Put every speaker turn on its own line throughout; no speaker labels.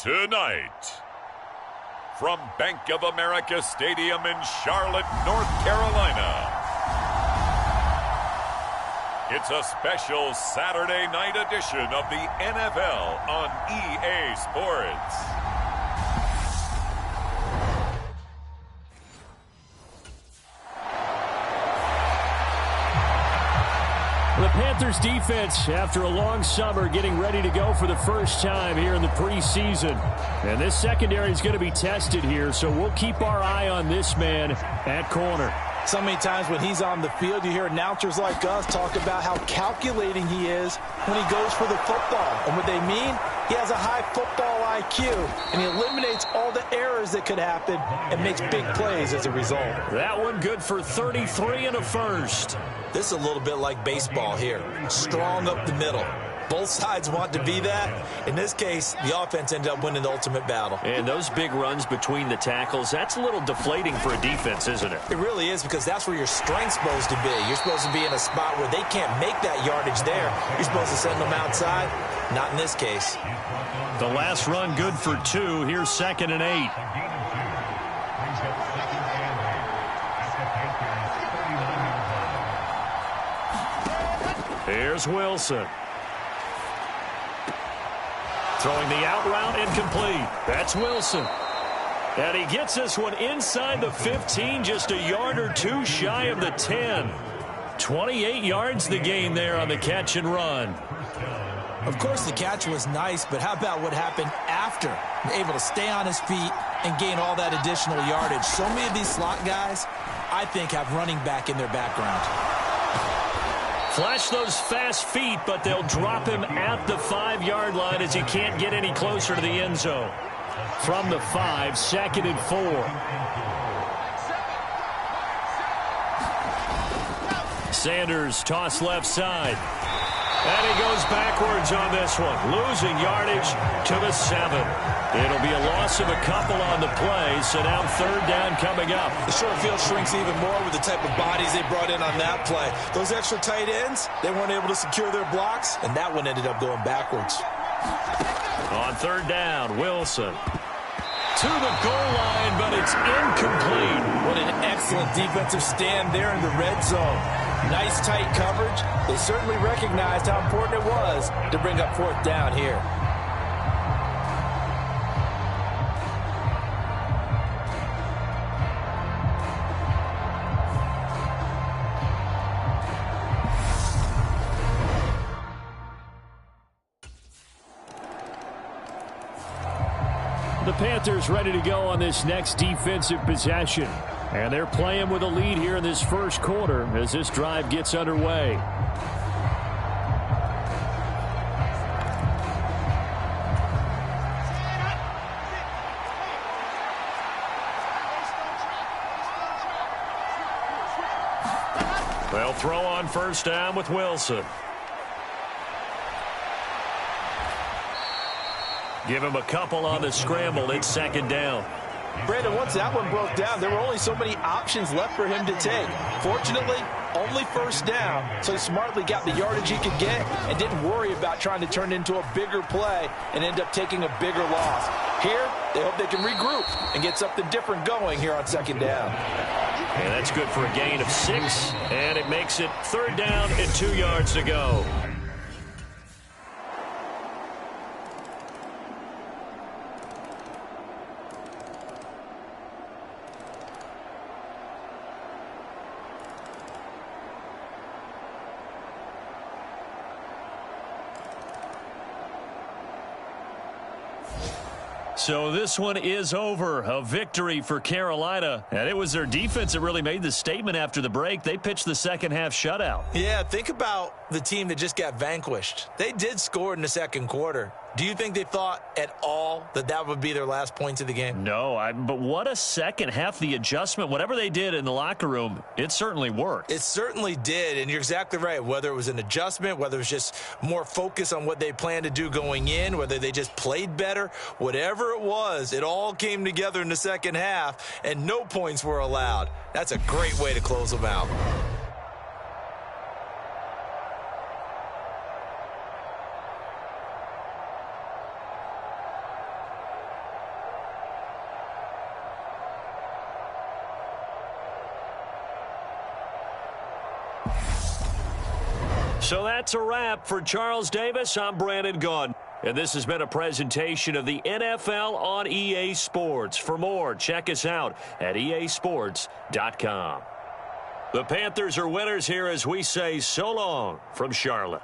Tonight, from Bank of America Stadium in Charlotte, North Carolina, it's a special Saturday night edition of the NFL on EA Sports.
The Panthers defense, after a long summer, getting ready to go for the first time here in the preseason. And this secondary is going to be tested here, so we'll keep our eye on this man at corner.
So many times when he's on the field, you hear announcers like us talk about how calculating he is when he goes for the football. And what they mean, he has a high football IQ, and he eliminates all the errors that could happen and makes big plays as a result.
That one good for 33 and a first.
This is a little bit like baseball here. Strong up the middle. Both sides want to be that. In this case, the offense ended up winning the ultimate battle.
And those big runs between the tackles, that's a little deflating for a defense, isn't it?
It really is, because that's where your strength's supposed to be. You're supposed to be in a spot where they can't make that yardage there. You're supposed to send them outside. Not in this case.
The last run good for 2. Here's 2nd and 8. Here's Wilson. Throwing the out route incomplete. That's Wilson. And he gets this one inside the 15, just a yard or 2 shy of the 10. 28 yards the gain there on the catch and run.
Of course, the catch was nice, but how about what happened after? Able to stay on his feet and gain all that additional yardage. So many of these slot guys, I think, have running back in their background.
Flash those fast feet, but they'll drop him at the 5-yard line as he can't get any closer to the end zone. From the 5, 2nd and 4. Sanders toss left side. And he goes backwards on this one, losing yardage to the 7. It'll be a loss of a couple on the play, so now 3rd down coming up.
The short field shrinks even more with the type of bodies they brought in on that play. Those extra tight ends, they weren't able to secure their blocks, and that one ended up going backwards.
On 3rd down, Wilson. To the goal line, but it's incomplete.
What an excellent defensive stand there in the red zone. Nice tight coverage. They certainly recognized how important it was to bring up 4th down here.
The Panthers ready to go on this next defensive possession. And they're playing with a lead here in this first quarter as this drive gets underway. They'll throw on 1st down with Wilson. Give him a couple on the scramble. It's 2nd down.
Brandon, once that one broke down, there were only so many options left for him to take. Fortunately, only 1st down, so he smartly got the yardage he could get and didn't worry about trying to turn it into a bigger play and end up taking a bigger loss. Here, they hope they can regroup and get something different going here on 2nd down.
And that's good for a gain of 6, and it makes it 3rd down and 2 yards to go. So this one is over. A victory for Carolina. And it was their defense that really made the statement after the break. They pitched the second half shutout.
Yeah, think about the team that just got vanquished. They did score in the second quarter. Do you think they thought at all that that would be their last points of the game?
No, but what a second half. The adjustment, whatever they did in the locker room, it certainly worked.
It certainly did, and you're exactly right. Whether it was an adjustment, whether it was just more focus on what they planned to do going in, whether they just played better, whatever it was, it all came together in the second half, and no points were allowed. That's a great way to close them out.
So that's a wrap. For Charles Davis, I'm Brandon Gaudin. And this has been a presentation of the NFL on EA Sports. For more, check us out at easports.com. The Panthers are winners here as we say so long from Charlotte.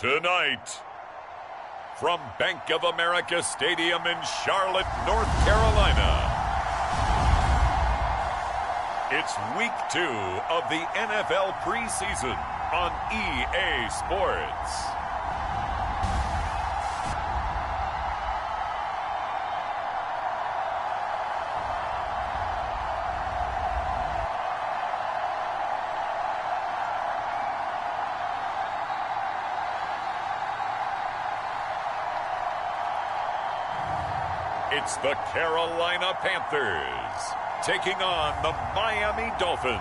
Tonight, from Bank of America Stadium in Charlotte, North Carolina, it's Week 2 of the NFL preseason on EA Sports. It's the Carolina Panthers taking on the Miami Dolphins.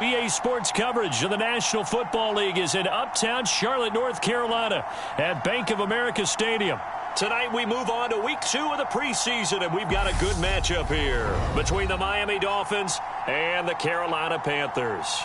EA Sports coverage of the National Football League is in uptown Charlotte, North Carolina at Bank of America Stadium. Tonight we move on to Week 2 of the preseason, and we've got a good matchup here between the Miami Dolphins and the Carolina Panthers.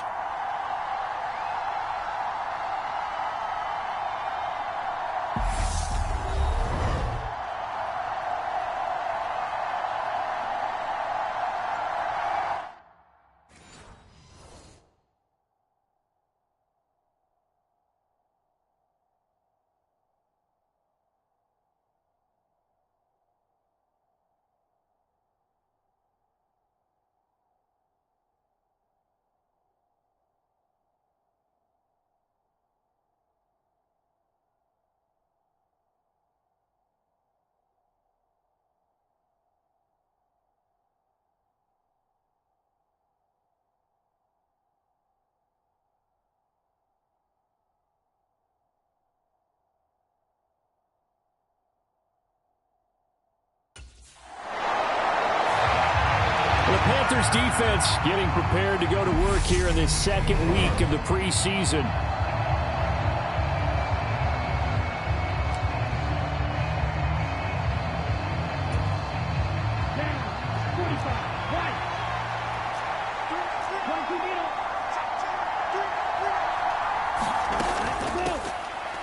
Panthers defense getting prepared to go to work here in this second week of the preseason.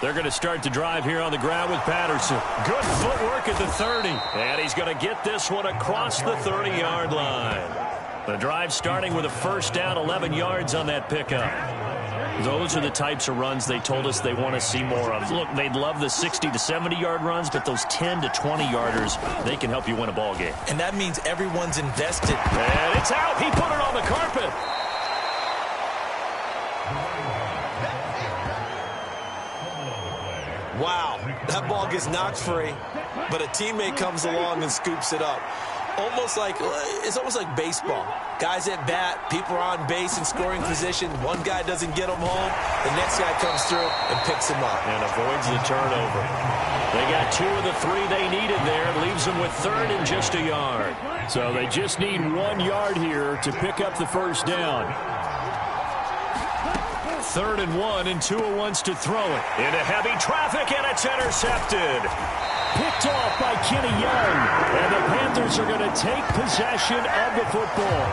They're going to start the drive here on the ground with Patterson. Good footwork at the 30. And he's going to get this one across the 30-yard line. The drive starting with a first down, 11 yards on that pickup. Those are the types of runs they told us they want to see more of. Look, they'd love the 60 to 70-yard runs, but those 10 to 20-yarders, they can help you win a ball game.
And that means everyone's invested.
And it's out. He put it on the carpet.
Wow, that ball gets knocked free, but a teammate comes along and scoops it up. It's almost like baseball. Guys at bat, people are on base in scoring position. One guy doesn't get him home. The next guy comes through and picks him up.
And avoids the turnover. They got 2 of the 3 they needed there. Leaves them with third and just a yard. So they just need 1 yard here to pick up the first down. 3rd and 1, and Tua wants to throw it. Into heavy traffic, and it's intercepted. Picked off by Kenny Young. And the Panthers are going to take possession of the football.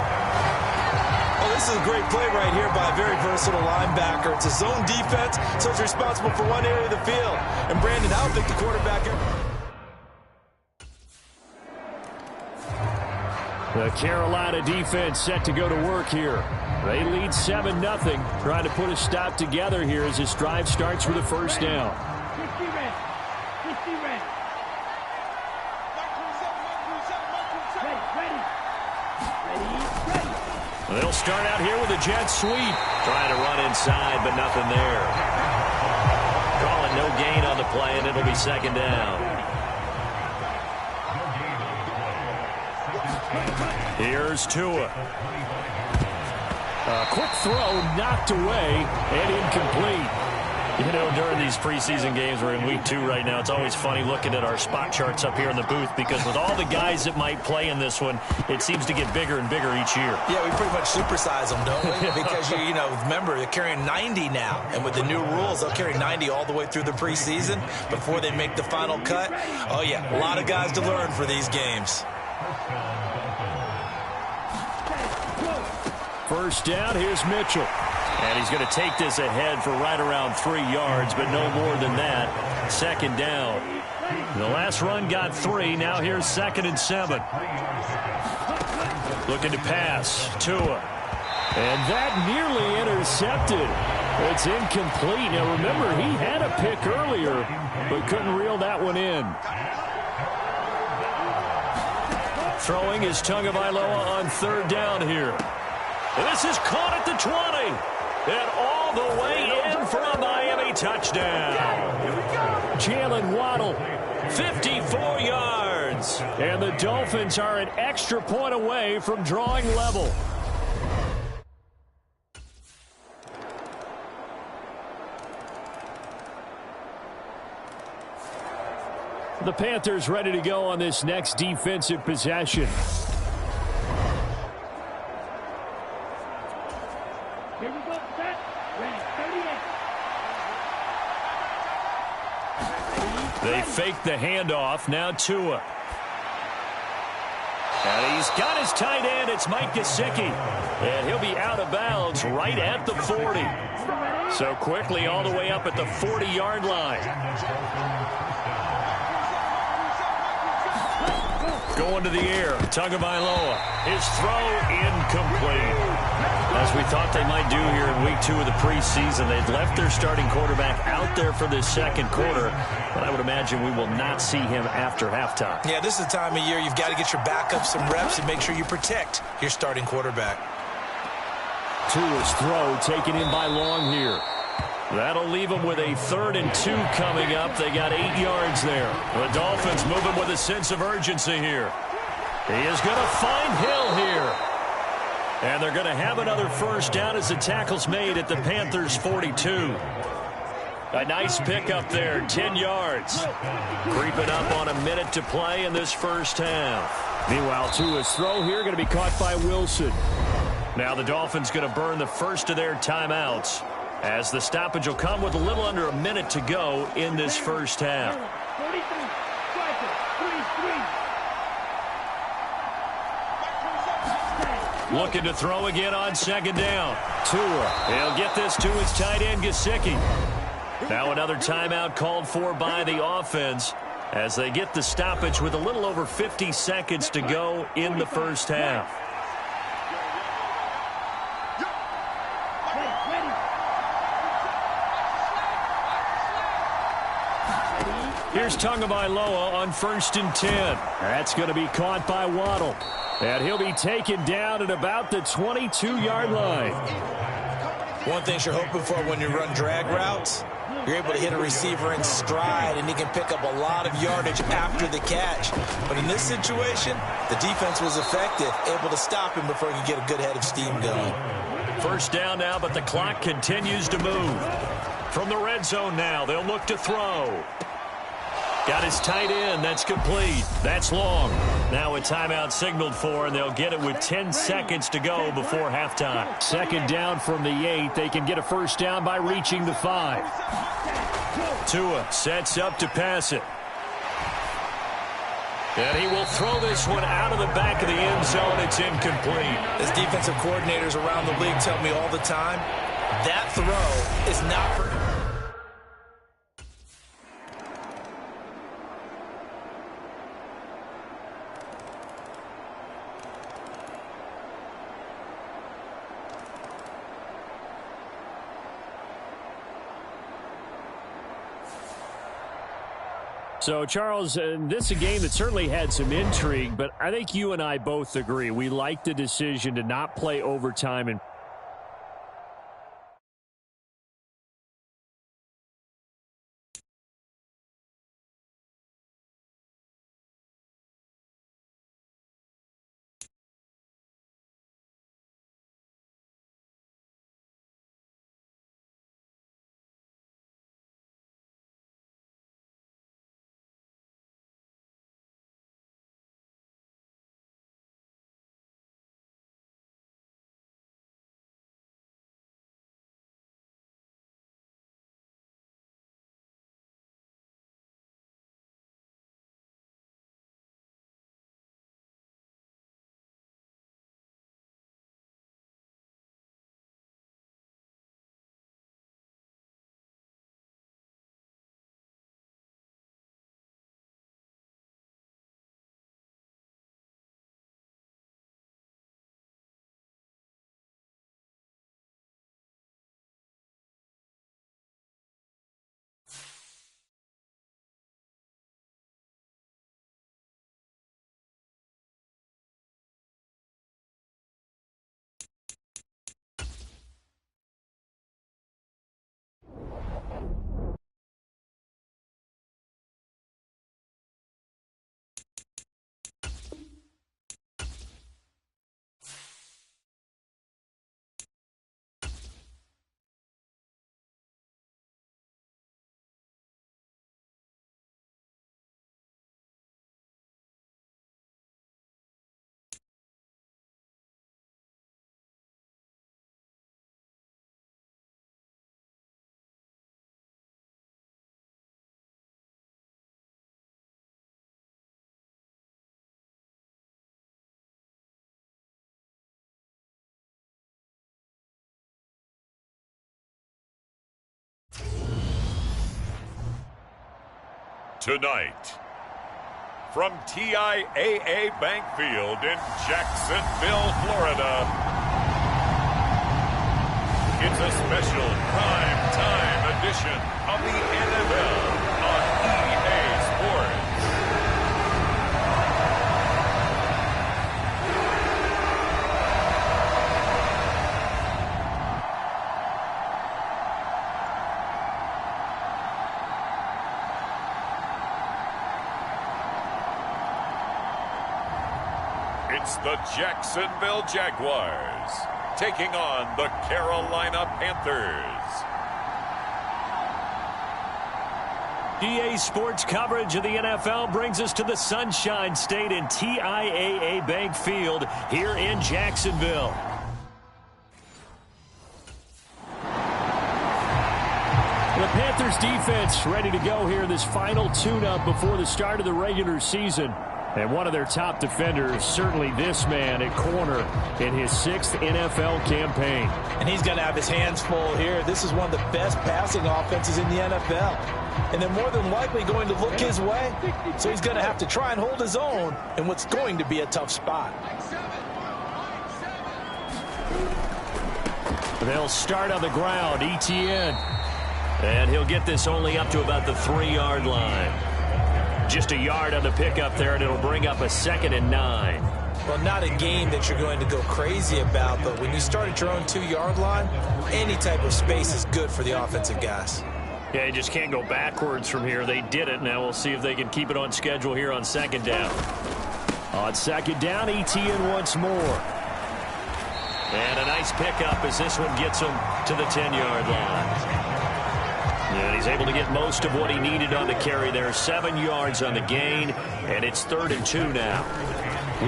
Oh, this is a great play right here by a very versatile linebacker. It's a zone defense, so it's responsible for one area of the field. And Brandon, I don't think the quarterback...
The Carolina defense set to go to work here. They lead 7-0, trying to put a stop together here as this drive starts with a first down. They'll start out here with a jet sweep. Trying to run inside, but nothing there. Calling no gain on the play, and it'll be second down. Here's Tua. A quick throw knocked away and incomplete. You know, during these preseason games, we're in week 2 right now, it's always funny looking at our spot charts up here in the booth because with all the guys that might play in this one, it seems to get bigger and bigger each year.
Yeah, we pretty much supersize them, don't we? Because, you know, remember, they're carrying 90 now. And with the new rules, they'll carry 90 all the way through the preseason before they make the final cut. Oh, yeah, a lot of guys to learn for these games.
First down, here's Mitchell. And he's going to take this ahead for right around 3 yards, but no more than that. Second down. The last run got 3. Now here's 2nd and 7. Looking to pass. Tua. And that nearly intercepted. It's incomplete. Now remember, he had a pick earlier, but couldn't reel that one in. Throwing is Tagovailoa on 3rd down here. And this is caught at the 20. And all the way in for a Miami touchdown. Jalen Waddle, 54 yards. And the Dolphins are an extra point away from drawing level. The Panthers ready to go on this next defensive possession. They fake the handoff. Now Tua. And he's got his tight end. It's Mike Gesicki. And he'll be out of bounds right at the 40. So quickly all the way up at the 40-yard line. Going to the air. Tagovailoa. His throw incomplete. As we thought they might do here in week 2 of the preseason, they've left their starting quarterback out there for this second quarter. But I would imagine we will not see him after halftime.
Yeah, this is the time of year you've got to get your backup some reps and make sure you protect your starting quarterback.
Tua's throw taken in by Long here. That'll leave them with a 3rd and 2 coming up. They got 8 yards there. The Dolphins moving with a sense of urgency here. He is going to find Hill here. And they're going to have another first down as the tackle's made at the Panthers' 42. A nice pickup there, 10 yards. Creeping up on a minute to play in this first half.
Meanwhile, Tua's throw here going to be caught by Wilson.
Now the Dolphins going to burn the first of their timeouts, as the stoppage will come with a little under a minute to go in this first half. Looking to throw again on second down. Tua. He'll get this to his tight end, Gesicki. Now another timeout called for by the offense as they get the stoppage with a little over 50 seconds to go in the first half. Here's Tagovailoa on 1st and 10.
That's going to be caught by Waddle. And he'll be taken down at about the 22-yard line.
One thing you're hoping for when you run drag routes, you're able to hit a receiver in stride, and he can pick up a lot of yardage after the catch. But in this situation, the defense was effective, able to stop him before he could get a good head of steam going.
First down now, but the clock continues to move. From the red zone now, they'll look to throw. Got his tight end. That's complete. That's long. Now a timeout signaled for, and they'll get it with 10 seconds to go before halftime.
Second down from the 8. They can get a first down by reaching the 5.
Tua sets up to pass it. And he will throw this one out of the back of the end zone. It's incomplete.
As defensive coordinators around the league tell me all the time, that throw is not for him.
So, Charles, this is a game that certainly had some intrigue, but I think you and I both agree. We like the decision to not play overtime and
Tonight, from TIAA Bank Field in Jacksonville, Florida, it's a special prime time edition of the NFL on EA Sports. It's the Jacksonville Jaguars taking on the Carolina Panthers.
EA Sports coverage of the NFL brings us to the Sunshine State in TIAA Bank Field here in Jacksonville. The Panthers defense ready to go here, this final tune-up before the start of the regular season. And one of their top defenders, certainly this man at corner in his 6th NFL campaign.
And he's going to have his hands full here. This is one of the best passing offenses in the NFL. And they're more than likely going to look his way. So he's going to have to try and hold his own in what's going to be a tough spot.
They'll start on the ground, ETN. And he'll get this only up to about the 3-yard line. Just a yard on the pickup there, and it'll bring up a 2nd and 9.
Well, not a game that you're going to go crazy about, but when you start at your own 2-yard line, any type of space is good for the offensive guys.
Yeah, you just can't go backwards from here. They did it. Now we'll see if they can keep it on schedule here on 2nd down. On 2nd down, ETN once more. And a nice pickup as this one gets him to the 10-yard line. And he's able to get most of what he needed on the carry there. 7 yards on the gain, and it's 3rd and 2 now.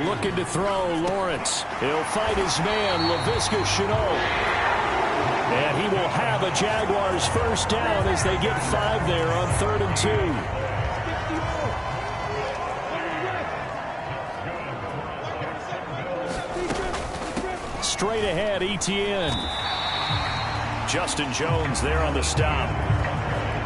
Looking to throw, Lawrence. He'll fight his man, Laviska Shenault. And he will have a Jaguars first down as they get 5 there on 3rd and 2. Straight ahead, ETN.
Justin Jones there on the stop.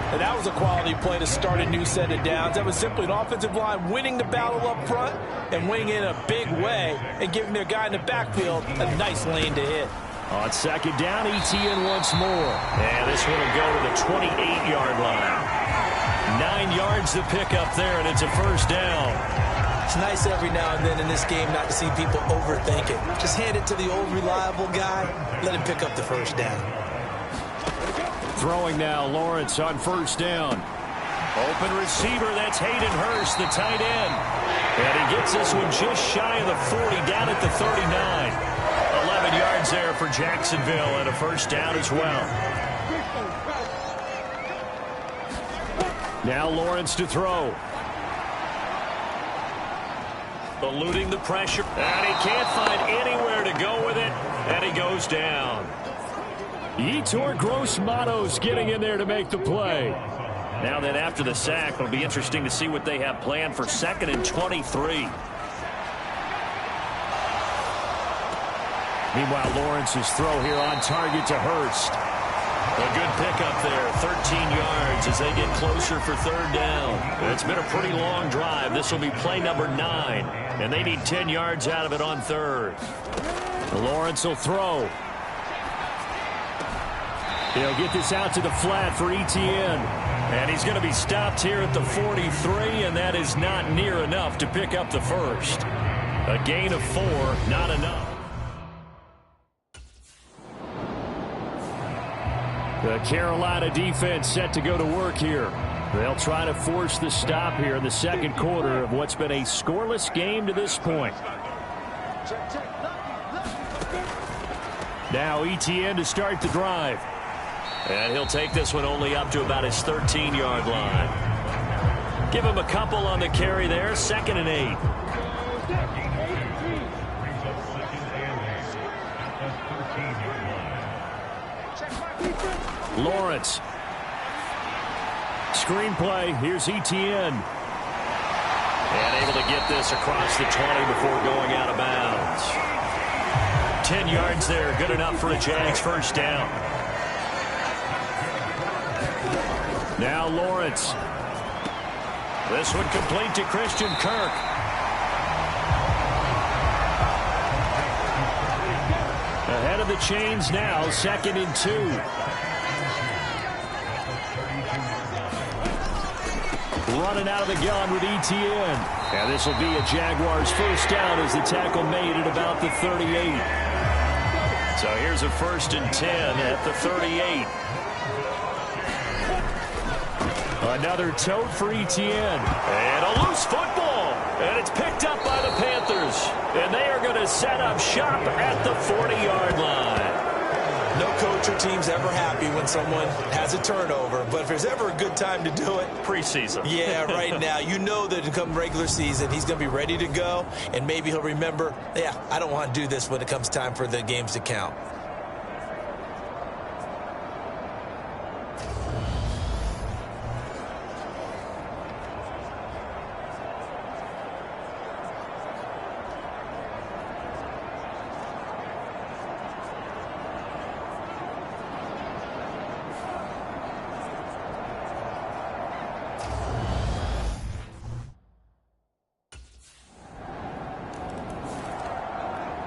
And that was a quality play to start a new set of downs. That was simply an offensive line winning the battle up front and winning in a big way and giving their guy in the backfield a nice lane to hit.
On 2nd down, ETN once more.
And this one will go to the 28-yard line. 9 yards to pick up there, and it's a first down.
It's nice every now and then in this game not to see people overthink it. Just hand it to the old reliable guy. Let him pick up the first down.
Throwing now, Lawrence on 1st down.
Open receiver, that's Hayden Hurst, the tight end. And he gets this one just shy of the 40, down at the 39. 11 yards there for Jacksonville, and a first down as well.
Now Lawrence to throw.
Eluding the pressure, and he can't find anywhere to go with it, and he goes down.
Yetur Gross-Matos getting in there to make the play.
Now then, after the sack, it'll be interesting to see what they have planned for 2nd and 23.
Meanwhile, Lawrence's throw here on target to Hurst.
A good pickup there, 13 yards as they get closer for 3rd down. It's been a pretty long drive. This will be play number 9, and they need 10 yards out of it on 3rd.
Lawrence will throw. He'll get this out to the flat for ETN.
And he's going to be stopped here at the 43, and that is not near enough to pick up the first. A gain of 4, not enough.
The Carolina defense set to go to work here. They'll try to force the stop here in the 2nd quarter of what's been a scoreless game to this point. Now ETN to start the drive.
And he'll take this one only up to about his 13-yard line. Give him a couple on the carry there, 2nd and 8.
Lawrence. Screenplay. Here's ETN.
And able to get this across the 20 before going out of bounds. 10 yards there, good enough for a Jags first down.
Now Lawrence.
This one complete to Christian Kirk.
Ahead of the chains now, 2nd and 2. Running out of the gun with ETN. And this will be a Jaguars first down as the tackle made at about the 38.
So here's a 1st and 10 at the 38.
Another tote for ETN.
And a loose football. And it's picked up by the Panthers. And they are going to set up shop at the 40-yard line.
No coach or team's ever happy when someone has a turnover, but if there's ever a good time to do it,
preseason.
Yeah, right now. You know that come regular season, he's going to be ready to go, and maybe he'll remember, yeah, I don't want to do this when it comes time for the games to count.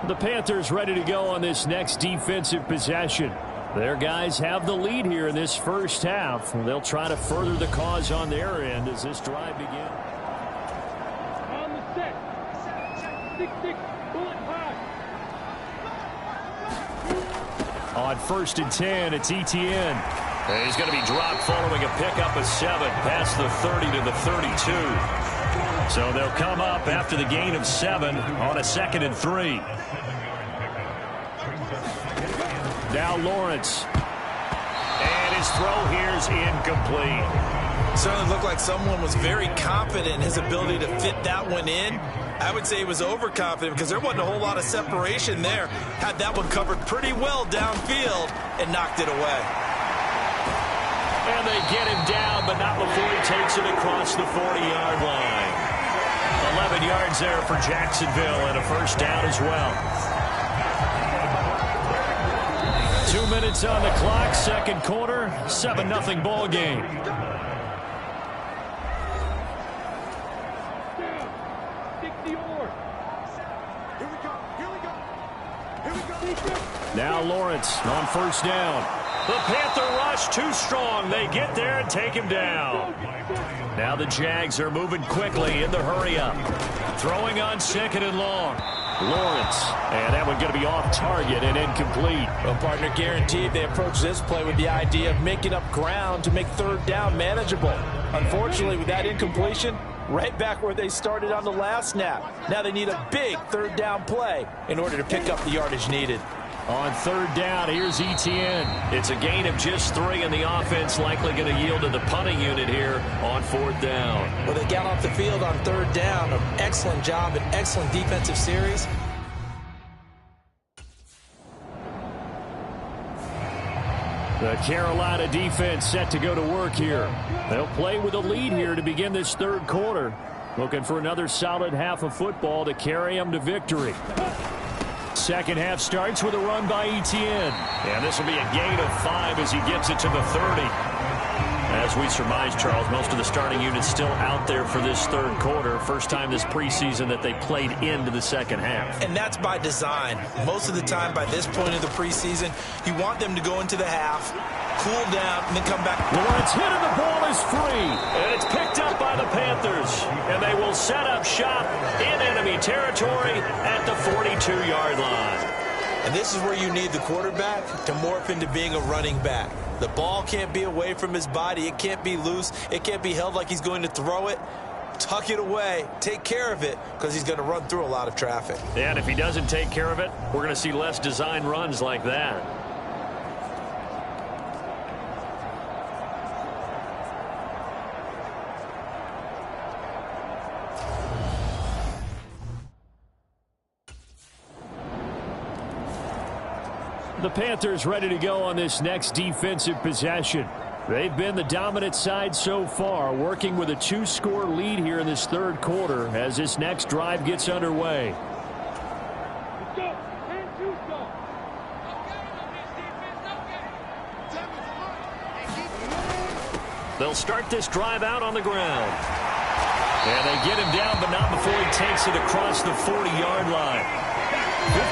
The Panthers ready to go on this next defensive possession. Their guys have the lead here in this first half. They'll try to further the cause on their end as this drive begins.
On the set. 6-6, bullet high.
On 1st and 10, it's Etienne.
And he's going to be dropped following a pickup of 7 past the 30 to the 32. So they'll come up after the gain of 7 on a 2nd and 3.
Now Lawrence.
And his throw here is incomplete.
Certainly looked like someone was very confident in his ability to fit that one in. I would say he was overconfident because there wasn't a whole lot of separation there. Had that one covered pretty well downfield and knocked it away.
And they get him down, but not before he takes it across the 40-yard line. 11 yards there for Jacksonville and a first down as well.
2 minutes on the clock, second quarter, 7-0 ball game. Now Lawrence on first down.
The Panther rush too strong. They get there and take him down. Now the Jags are moving quickly in the hurry-up. Throwing on 2nd and long.
Lawrence, and that one going to be off target and incomplete.
Well, partner, guaranteed they approach this play with the idea of making up ground to make 3rd down manageable. Unfortunately, with that incompletion, right back where they started on the last snap. Now they need a big 3rd down play in order to pick up the yardage needed.
On 3rd down, here's Etienne.
It's a gain of just 3, and the offense likely going to yield to the punting unit here on 4th down.
Well, they got off the field on 3rd down. An excellent job, an excellent defensive series.
The Carolina defense set to go to work here. They'll play with a lead here to begin this 3rd quarter. Looking for another solid half of football to carry them to victory. Second half starts with a run by Etienne.
And this will be a gain of 5 as he gets it to the 30. As we surmise, Charles, most of the starting unit's still out there for this 3rd quarter. First time this preseason that they played into the second half.
And that's by design. Most of the time by this point of the preseason, you want them to go into the half, cool down, and then come back.
Lawrence hit and the ball is free.
And it's picked up by the Panthers. And they will set up shop in enemy territory at the 42-yard line.
And this is where you need the quarterback to morph into being a running back. The ball can't be away from his body. It can't be loose. It can't be held like he's going to throw it. Tuck it away. Take care of it because he's going to run through a lot of traffic.
And if he doesn't take care of it, we're going to see less design runs like that.
The Panthers ready to go on this next defensive possession. They've been the dominant side so far, working with a 2-score lead here in this 3rd quarter as this next drive gets underway.
Let's go. And 2 go.
They'll start this drive out on the ground. And they get him down, but not before he takes it across the 40-yard line.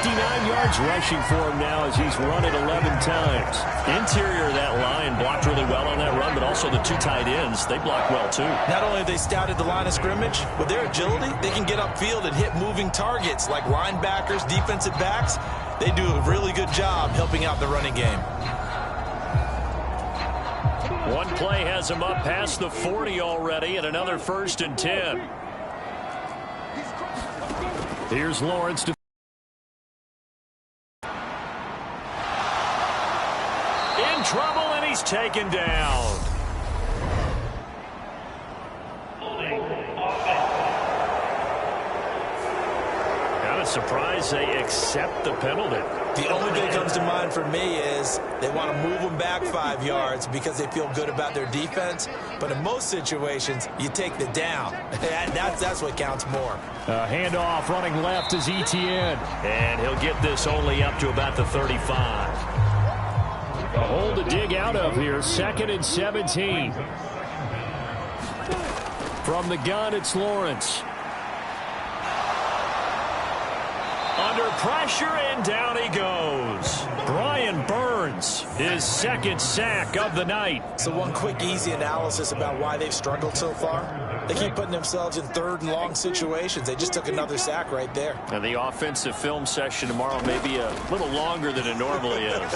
59 yards rushing for him now as he's run it 11 times.
Interior of that line blocked really well on that run, but also the 2 tight ends, they blocked well too.
Not only have they scouted the line of scrimmage, with their agility, they can get upfield and hit moving targets like linebackers, defensive backs. They do a really good job helping out the running game.
One play has them up past the 40 already, and another 1st and 10.
Here's Lawrence to
trouble, and he's taken down. Kind of surprised they accept the penalty.
The only thing that comes to mind for me is they want to move them back 5 yards because they feel good about their defense. But in most situations, you take the down. That's what counts more.
Handoff running left is Etienne.
And he'll get this only up to about the 35.
A hole to dig out of here. 2nd and 17. From the gun, it's Lawrence.
Under pressure, and down he goes. Brian Burns, his 2nd sack of the night.
So one quick, easy analysis about why they've struggled so far. They keep putting themselves in 3rd and long situations. They just took another sack right there.
And the offensive film session tomorrow may be a little longer than it normally is.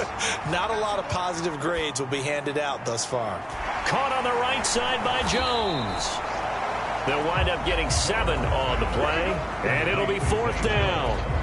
Not a lot of positive grades will be handed out thus far.
Caught on the right side by Jones. They'll wind up getting 7 on the play, and it'll be 4th down.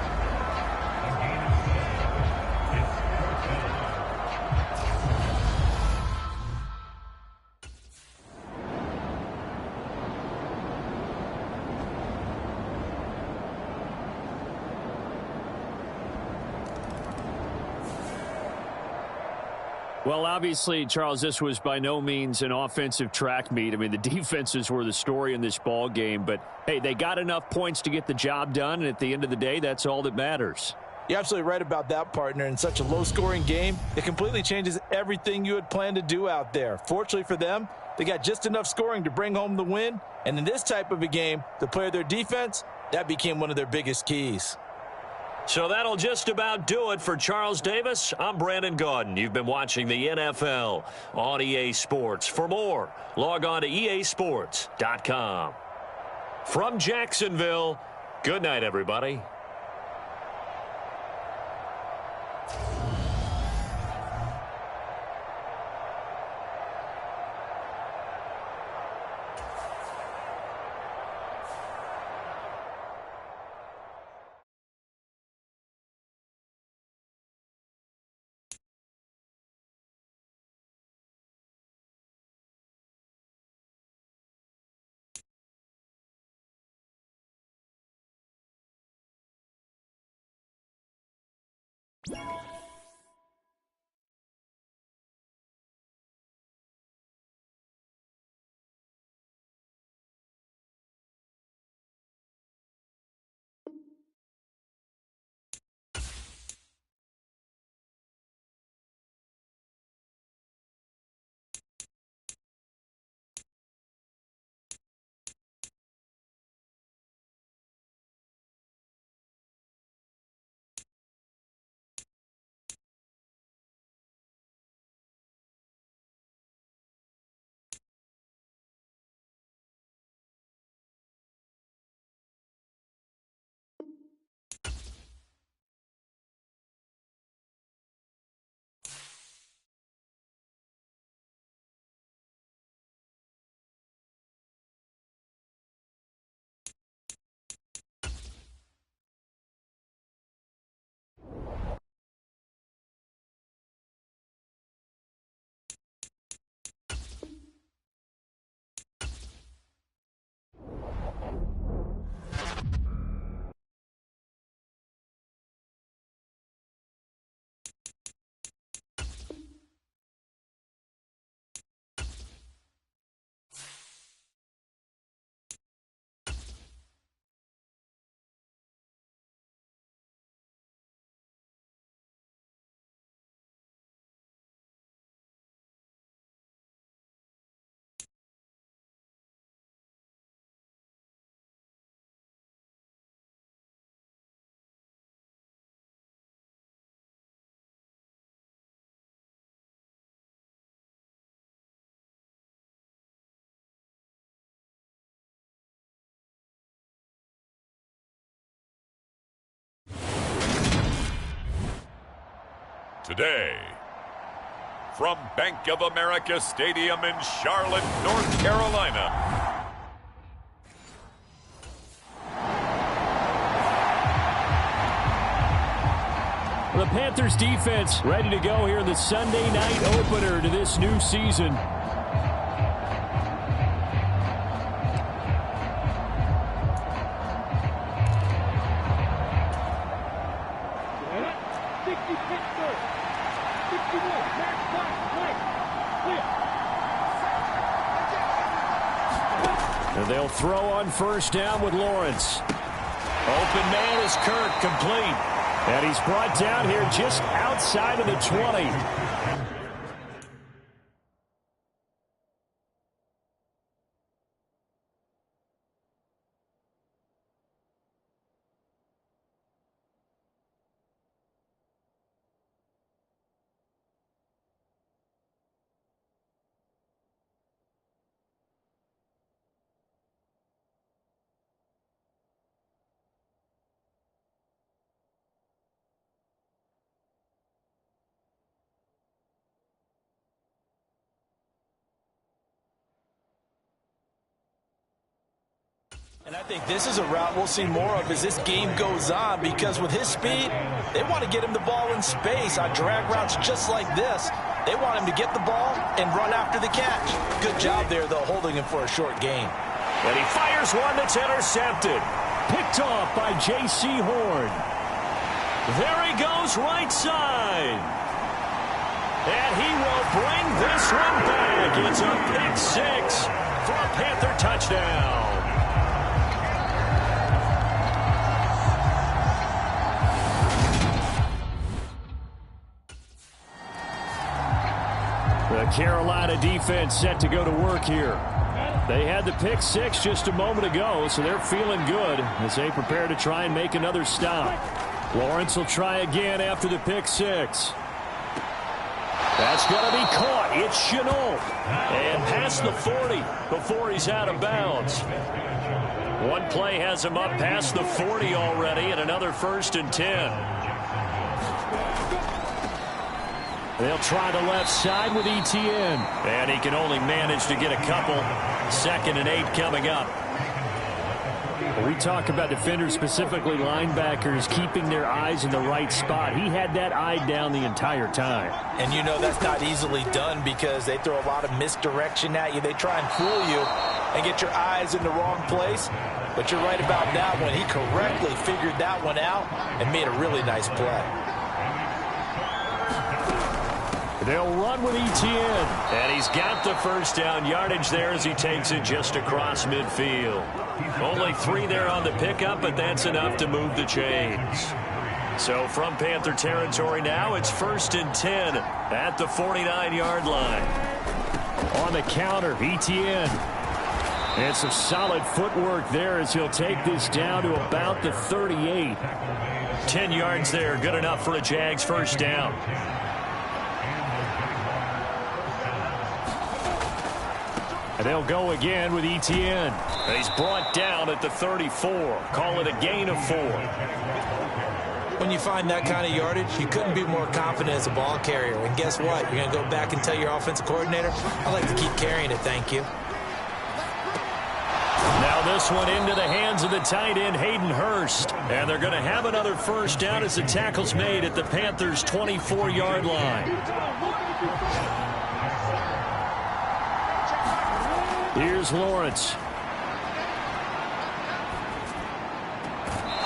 Well, obviously, Charles, this was by no means an offensive track meet. I mean, the defenses were the story in this ball game. But, hey, they got enough points to get the job done. And at the end of the day, that's all that matters.
You're absolutely right about that, partner. In such a low-scoring game, it completely changes everything you had planned to do out there. Fortunately for them, they got just enough scoring to bring home the win. And in this type of a game, to play their defense, that became one of their biggest keys.
So that'll just about do it for Charles Davis. I'm Brandon Gaudin. You've been watching the NFL on EA Sports. For more, log on to easports.com. From Jacksonville, good night, everybody.
Today, from Bank of America Stadium in Charlotte, North Carolina.
The Panthers defense ready to go here in the Sunday night opener to this new season. And they'll throw on first down with Lawrence.
Open man is Kirk, complete.
And he's brought down here just outside of the 20.
And I think this is a route we'll see more of as this game goes on, because with his speed, they want to get him the ball in space on drag routes just like this. They want him to get the ball and run after the catch. Good job there, though, holding him for a short gain.
And he fires one that's intercepted.
Picked off by J.C. Horn.
There he goes, right side. And he will bring this one back. It's a pick six for a Panther touchdown.
The Carolina defense set to go to work here. They had the pick six just a moment ago, so they're feeling good as they prepare to try and make another stop. Lawrence will try again after the pick six. That's going to be caught. It's Chenault.
And past the 40 before he's out of bounds. One play has him up past the 40 already, and another 1st and 10.
They'll try the left side with Etienne.
And he can only manage to get a couple. 2nd and 8 coming up.
We talk about defenders, specifically linebackers, keeping their eyes in the right spot. He had that eye down the entire time.
And you know that's not easily done because they throw a lot of misdirection at you. They try and fool you and get your eyes in the wrong place. But you're right about that one. He correctly figured that one out and made a really nice play.
They'll run with Etienne.
And he's got the first down yardage there as he takes it just across midfield. Only 3 there on the pickup, but that's enough to move the chains. So from Panther territory now, it's 1st and 10 at the 49-yard line.
On the counter, Etienne. And some solid footwork there as he'll take this down to about the 38.
10 yards there, good enough for a Jags first down.
And they'll go again with Etienne.
And he's brought down at the 34. Call it a gain of 4.
When you find that kind of yardage, you couldn't be more confident as a ball carrier. And guess what? You're going to go back and tell your offensive coordinator, I like to keep carrying it, thank you.
Now this one into the hands of the tight end, Hayden Hurst. And they're going to have another first down as the tackle's made at the Panthers' 24-yard line.
Here's Lawrence.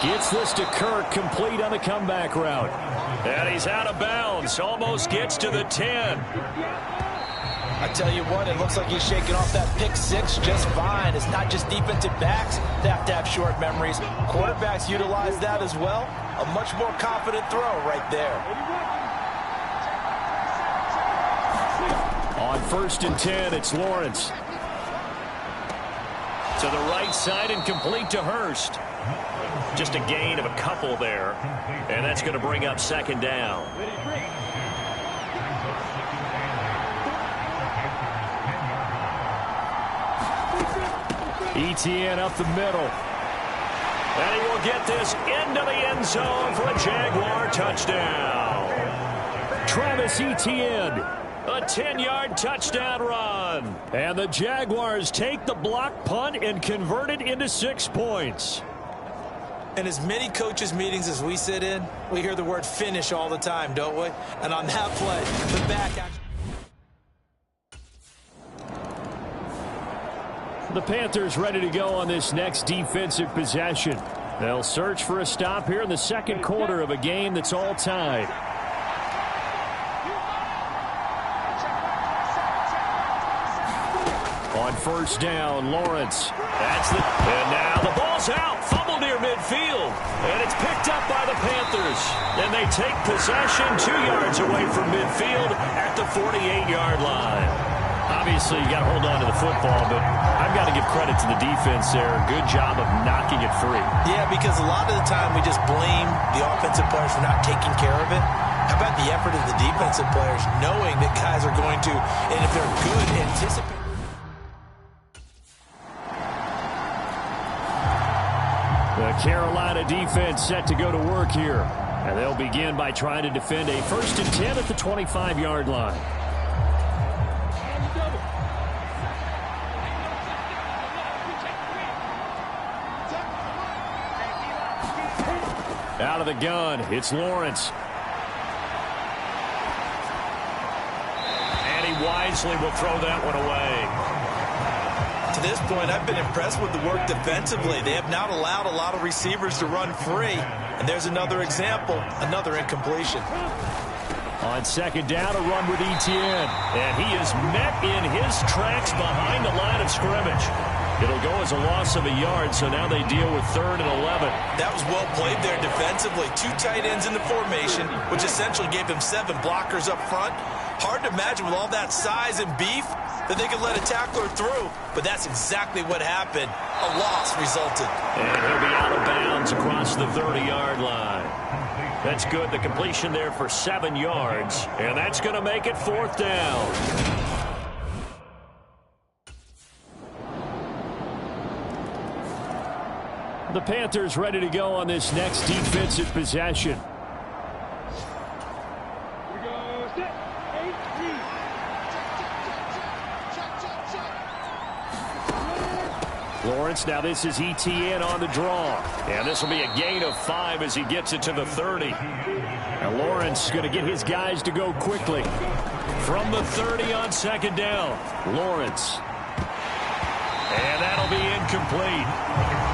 Gets this to Kirk, complete on the comeback route.
And he's out of bounds, almost gets to the 10.
I tell you what, it looks like he's shaking off that pick six just fine. It's not just defensive backs that have to have short memories. Quarterbacks utilize that as well. A much more confident throw right there.
On 1st and 10, it's Lawrence.
To the right side and complete to Hurst. Just a gain of a couple there. And that's going to bring up 2nd down.
Etienne up the middle.
And he will get this into the end zone for a Jaguar touchdown.
Travis Etienne.
A 10-yard touchdown run.
And the Jaguars take the block punt and convert it into 6 points.
In as many coaches' meetings as we sit in, we hear the word finish all the time, don't we? And on that play, the back actually...
The Panthers ready to go on this next defensive possession. They'll search for a stop here in the second quarter of a game that's all tied. On first down, Lawrence. And now the ball's out. Fumble near midfield. And it's picked up by the Panthers. And they take possession 2 yards away from midfield at the 48-yard line. Obviously, you got to hold on to the football, but I've got to give credit to the defense there. Good job of knocking it free.
Yeah, because a lot of the time we just blame the offensive players for not taking care of it. How about the effort of the defensive players knowing that guys are going to, and if they're good, anticipate.
The Carolina defense set to go to work here. And they'll begin by trying to defend a 1st and 10 at the 25-yard line. Out of the gun, it's Lawrence.
And he wisely will throw that one away.
To this point, I've been impressed with the work defensively. They have not allowed a lot of receivers to run free. And there's another example, another incompletion.
On second down, a run with Etienne. And he is met in his tracks behind the line of scrimmage. It'll go as a loss of a yard, so now they deal with 3rd and 11.
That was well played there defensively. 2 tight ends in the formation, which essentially gave him 7 blockers up front. Hard to imagine with all that size and beef that they could let a tackler through, but that's exactly what happened. A loss resulted.
And he'll be out of bounds across the 30-yard line. That's good. The completion there for 7 yards, and that's going to make it 4th down.
The Panthers ready to go on this next defensive possession. Lawrence, now this is Etienne on the draw. And this will be a gain of 5 as he gets it to the 30. And Lawrence going to get his guys to go quickly. From the 30 on second down, Lawrence. And that'll be incomplete.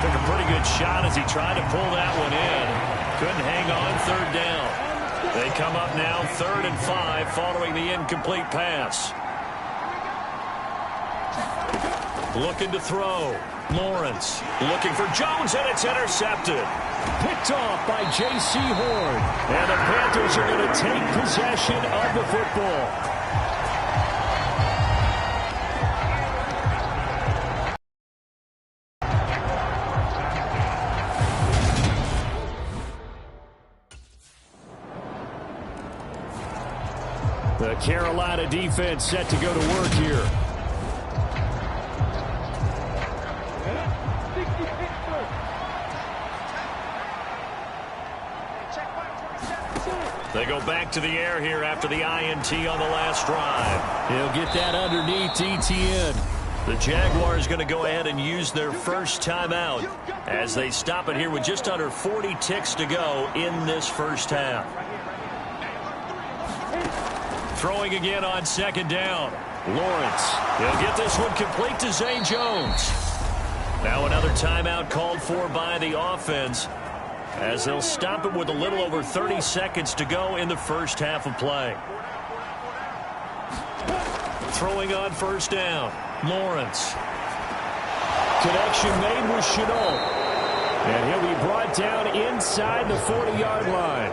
Took a pretty good shot as he tried to pull that one in. Couldn't hang on, 3rd down. They come up now 3rd and 5 following the incomplete pass. Looking to throw. Lawrence looking for Jones, and it's intercepted. Picked off by J.C. Horn. And the Panthers are going to take possession of the football. The Carolina defense set to go to work here.
They go back to the air here after the INT on the last drive.
He'll get that underneath Etienne.
The Jaguars going to go ahead and use their first timeout as they stop it here with just under 40 ticks to go in this first half. Throwing again on second down. Lawrence. He'll get this one complete to Zay Jones. Now another timeout called for by the offense as they'll stop it with a little over 30 seconds to go in the first half of play. Throwing on first down. Lawrence.
Connection made with Chenault. And he'll be brought down inside the 40-yard line.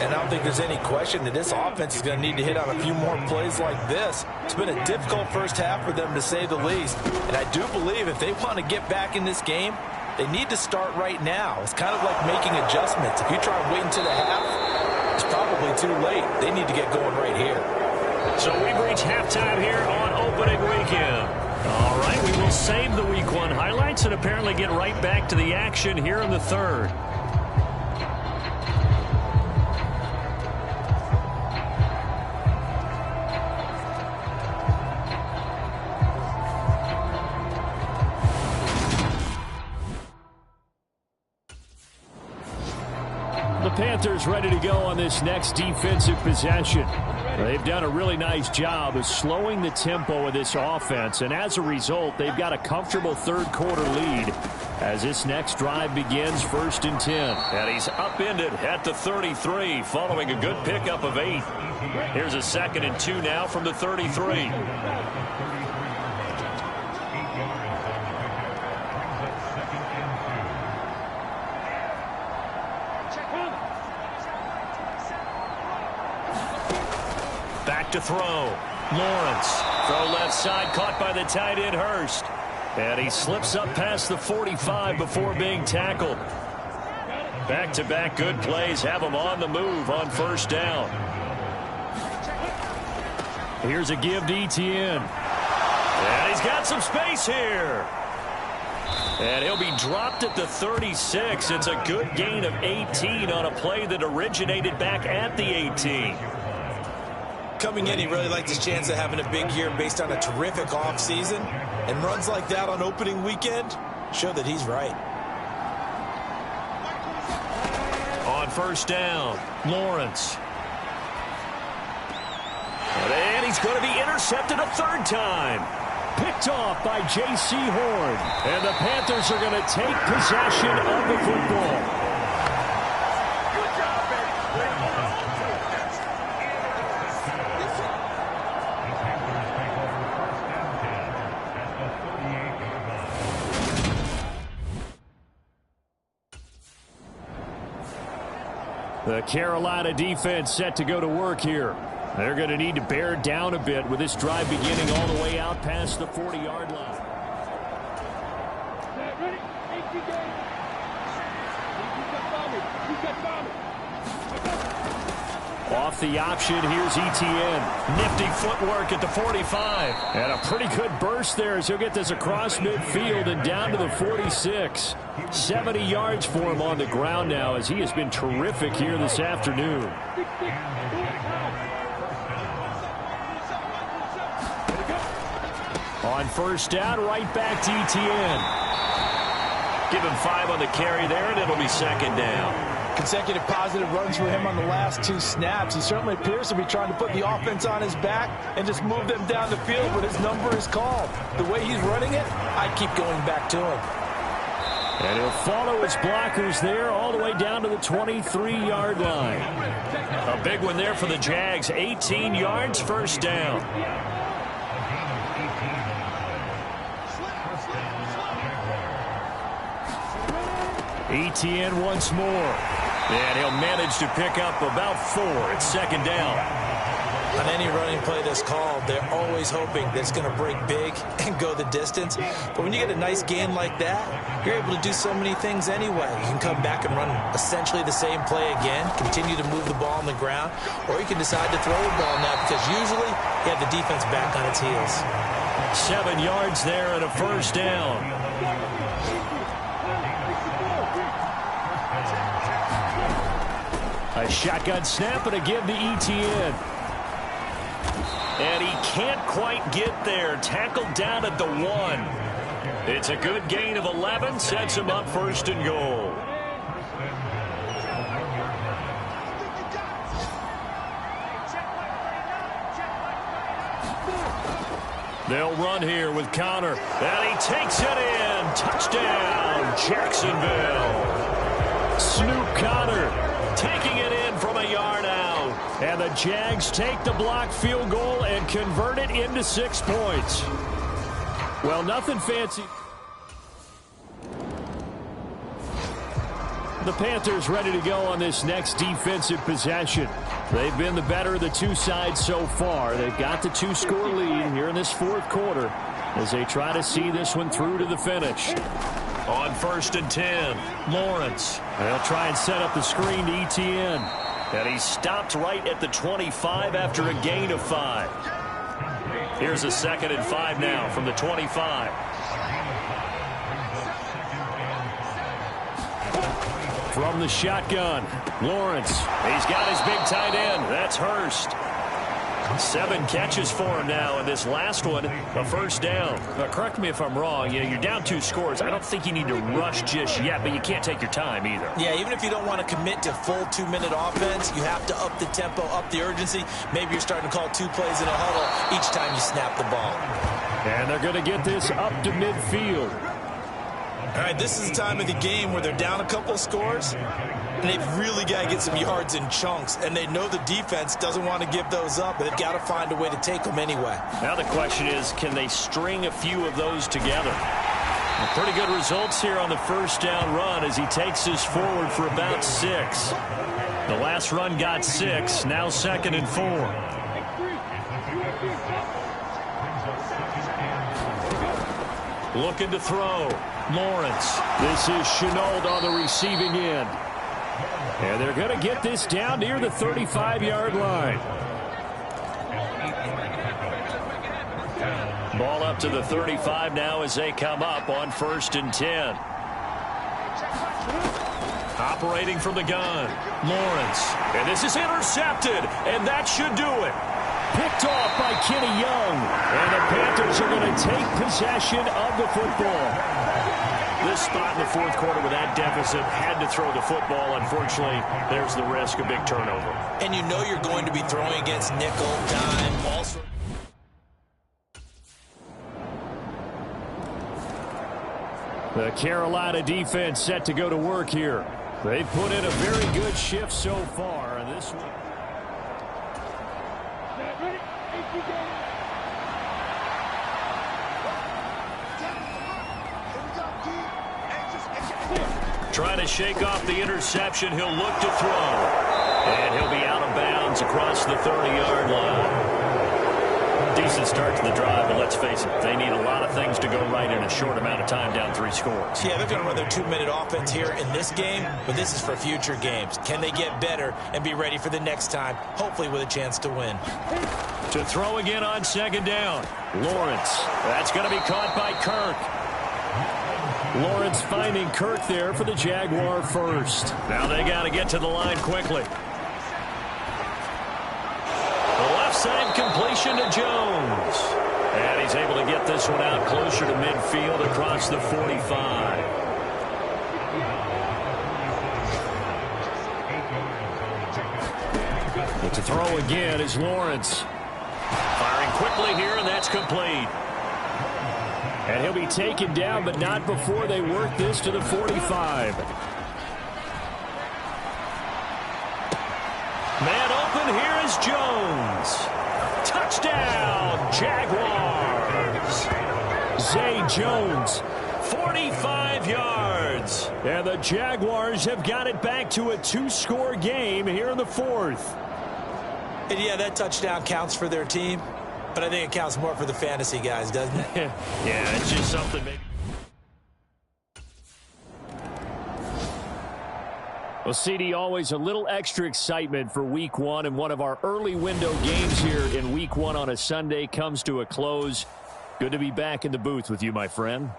And I don't think there's any question that this offense is going to need to hit on a few more plays like this. It's been a difficult first half for them, to say the least. And I do believe if they want to get back in this game, they need to start right now. It's kind of like making adjustments. If you try and wait until the half, it's probably too late. They need to get going right here.
So we've reached halftime here on opening weekend. All right, we will save the Week 1 highlights and apparently get right back to the action here in the third.
The Panthers ready to go on this next defensive possession. They've done a really nice job of slowing the tempo of this offense, and as a result, they've got a comfortable third-quarter lead as this next drive begins, 1st and 10.
And he's upended at the 33 following a good pickup of 8. Here's a 2nd and 2 now from the 33. Back to throw. Lawrence. Throw left side, caught by the tight end Hurst. And he slips up past the 45 before being tackled. Back-to-back good plays have him on the move on 1st down. Here's a give to Etienne. And he's got some space here. And he'll be dropped at the 36. It's a good gain of 18 on a play that originated back at the 18.
Coming in, he really liked his chance of having a big year based on a terrific offseason. And runs like that on opening weekend show that he's right.
On 1st down, Lawrence. And he's going to be intercepted a 3rd time.
Picked off by J.C. Horn. And the Panthers are going to take possession of the football. The Carolina defense set to go to work here. They're going to need to bear down a bit with this drive beginning all the way out past the 40-yard line.
Ready?
Off the option, here's Etienne.
Nifty footwork at the 45.
And a pretty good burst there as he'll get this across midfield and down to the 46. 70 yards for him on the ground now as he has been terrific here this afternoon. On 1st down, right back to Etienne.
Give him 5 on the carry there, and it'll be 2nd down.
Consecutive positive runs for him on the last 2 snaps. He certainly appears to be trying to put the offense on his back and just move them down the field, but his number is called. The way he's running it, I keep going back to him.
And he'll follow his blockers there all the way down to the 23-yard line.
A big one there for the Jags. 18 yards, 1st down.
Etienne once more.
And he'll manage to pick up about 4 at 2nd down.
On any running play that's called, they're always hoping that it's going to break big and go the distance. But when you get a nice gain like that, you're able to do so many things anyway. You can come back and run essentially the same play again, continue to move the ball on the ground, or you can decide to throw the ball now because usually you have the defense back on its heels.
7 yards there and a 1st down.
A shotgun snap and a give to Etienne.
And he can't quite get there. Tackled down at the 1. It's a good gain of 11. Sets him up 1st and goal. They'll run here with Connor. And he takes it in. Touchdown, Jacksonville.
Snoop Connor
taking it in from a yard out.
And the Jags take the block field goal and convert it into 6 points. Well, nothing fancy. The Panthers ready to go on this next defensive possession. They've been the better of the 2 sides so far. They've got the 2-score lead here in this 4th quarter as they try to see this one through to the finish.
On 1st and 10, Lawrence.
They'll try and set up the screen to Etienne.
And he stopped right at the 25 after a gain of 5. Here's a 2nd and 5 now from the 25.
From the shotgun, Lawrence.
He's got his big tight end. That's Hurst. 7 catches for him now, and this last one, a first down. Now, correct me if I'm wrong. You know, you're down 2 scores. I don't think you need to rush just yet, but you can't take your time either.
Yeah, even if you don't want to commit to full 2-minute offense, you have to up the tempo, up the urgency. Maybe you're starting to call 2 plays in a huddle each time you snap the ball.
And they're going to get this up to midfield.
All right, this is the time of the game where they're down a couple of scores, and they've really got to get some yards in chunks, and they know the defense doesn't want to give those up, but they've got to find a way to take them anyway.
Now the question is, can they string a few of those together? Well, pretty good results here on the first down run as he takes us forward for about 6. The last run got 6, now 2nd and 4. Looking to throw. Lawrence.
This is Chenault on the receiving end. And they're going to get this down near the 35-yard line.
Ball up to the 35 now as they come up on 1st and 10. Operating from the gun. Lawrence. And this is intercepted. And that should do it.
Picked off by Kenny Young. And the Panthers are going to take possession of the football.
This spot in the 4th quarter with that deficit, had to throw the football. Unfortunately, there's the risk of big turnover.
And you know you're going to be throwing against nickel, dime, all sorts.
The Carolina defense set to go to work here. They put in a very good shift so far. And this one.
Trying to shake off the interception. He'll look to throw. And he'll be out of bounds across the 30-yard line. Decent start to the drive, but let's face it, they need a lot of things to go right in a short amount of time, down 3 scores.
Yeah, they're going to run their 2-minute offense here in this game, but this is for future games. Can they get better and be ready for the next time, hopefully with a chance to win?
To throw again on 2nd down. Lawrence. That's going to be caught by Kirk.
Lawrence finding Kirk there for the Jaguar first.
Now they got to get to the line quickly. The left side completion to Jones. And he's able to get this one out closer to midfield across the 45.
But to throw again is Lawrence.
Firing quickly here, and that's complete.
And he'll be taken down, but not before they work this to the 45.
Man open, here is Jones. Touchdown, Jaguars.
Zay Jones.
45 yards.
And the Jaguars have got it back to a 2-score game here in the 4th.
And yeah, that touchdown counts for their team, but I think it counts more for the fantasy guys, doesn't it?
Yeah, it's just something maybe.
Well, CD, always a little extra excitement for Week 1, and one of our early window games here in Week 1 on a Sunday comes to a close. Good to be back in the booth with you, my friend.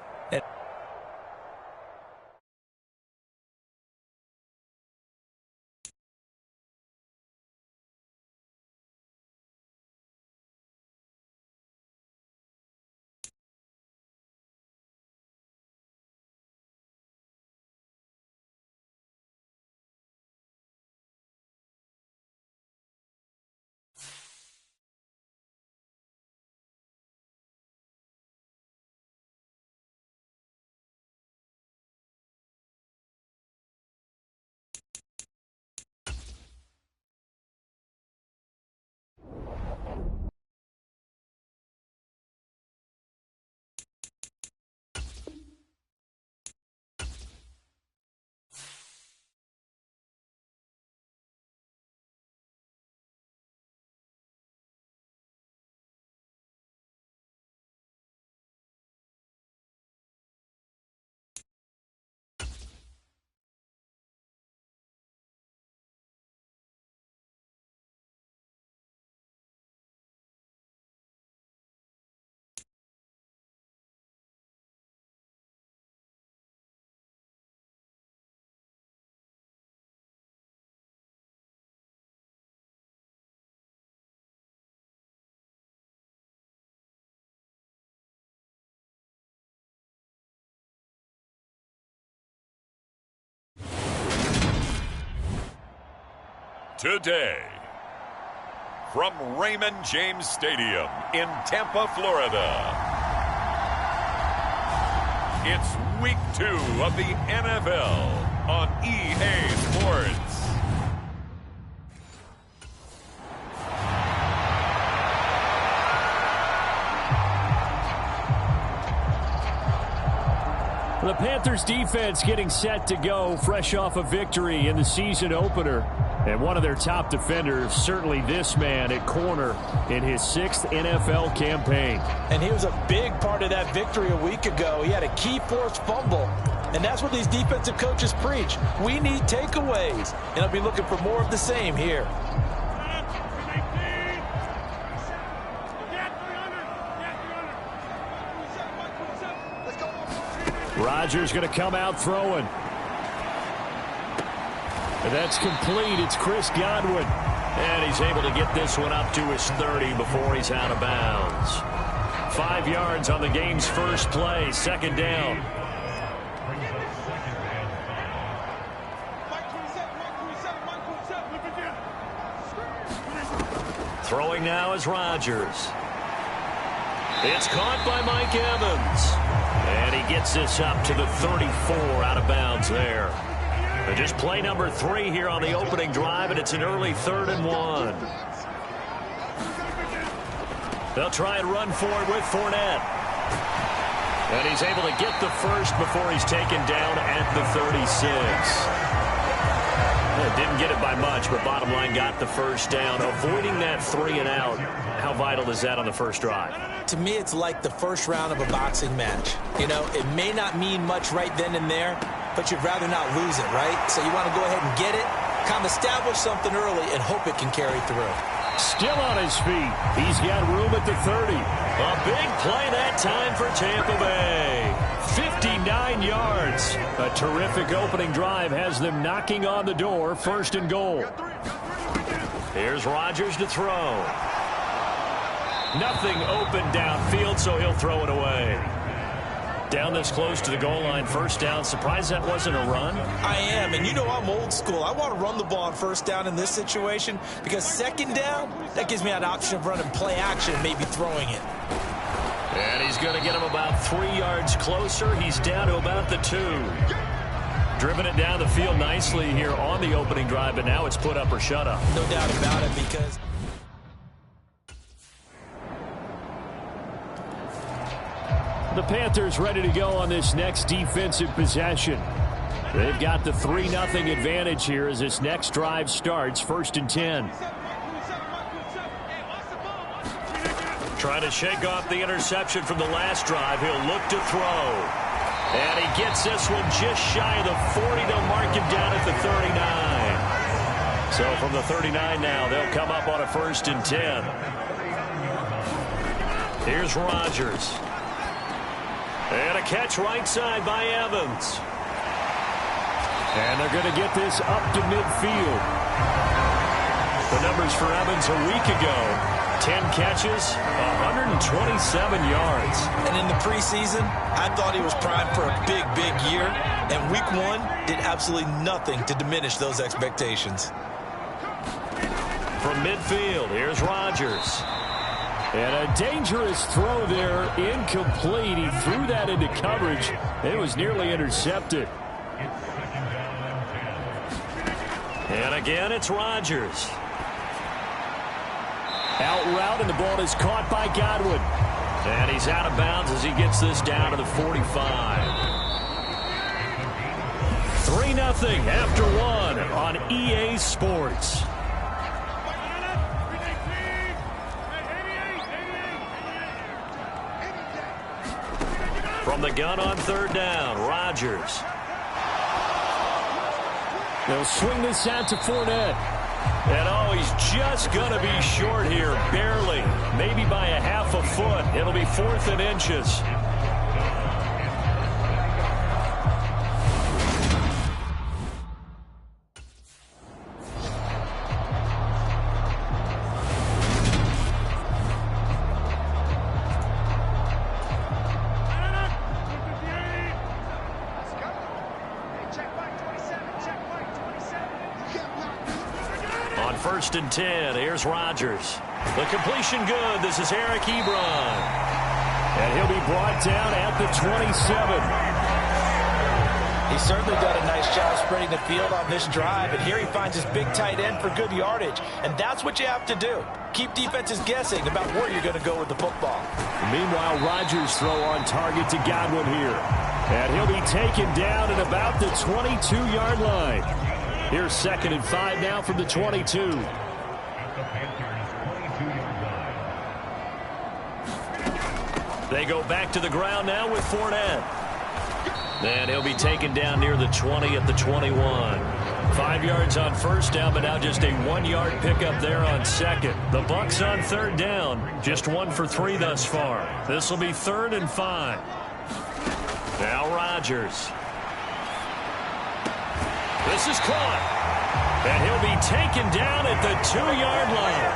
today. From Raymond James Stadium in Tampa, Florida, it's Week 2 of the NFL on EA Sports.
The Panthers defense getting set to go fresh off a victory in the season opener. And one of their top defenders, certainly this man at corner in his 6th NFL campaign.
And he was a big part of that victory a week ago. He had a key forced fumble. And that's what these defensive coaches preach. We need takeaways. And I'll be looking for more of the same here.
Rodgers going to come out throwing. And that's complete. It's Chris Godwin.
And he's able to get this one up to his 30 before he's out of bounds. 5 yards on the game's first play. 2nd down. Throwing now is Rodgers. It's caught by Mike Evans. And he gets this up to the 34 out of bounds there. And just play number 3 here on the opening drive, and it's an early 3rd and 1. They'll try and run for it with Fournette. And he's able to get the first before he's taken down at the 36. Didn't get it by much, but bottom line got the first down. Avoiding that 3 and out, how vital is that on the first drive?
To me, it's like the first round of a boxing match. You know, it may not mean much right then and there, but you'd rather not lose it, right? So you want to go ahead and get it, kind of establish something early, and hope it can carry through.
Still on his feet. He's got room at the 30.
A big play that time for Tampa Bay. 59 yards.
A terrific opening drive has them knocking on the door. 1st and goal.
Here's Rodgers to throw. Nothing open downfield, so he'll throw it away. Down this close to the goal line, 1st down. Surprised that wasn't a run?
I am, and you know I'm old school. I want to run the ball on 1st down in this situation because 2nd down, that gives me an option of running play action and maybe throwing it.
And he's going to get him about 3 yards closer. He's down to about the 2. Driven it down the field nicely here on the opening drive, but now it's put up or shut up.
No doubt about it because...
The Panthers ready to go on this next defensive possession. They've got the 3-0 advantage here as this next drive starts. 1st and 10.
Trying to shake off the interception from the last drive. He'll look to throw. And he gets this one just shy of the 40. They'll mark him down at the 39. So from the 39 now, they'll come up on a 1st and 10. Here's Rodgers. And a catch right side by Evans.
And they're going to get this up to midfield.
The numbers for Evans a week ago. 10 catches, 127 yards.
And in the preseason, I thought he was primed for a big, big year. And week 1 did absolutely nothing to diminish those expectations.
From midfield, here's Rodgers.
And a dangerous throw there, incomplete. He threw that into coverage. It was nearly intercepted.
And again, it's Rodgers.
Out route, and the ball is caught by Godwin.
And he's out of bounds as he gets this down to the 45. 3-0 after 1 on EA Sports. From the gun on 3rd down, Rodgers.
They'll swing this out to Fournette.
And oh, he's just going to be short here, barely. Maybe by a half a foot. It'll be 4th and inches. 1st and 10. Here's Rodgers. The completion good. This is Eric Ebron.
And he'll be brought down at the 27.
He's certainly done a nice job spreading the field on this drive, and here he finds his big tight end for good yardage. And that's what you have to do. Keep defenses guessing about where you're going to go with the football.
Meanwhile, Rodgers' throw on target to Godwin here. And he'll be taken down at about the 22-yard line. Here's 2nd and 5 now from the 22.
They go back to the ground now with Fournette. And he'll be taken down near the 20 at the 21. 5 yards on 1st down, but now just a 1-yard pickup there on 2nd. The Bucs on 3rd down, just 1 for 3 thus far. This will be 3rd and 5. Now Rodgers. This is caught. And he'll be taken down at the 2-yard line.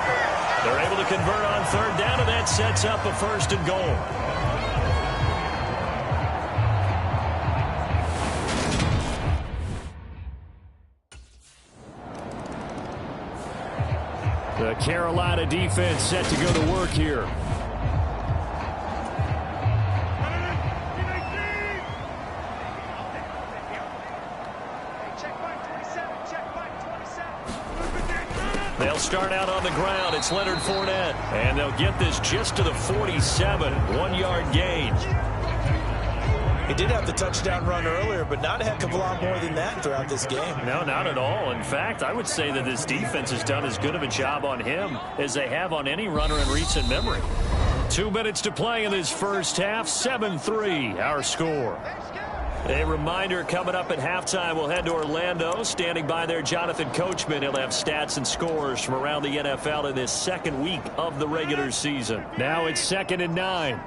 They're able to convert on 3rd down, and that sets up a 1st and goal.
The Carolina defense set to go to work here.
They'll start out on the ground. It's Leonard Fournette. And they'll get this just to the 47. 1-yard gain.
He did have the touchdown run earlier, but not a heck of a lot more than that throughout this game.
No, not at all. In fact, I would say that this defense has done as good of a job on him as they have on any runner in recent memory. 2 minutes to play in this first half. 7-3, our score. A reminder, coming up at halftime, we'll head to Orlando. Standing by there, Jonathan Coachman. He'll have stats and scores from around the NFL in this 2nd week of the regular season.
Now it's 2nd and 9.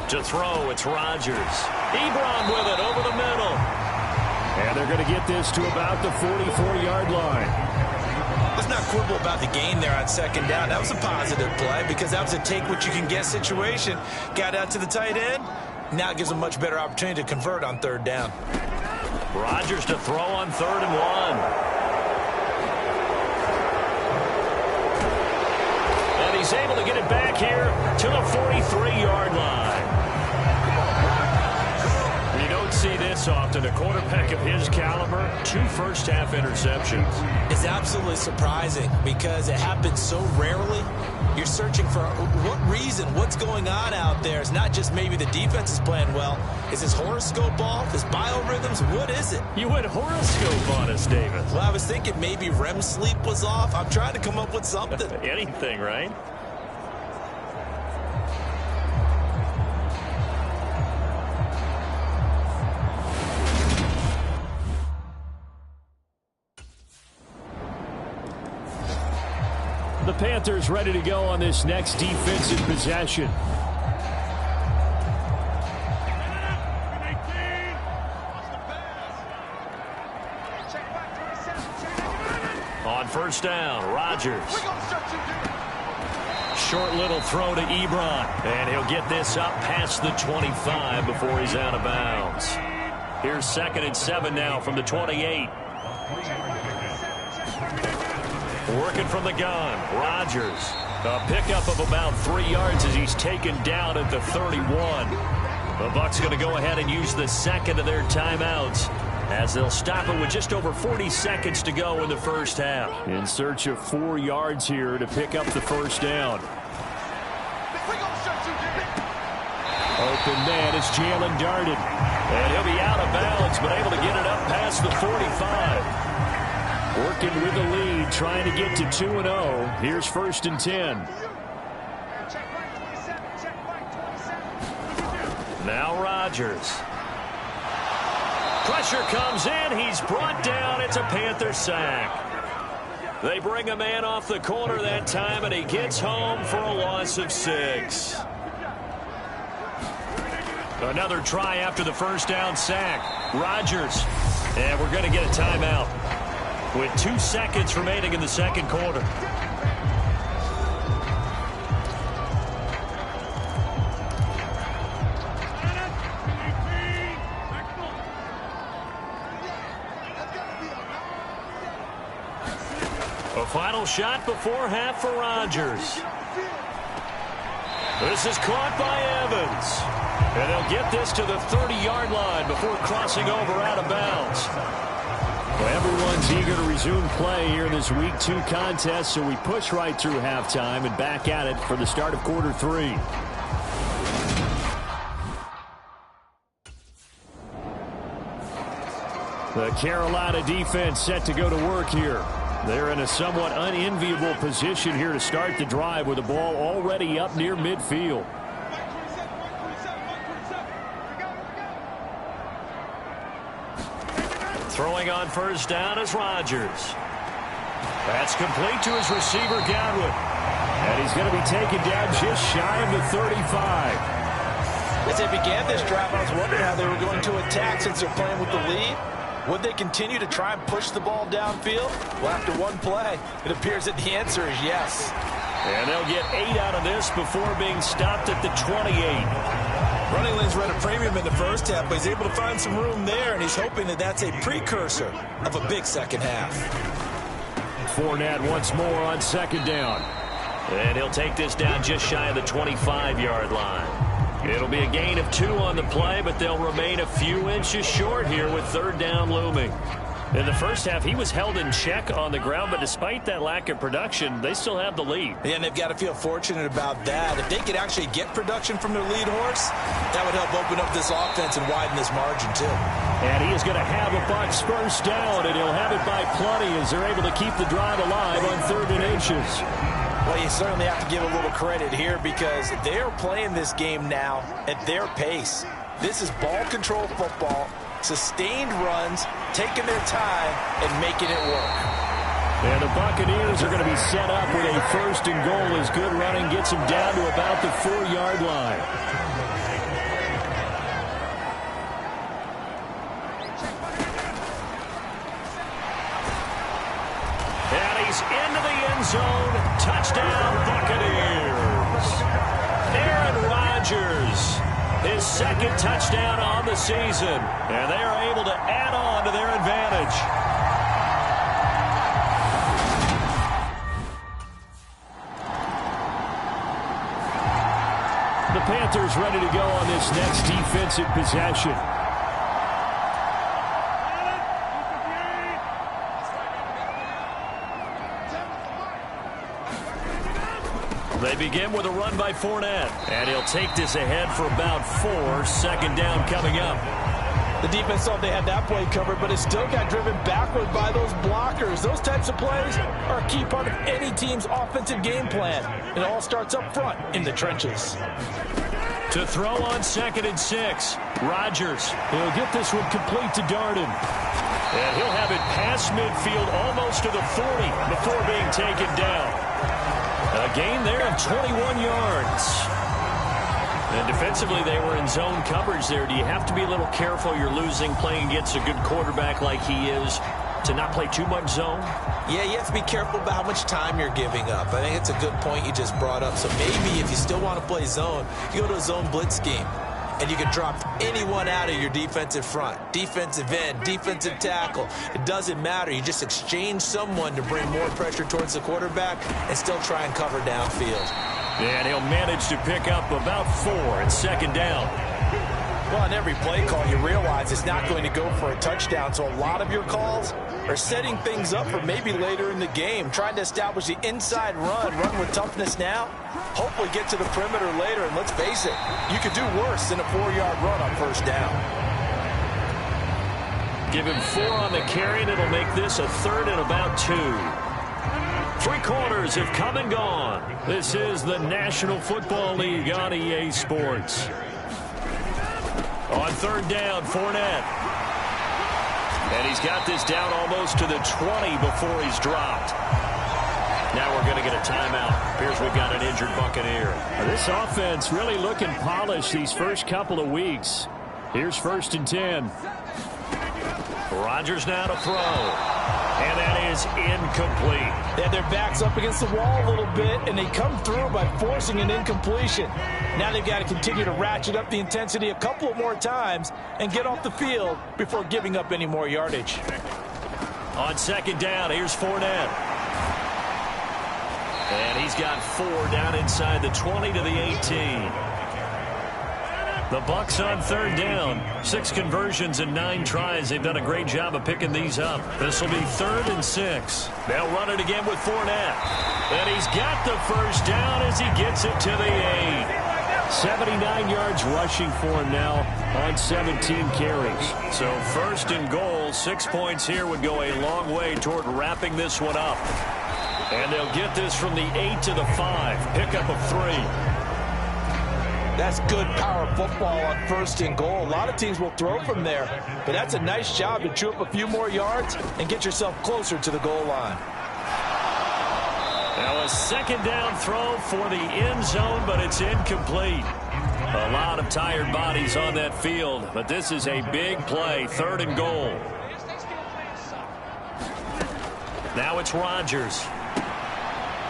To throw, it's Rodgers. Ebron with it over the middle.
And they're going to get this to about the 44-yard line.
Let's not quibble about the gain there on 2nd down. That was a positive play because that was a take-what-you-can-get situation. Got out to the tight end. Now it gives them a much better opportunity to convert on 3rd down.
Rodgers to throw on 3rd and 1. And he's able to get it back here to the 43-yard line. You don't see this often. A quarterback of his caliber, 2 first-half interceptions.
It's absolutely surprising because it happens so rarely. You're searching for what reason, what's going on out there. It's not just maybe the defense is playing well. Is his horoscope off? His biorhythms? What is it?
You went horoscope on us, David.
Well, I was thinking maybe REM sleep was off. I'm trying to come up with something.
Anything, right?
The Panthers ready to go on this next defensive possession.
On 1st down, Rodgers. Short little throw to Ebron. And he'll get this up past the 25 before he's out of bounds. Here's 2nd and 7 now from the 28. Working from the gun, Rodgers. A pickup of about 3 yards as he's taken down at the 31. The Bucs going to go ahead and use the 2nd of their timeouts as they'll stop it with just over 40 seconds to go in the first half.
In search of 4 yards here to pick up the 1st down. Open man is Jalen Darden.
And he'll be out of bounds, but able to get it up past the 45.
Working with the lead, trying to get to 2-0. Here's 1st and 10.
Now Rodgers. Pressure comes in. He's brought down. It's a Panther sack. They bring a man off the corner that time, and he gets home for a loss of 6. Another try after the 1st down sack. Rodgers. And we're going to get a timeout with 2 seconds remaining in the 2nd quarter. The final shot before half for Rodgers. This is caught by Evans. And they'll get this to the 30-yard line before crossing over out of bounds. Well, everyone's eager to resume play here in this Week 2 contest, so we push right through halftime and back at it for the start of quarter 3. The Carolina defense set to go to work here. They're in a somewhat unenviable position here to start the drive with the ball already up near midfield. Throwing on first down is Rodgers. That's complete to his receiver, Godwin. And he's going to be taken down just shy of the 35.
As they began this drive, I was wondering how they were going to attack since they're playing with the lead. Would they continue to try and push the ball downfield? Well, after one play, it appears that the answer is yes.
And they'll get 8 out of this before being stopped at the 28.
Running lanes were at a premium in the first half, but he's able to find some room there, and he's hoping that that's a precursor of a big second half.
Fournette once more on second down. And he'll take this down just shy of the 25-yard line. It'll be a gain of 2 on the play, but they'll remain a few inches short here with third down looming. In the first half, he was held in check on the ground, but despite that lack of production, they still have the lead.
Yeah, and they've got to feel fortunate about that. If they could actually get production from their lead horse, that would help open up this offense and widen this margin, too.
And he is going to have a Bucs first down, and he'll have it by plenty as they're able to keep the drive alive on 3rd and inches.
Well, you certainly have to give a little credit here because they're playing this game now at their pace. This is ball control football, sustained runs, taking their time, and making it work.
And the Buccaneers are going to be set up with a first and goal as good running gets them down to about the 4-yard line. And he's into the end zone. Touchdown, Buccaneers. Aaron Rodgers, his second touchdown on the season. And they are able to add on to their advantage. The Panthers ready to go on this next defensive possession. They begin with a run by Fournette. And he'll take this ahead for about 4. Second down coming up.
The defense thought they had that play covered, but it still got driven backward by those blockers. Those types of plays are a key part of any team's offensive game plan. It all starts up front in the trenches.
To throw on 2nd and 6. Rodgers. He'll get this one complete to Darden. And he'll have it past midfield almost to the 40 before being taken down. A gain there of 21 yards. And defensively, they were in zone coverage there. Do you have to be a little careful? You're losing playing against a good quarterback like he is to not play too much zone?
Yeah, you have to be careful about how much time you're giving up. I think it's a good point you just brought up. So maybe if you still want to play zone, you go to a zone blitz scheme. And you can drop anyone out of your defensive front. Defensive end, defensive tackle. It doesn't matter. You just exchange someone to bring more pressure towards the quarterback and still try and cover downfield.
And he'll manage to pick up about 4 at second down.
Well, on every play call, you realize it's not going to go for a touchdown. So a lot of your calls are setting things up for maybe later in the game, trying to establish the inside run with toughness now, hopefully get to the perimeter later. And let's face it, you could do worse than a 4-yard run on first down.
Give him 4 on the carry, and it'll make this a 3rd and about 2. 3 quarters have come and gone. This is the National Football League on EA Sports. On 3rd down, Fournette. And he's got this down almost to the 20 before he's dropped. Now we're going to get a timeout. Appears we've got an injured Buccaneer.
This offense really looking polished these first couple of weeks. Here's 1st and 10.
Rodgers now to throw. And that is incomplete.
They had their backs up against the wall a little bit, and they come through by forcing an incompletion. Now they've got to continue to ratchet up the intensity a couple of more times and get off the field before giving up any more yardage.
On 2nd down, here's Fournette. And he's got 4 down inside the 20 to the 18. The Bucs on 3rd down. 6 conversions and 9 tries. They've done a great job of picking these up. This will be 3rd and 6. They'll run it again with Fournette. And he's got the first down as he gets it to the 8.
79 yards rushing for him now on 17 carries.
So 1st and goal, 6 points here would go a long way toward wrapping this one up. And they'll get this from the 8 to the 5. Pickup of 3.
That's good power football on 1st and goal. A lot of teams will throw from there, but that's a nice job to chew up a few more yards and get yourself closer to the goal line.
Now a 2nd down throw for the end zone, but it's incomplete. A lot of tired bodies on that field, but this is a big play. 3rd and goal. Now it's Rodgers.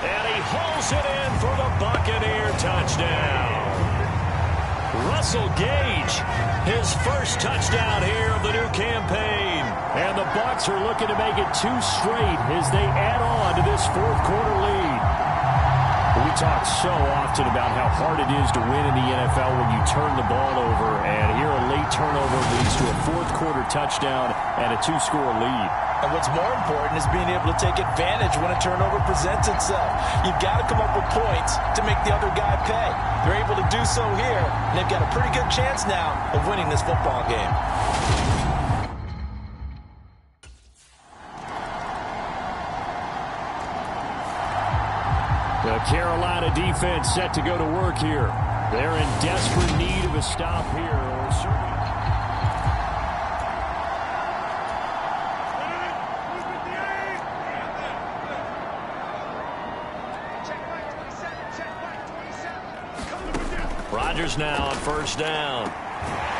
And he hauls it in for the Buccaneer touchdown. Russell Gage, his first touchdown here of the new campaign.
And the Bucs are looking to make it 2 straight as they add on to this 4th quarter lead. We talk so often about how hard it is to win in the NFL when you turn the ball over. And here a late turnover leads to a 4th quarter touchdown and a 2-score lead.
And what's more important is being able to take advantage when a turnover presents itself. You've got to come up with points to make the other guy pay. They're able to do so here, and they've got a pretty good chance now of winning this football game.
The Carolina defense set to go to work here. They're in desperate need of a stop here. Or certainly
Rodgers now on 1st down.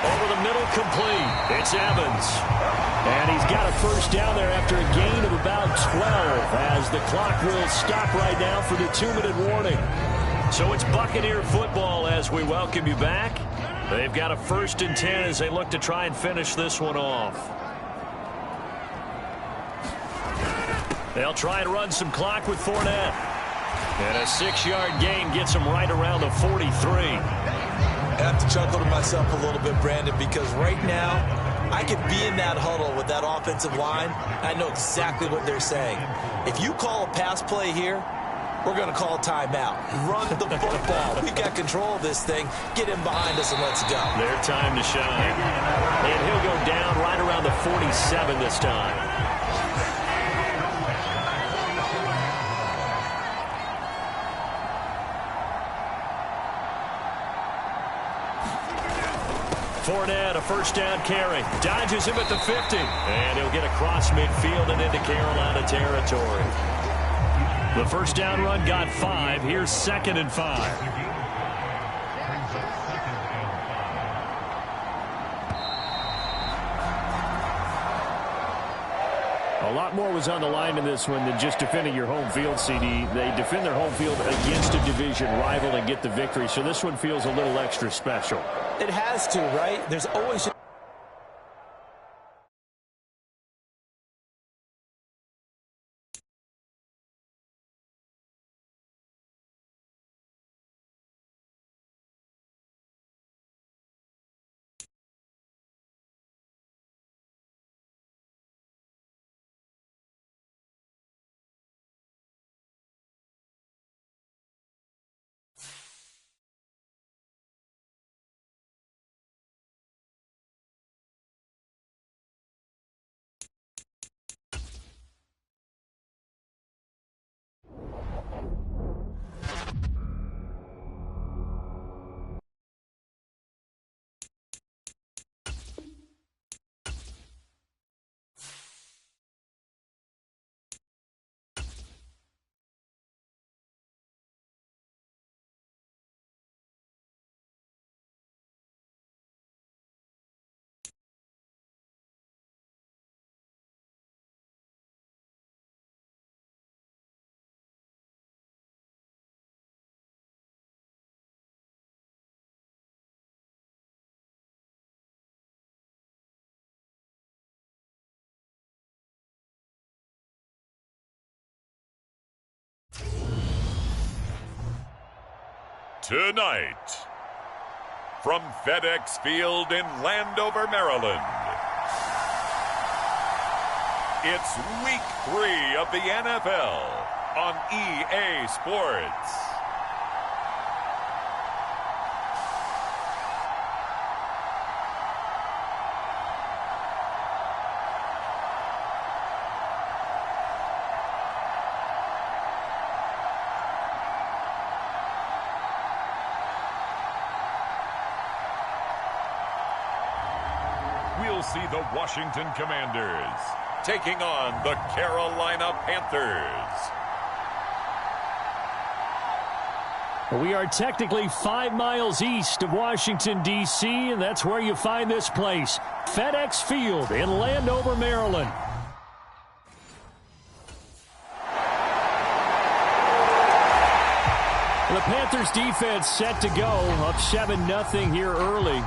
Over the middle, complete. It's Evans.
And he's got a 1st down there after a gain of about 12 as the clock will stop right now for the 2-minute warning.
So it's Buccaneer football as we welcome you back. They've got a 1st and 10 as they look to try and finish this one off. They'll try and run some clock with Fournette. And a 6-yard gain gets him right around the 43.
I have to chuckle to myself a little bit, Brandon, because right now I could be in that huddle with that offensive line. I know exactly what they're saying. If you call a pass play here, we're going to call a timeout. Run the football. We've got control of this thing. Get him behind us and let's go.
Their time to shine. And he'll go down right around the 47 this time. Fournette, a 1st down carry. Dodges him at the 50. And he'll get across midfield and into Carolina territory. The 1st down run got 5. Here's 2nd and 5.
a lot more was on the line in this one than just defending your home field, CD. They defend their home field against a division rival and get the victory. So this one feels a little extra special.
It has to, right? There's always
Tonight, from FedEx Field in Landover, Maryland, it's Week 3 of the NFL on EA Sports. We'll see the Washington Commanders taking on the Carolina Panthers.
We are technically 5 miles east of Washington, D.C., and that's where you find this place, FedEx Field in Landover, Maryland. The Panthers defense set to go, up 7-0 here early.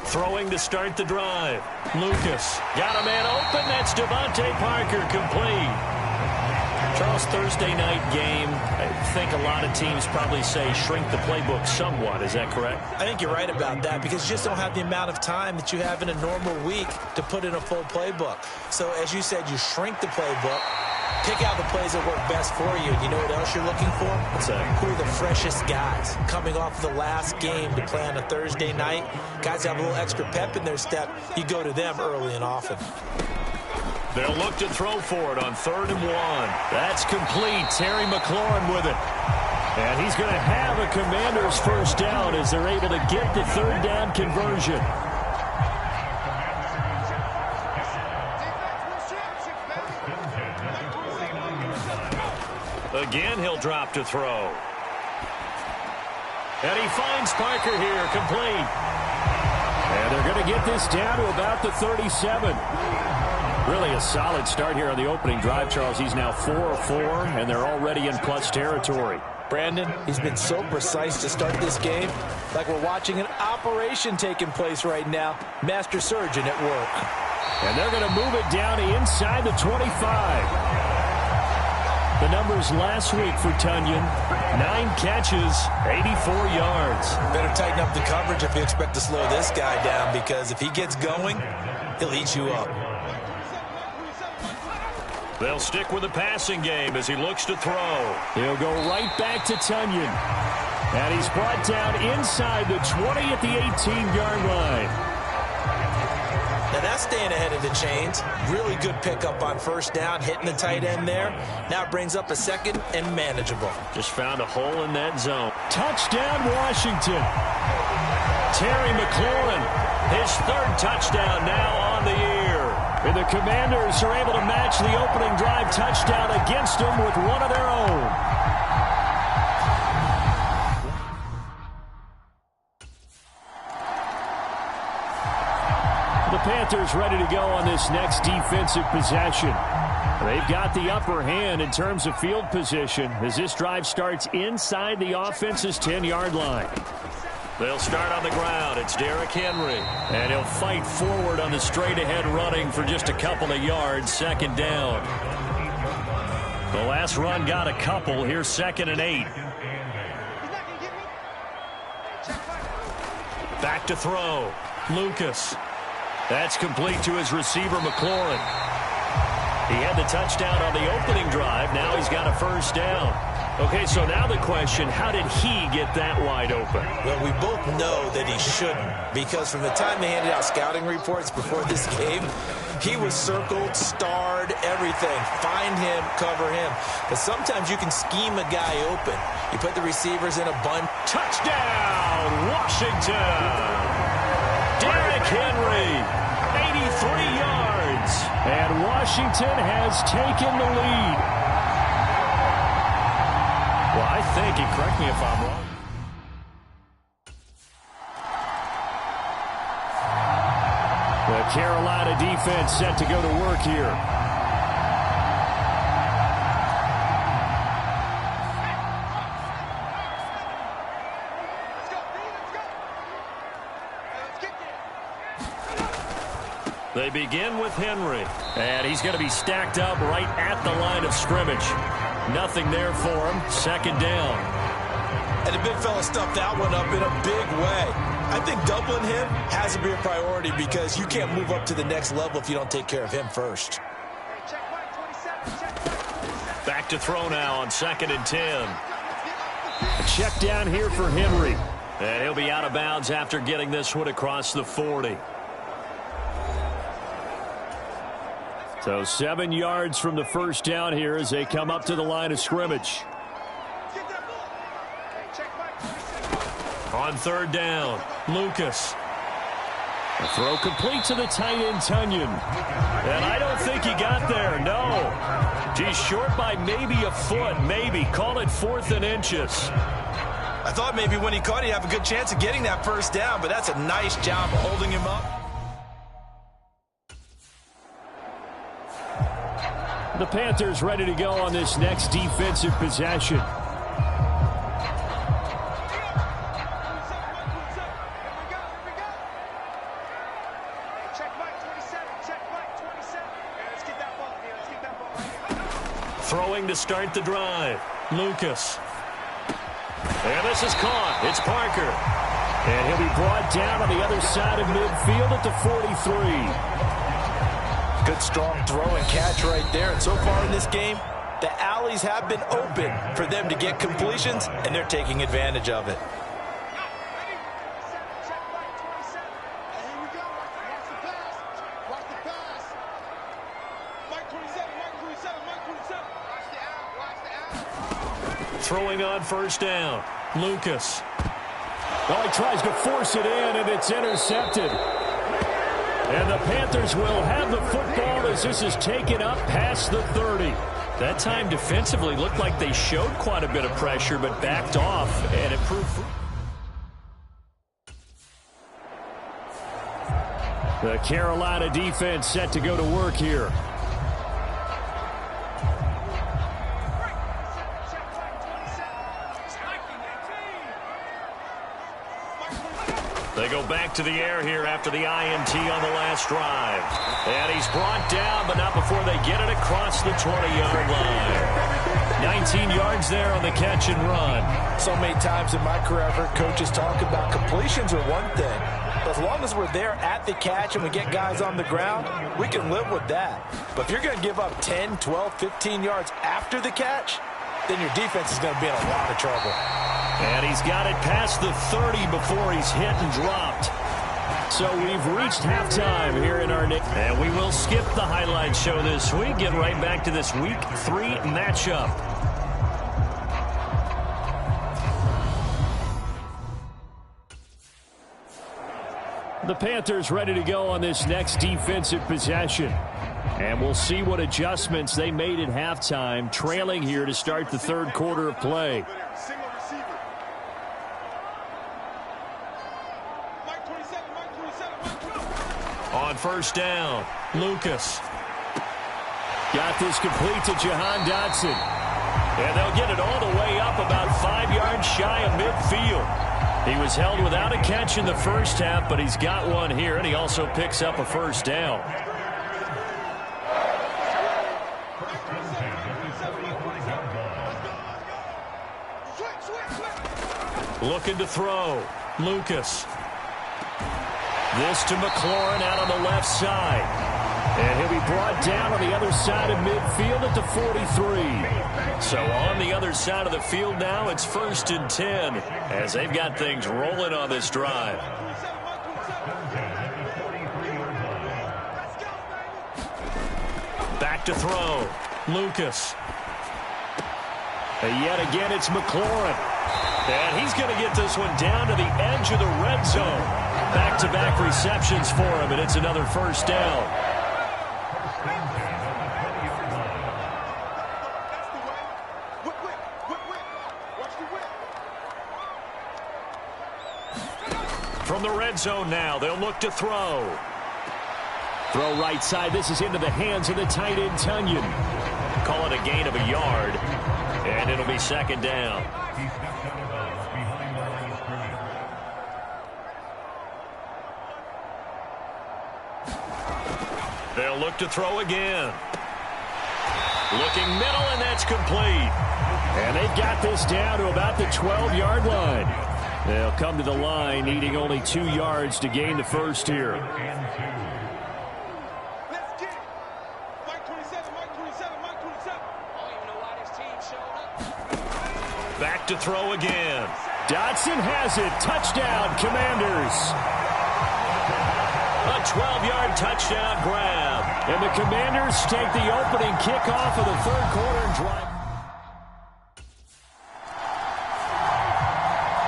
Throwing to start the drive. Lucas got a man open. That's Devontae Parker, complete. Charles, Thursday night game, I think a lot of teams probably say shrink the playbook somewhat. Is that correct?
I think you're right about that because you just don't have the amount of time that you have in a normal week to put in a full playbook. So, as you said, you shrink the playbook, pick out the plays that work best for you. You know what else you're looking for?
What's that?
Who are the freshest guys coming off the last game to play on a Thursday night? Guys have a little extra pep in their step. You go to them early and often.
They'll look to throw for it on 3rd and 1. That's complete. Terry McLaurin with it. And he's going to have a Commanders first down as they're able to get the 3rd down conversion. Again, he'll drop to throw. And he finds Parker here, complete. And they're going to get this down to about the 37. Really a solid start here on the opening drive, Charles. He's now 4 of 4, and they're already in plus territory.
Brandon, he's been so precise to start this game, like we're watching an operation taking place right now. Master surgeon at work.
And they're going to move it down to inside the 25. The numbers last week for Tunyon, 9 catches, 84 yards.
Better tighten up the coverage if you expect to slow this guy down, because if he gets going, he'll eat you up.
They'll stick with the passing game as he looks to throw. He'll go right back to Tunyon. And he's brought down inside the 20 at the 18-yard line.
Now that's staying ahead of the chains. Really good pickup on first down, hitting the tight end there. Now it brings up a second and manageable.
Just found a hole in that zone. Touchdown, Washington. Terry McLaurin, his 3rd touchdown now on the year. And the Commanders are able to match the opening drive touchdown against them with one of their own. The Panthers ready to go on this next defensive possession. They've got the upper hand in terms of field position as this drive starts inside the offense's 10-yard line. They'll start on the ground. It's Derrick Henry. And he'll fight forward on the straight-ahead running for just a couple of yards. 2nd down. The last run got a couple. Here's 2nd and 8. Back to throw. Lucas. That's complete to his receiver, McLaurin. He had the touchdown on the opening drive. Now he's got a first down. Okay, so now the question, how did he get that wide open?
Well, we both know that he shouldn't, because from the time they handed out scouting reports before this game, he was circled, starred, everything. Find him, cover him. But sometimes you can scheme a guy open. You put the receivers in a bunch.
Touchdown, Washington! Derrick Henry, 83 yards. And Washington has taken the lead. Well, I think, and correct me if I'm wrong, the Carolina defense set to go to work here.
They begin with Henry. And he's going to be stacked up right at the line of scrimmage. Nothing there for him. Second down.
And the big fella stuffed that one up in a big way. I think doubling him has to be a priority because you can't move up to the next level if you don't take care of him first.
Back to throw now on 2nd and 10.
A check down here for Henry.
And he'll be out of bounds after getting this one across the 40.
So 7 yards from the first down here as they come up to the line of scrimmage.
On 3rd down, Lucas.
A throw complete to the tight end, Tunyon.
And I don't think he got there, no. He's short by maybe a foot, maybe. Call it 4th and inches.
I thought maybe when he caught it, he'd have a good chance of getting that first down, but that's a nice job holding him up.
The Panthers ready to go on this next defensive possession.
Throwing to start the drive. Lucas. And this is caught. It's Parker.
And he'll be brought down on the other side of midfield at the 43.
Good strong throw and catch right there. And so far in this game, the alleys have been open for them to get completions, and they're taking advantage of it.
Throwing on 1st down. Lucas.
Well, he tries to force it in, and it's intercepted. And the Panthers will have the football as this is taken up past the 30.
That time defensively looked like they showed quite a bit of pressure but backed off and improved.
The Carolina defense set to go to work here.
They go back to the air here after the INT on the last drive. And he's brought down, but not before they get it across the 20-yard line. 19 yards there on the catch and run.
So many times in my career, I've heard coaches talk about completions are one thing. But as long as we're there at the catch and we get guys on the ground, we can live with that. But if you're going to give up 10, 12, 15 yards after the catch, then your defense is going to be in a lot of trouble.
And he's got it past the 30 before he's hit and dropped.
So we've reached halftime here in our Nick.
And we will skip the highlight show this week. Get right back to this Week 3 matchup.
The Panthers ready to go on this next defensive possession. And we'll see what adjustments they made at halftime, trailing here to start the 3rd quarter of play.
On 1st down, Lucas.
Got this complete to Jahan Dotson.
And they'll get it all the way up about 5 yards shy of midfield. He was held without a catch in the first half, but he's got one here, and he also picks up a 1st down. Looking to throw. Lucas. This to McLaurin out on the left side.
And he'll be brought down on the other side of midfield at the 43.
So on the other side of the field now, it's 1st and 10 as they've got things rolling on this drive. Back to throw. Lucas.
And yet again, it's McLaurin.
And he's going to get this one down to the edge of the red zone. Back-to-back receptions for him, and it's another 1st down. From the red zone now, they'll look to throw.
Throw right side. This is into the hands of the tight end, Tunyon.
Call it a gain of a yard, and it'll be 2nd down. They'll look to throw again. Looking middle, and that's complete.
And they've got this down to about the 12-yard line. They'll come to the line needing only 2 yards to gain the first here.
Let's get it. Mike 27, Mike 27, Mike 27. I don't even know why this team showed up.
Back to throw again.
Dotson has it. Touchdown, Commanders.
A 12-yard touchdown grab.
And the Commanders take the opening kickoff of the third quarter and drive.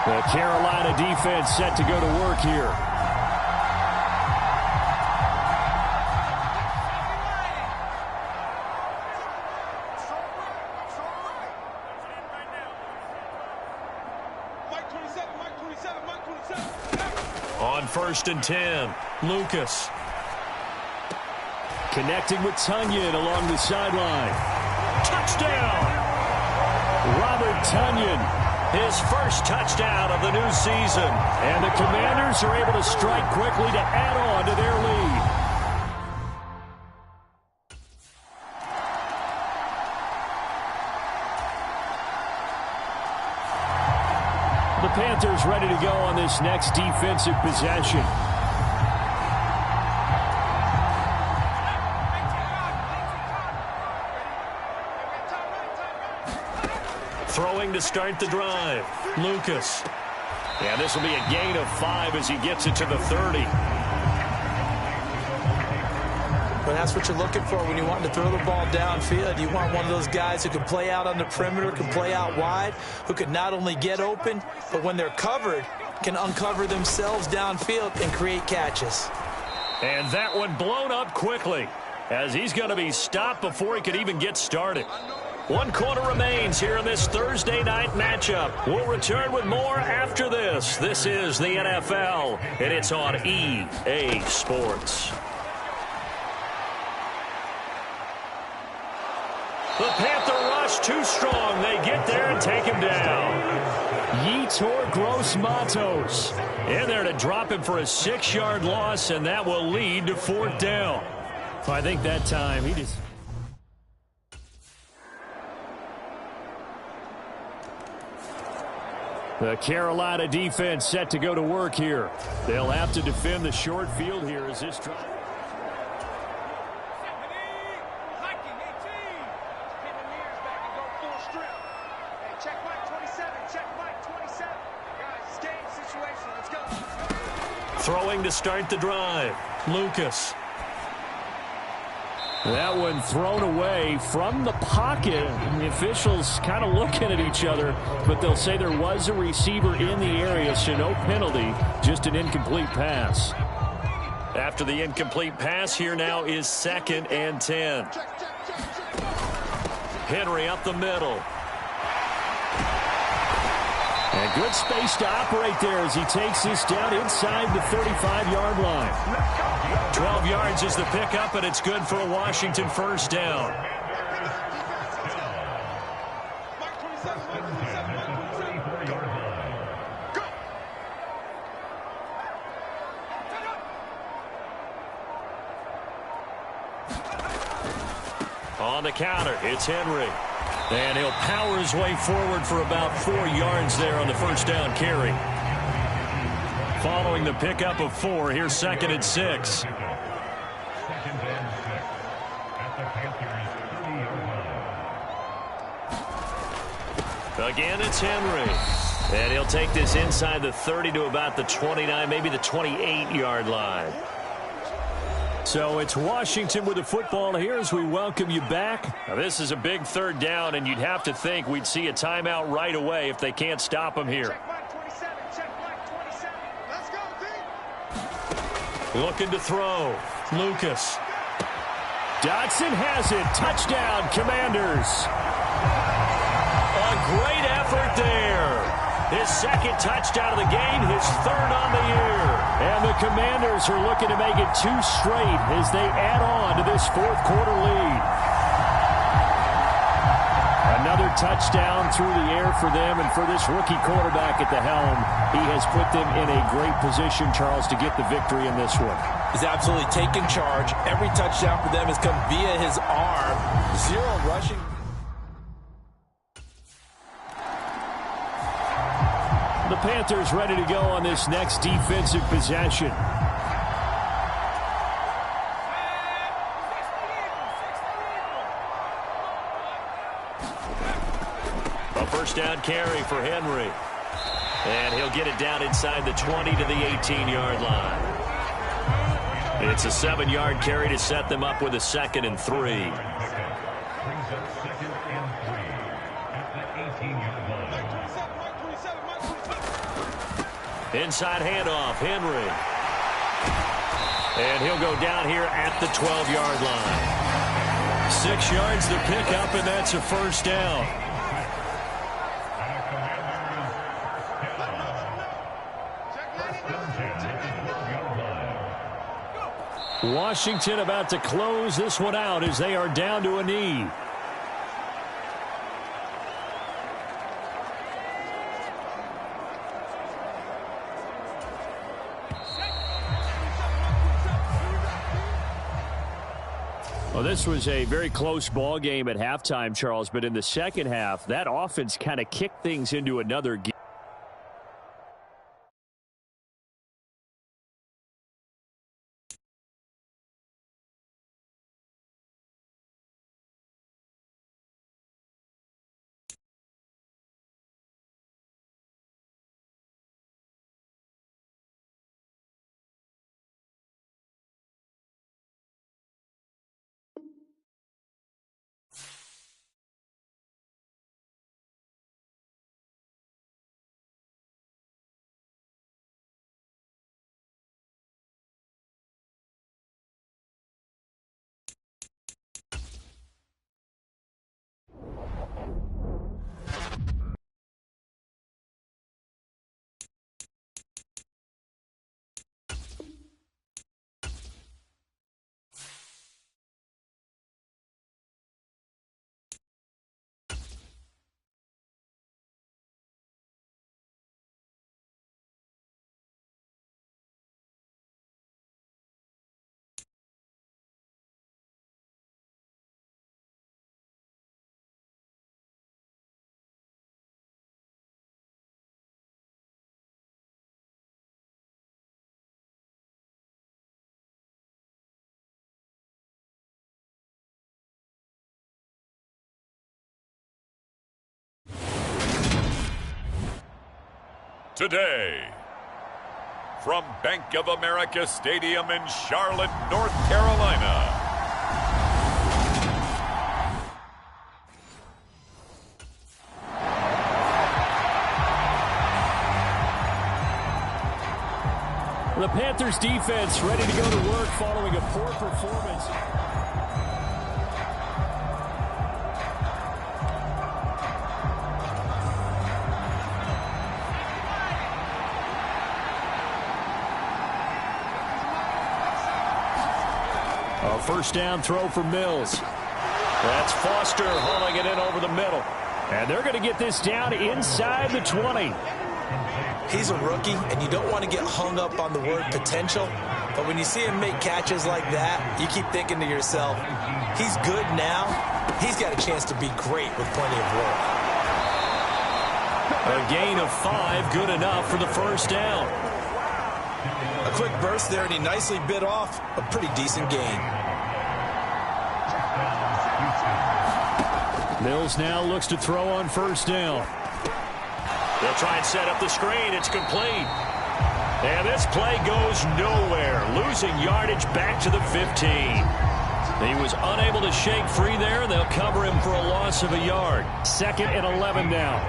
The Carolina defense set to go to work here.
Mike 27, Mike 27, Mike 27.
On 1st and 10, Lucas.
Connecting with Tonyan along the sideline.
Touchdown!
Robert Tonyan.
His first touchdown of the new season.
And the Commanders are able to strike quickly to add on to their lead. The Panthers ready to go on this next defensive possession.
Throwing to start the drive. Lucas. And this will be a gain of 5 as he gets it to the 30.
But that's what you're looking for when you want to throw the ball downfield. You want one of those guys who can play out on the perimeter, can play out wide, who can not only get open, but when they're covered, can uncover themselves downfield and create catches.
And that one blown up quickly as he's going to be stopped before he could even get started. 1 quarter remains here in this Thursday night matchup. We'll return with more after this. This is the NFL, and it's on EA Sports. The Panther rush too strong. They get there and take him down.
Yetur Gross-Matos
In there to drop him for a 6-yard loss, and that will lead to 4th down.
So I think that time he just... The Carolina defense set to go to work here. They'll have to defend the short field here as this drive.
Throwing to start the drive. Lucas.
That one thrown away from the pocket. And the officials kind of looking at each other, but they'll say there was a receiver in the area, so no penalty, just an incomplete pass.
After the incomplete pass, here now is 2nd and 10. Henry up the middle.
And good space to operate there as he takes this down inside the 35-yard line.
12 yards is the pickup, and it's good for a Washington 1st down. On the counter, it's Henry. And he'll power his way forward for about 4 yards there on the 1st down carry. Following the pickup of 4, here's 2nd and 6. Again, it's Henry. And he'll take this inside the 30 to about the 29, maybe the 28-yard line.
So it's Washington with the football here as we welcome you back.
Now, this is a big 3rd down, and you'd have to think we'd see a timeout right away if they can't stop him here. Looking to throw. Lucas.
Dotson has it. Touchdown, Commanders.
A great effort there. His 2nd touchdown of the game, his 3rd on the year.
And the Commanders are looking to make it 2 straight as they add on to this 4th quarter lead. Another touchdown through the air for them, and for this rookie quarterback at the helm, he has put them in a great position, Charles, to get the victory in this one.
is absolutely taken charge. Every touchdown for them has come via his arm. 0 rushing.
The Panthers ready to go on this next defensive possession.
A first down carry for Henry. And he'll get it down inside the 20 to the 18-yard line. It's a 7-yard carry to set them up with a 2nd and 3. Inside handoff, Henry. And he'll go down here at the 12-yard line.
6 yards to pick up, and that's a first down. Washington about to close this one out as they are down to a knee. Well, this was a very close ball game at halftime, Charles, but in the second half, that offense kind of kicked things into another gear.
Today, from Bank of America Stadium in Charlotte, North Carolina.
The Panthers defense ready to go to work following a poor performance. A first down throw for Mills. That's Foster hauling it in over the middle. And they're going to get this down inside the 20.
He's a rookie, and you don't want to get hung up on the word potential. But when you see him make catches like that, you keep thinking to yourself, he's good now. He's got a chance to be great with plenty of work.
A gain of 5, good enough for the first down.
A quick burst there, and he nicely bit off a pretty decent gain.
Mills now looks to throw on first down.
They'll try and set up the screen. It's complete. And this play goes nowhere. Losing yardage back to the 15. He was unable to shake free there. They'll cover him for a loss of a yard. 2nd and 11 now.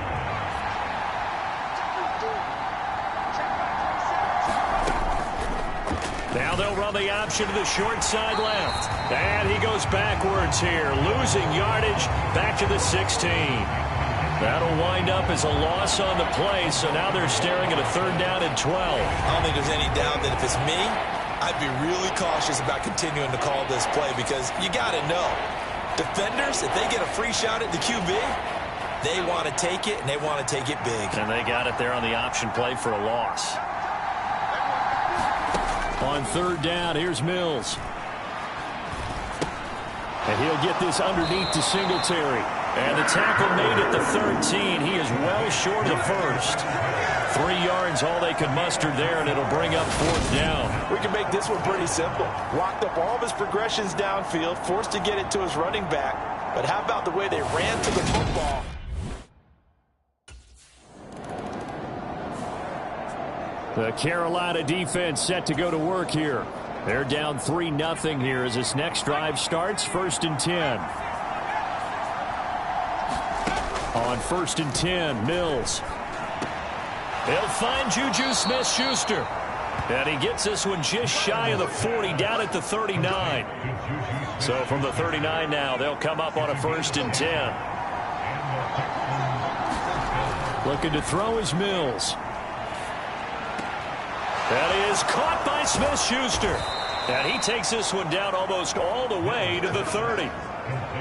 Now they'll run the option to the short side left. And he goes backwards here. Losing yardage back to the 16. That'll wind up as a loss on the play, so now they're staring at a 3rd down and 12.
I don't think there's any doubt that if it's me, I'd be really cautious about continuing to call this play because you got to know, defenders, if they get a free shot at the QB, they want to take it, and they want to take it big.
And they got it there on the option play for a loss.
On third down, here's Mills. And he'll get this underneath to Singletary. And the tackle made at the 13. He is well short of the first. 3 yards, all they could muster there, and it'll bring up fourth down.
We can make this one pretty simple. Locked up all of his progressions downfield, forced to get it to his running back. But how about the way they ran to the football?
The Carolina defense set to go to work here. They're down 3-0 here as this next drive starts. 1st and 10. On 1st and 10, Mills. He'll find Juju Smith-Schuster. And he gets this one just shy of the 40, down at the 39. So from the 39 now, they'll come up on a 1st and 10. Looking to throw is Mills. And he is caught by Smith-Schuster. And he takes this one down almost all the way to the 30.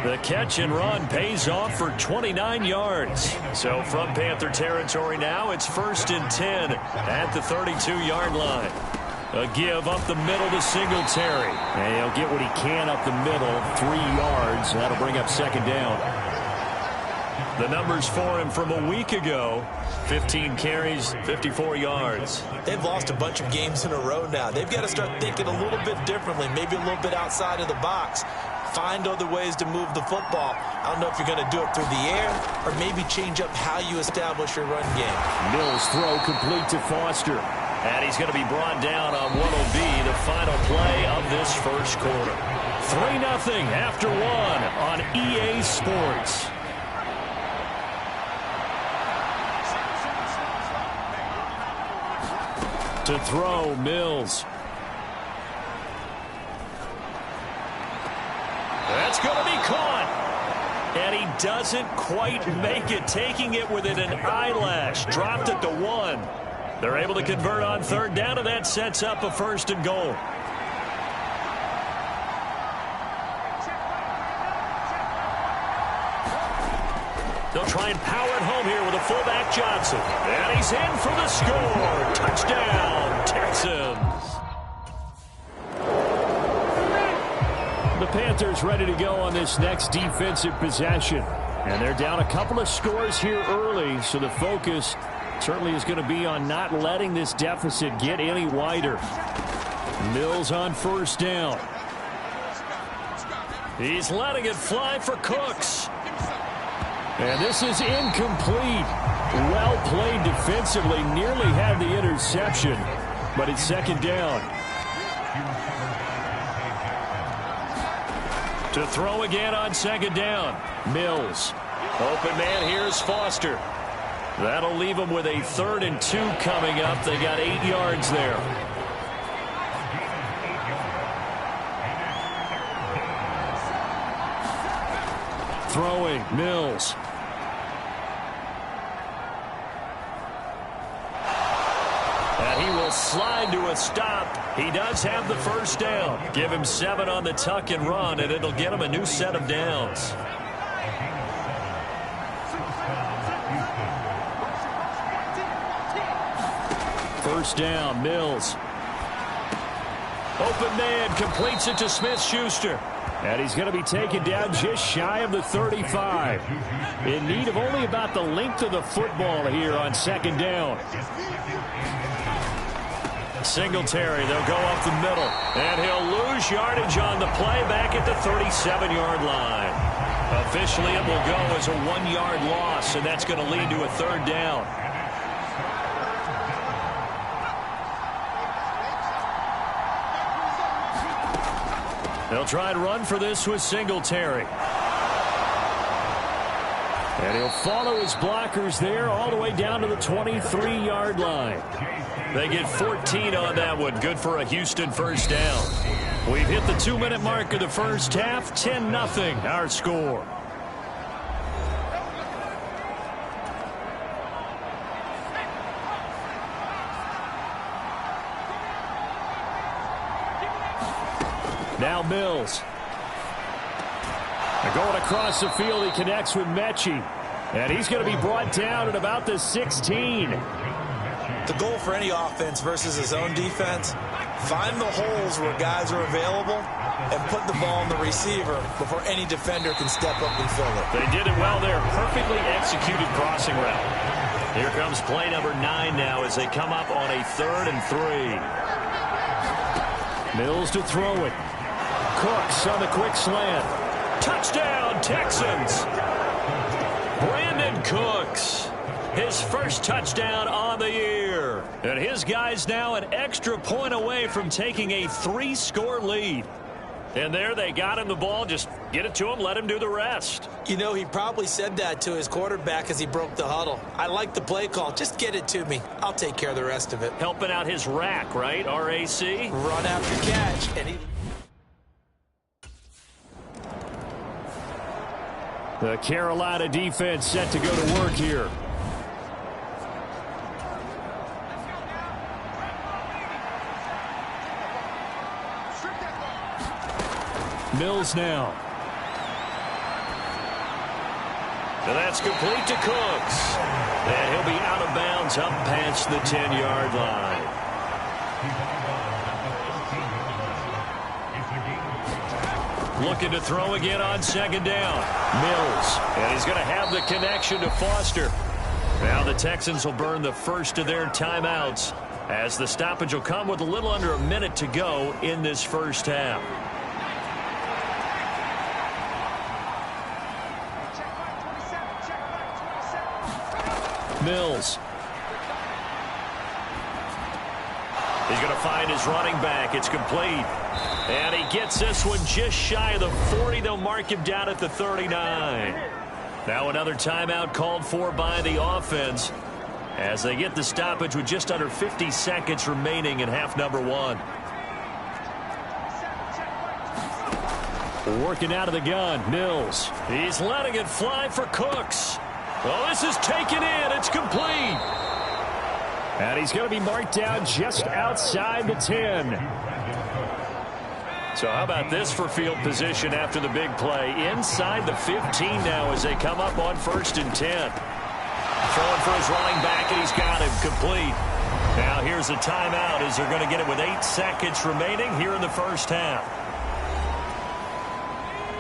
The catch and run pays off for 29 yards. So from Panther territory now, it's 1st and 10 at the 32-yard line. A give up the middle to Singletary. And he'll get what he can up the middle, 3 yards. That'll bring up 2nd down. The numbers for him from a week ago: 15 carries, 54 yards.
They've lost a bunch of games in a row now. They've got to start thinking a little bit differently, maybe a little bit outside of the box. Find other ways to move the football. I don't know if you're going to do it through the air or maybe change up how you establish your run game.
Mills throw complete to Foster.
And he's going to be brought down on what will be the final play of this first quarter.
3-0 after 1 on EA Sports. To throw, Mills.
That's going to be caught. And he doesn't quite make it, taking it within an eyelash. Dropped it to 1. They're able to convert on 3rd down, and that sets up a 1st and goal. They'll try and power it home here with a fullback Johnson. And he's in for the score. Touchdown, Texans.
The Panthers ready to go on this next defensive possession. And they're down a couple of scores here early, so the focus certainly is going to be on not letting this deficit get any wider. Mills on 1st down.
He's letting it fly for Cooks.
And this is incomplete. Well played defensively. Nearly had the interception, but it's 2nd down.
To throw again on 2nd down.
Mills.
Open man, here's Foster. That'll leave them with a 3rd and 2 coming up. They got 8 yards there.
Throwing, Mills.
And he will slide to a stop. He does have the 1st down. Give him 7 on the tuck and run, and it'll get him a new set of downs.
First down, Mills.
Open man, completes it to Smith-Schuster.
And he's going to be taken down just shy of the 35. In need of only about the length of the football here on 2nd down.
Singletary, they'll go up the middle. And he'll lose yardage on the play back at the 37-yard line. Officially, it will go as a 1-yard loss, and that's going to lead to a 3rd down. They'll try and run for this with Singletary.
And he'll follow his blockers there all the way down to the 23-yard line.
They get 14 on that one. Good for a Houston 1st down. We've hit the 2-minute mark of the first half. 10-0 our score.
Now Mills. They're going across the field. He connects with Mechie. And he's going to be brought down at about the 16.
The goal for any offense versus his own defense, Find the holes where guys are available and put the ball on the receiver before any defender can step up and fill it.
They did it well there. Perfectly executed crossing route. Here comes play number 9 now as they come up on a 3rd and 3.
Mills to throw it. Cooks on the quick slant.
Touchdown, Texans. Brandon Cooks. His first touchdown on the year. And his guys now an extra point away from taking a 3-score lead. And there they got him the ball. Just get it to him, let him do the rest.
You know, he probably said that to his quarterback as he broke the huddle. I like the play call. Just get it to me. I'll take care of the rest of it.
Helping out his rack, right? R-A-C?
Run after catch. And
The Carolina defense set to go to work here. Mills now.
And that's complete to Cooks. And he'll be out of bounds up past the 10-yard line. Looking to throw again on 2nd down. Mills. And he's going to have the connection to Foster. Now the Texans will burn the first of their timeouts as the stoppage will come with a little under a minute to go in this first half.
Mills.
He's going to find his running back. It's complete. And he gets this one just shy of the 40. They'll mark him down at the 39. Now another timeout called for by the offense as they get the stoppage with just under 50 seconds remaining in half number 1.
Working out of the gun, Mills.
He's letting it fly for Cooks. Oh, this is taken in. It's complete.
And he's going to be marked down just outside the 10.
So how about this for field position after the big play? Inside the 15 now as they come up on 1st and 10. Throwing for his running back, and he's got him complete. Now here's a timeout as they're going to get it with 8 seconds remaining here in the first half.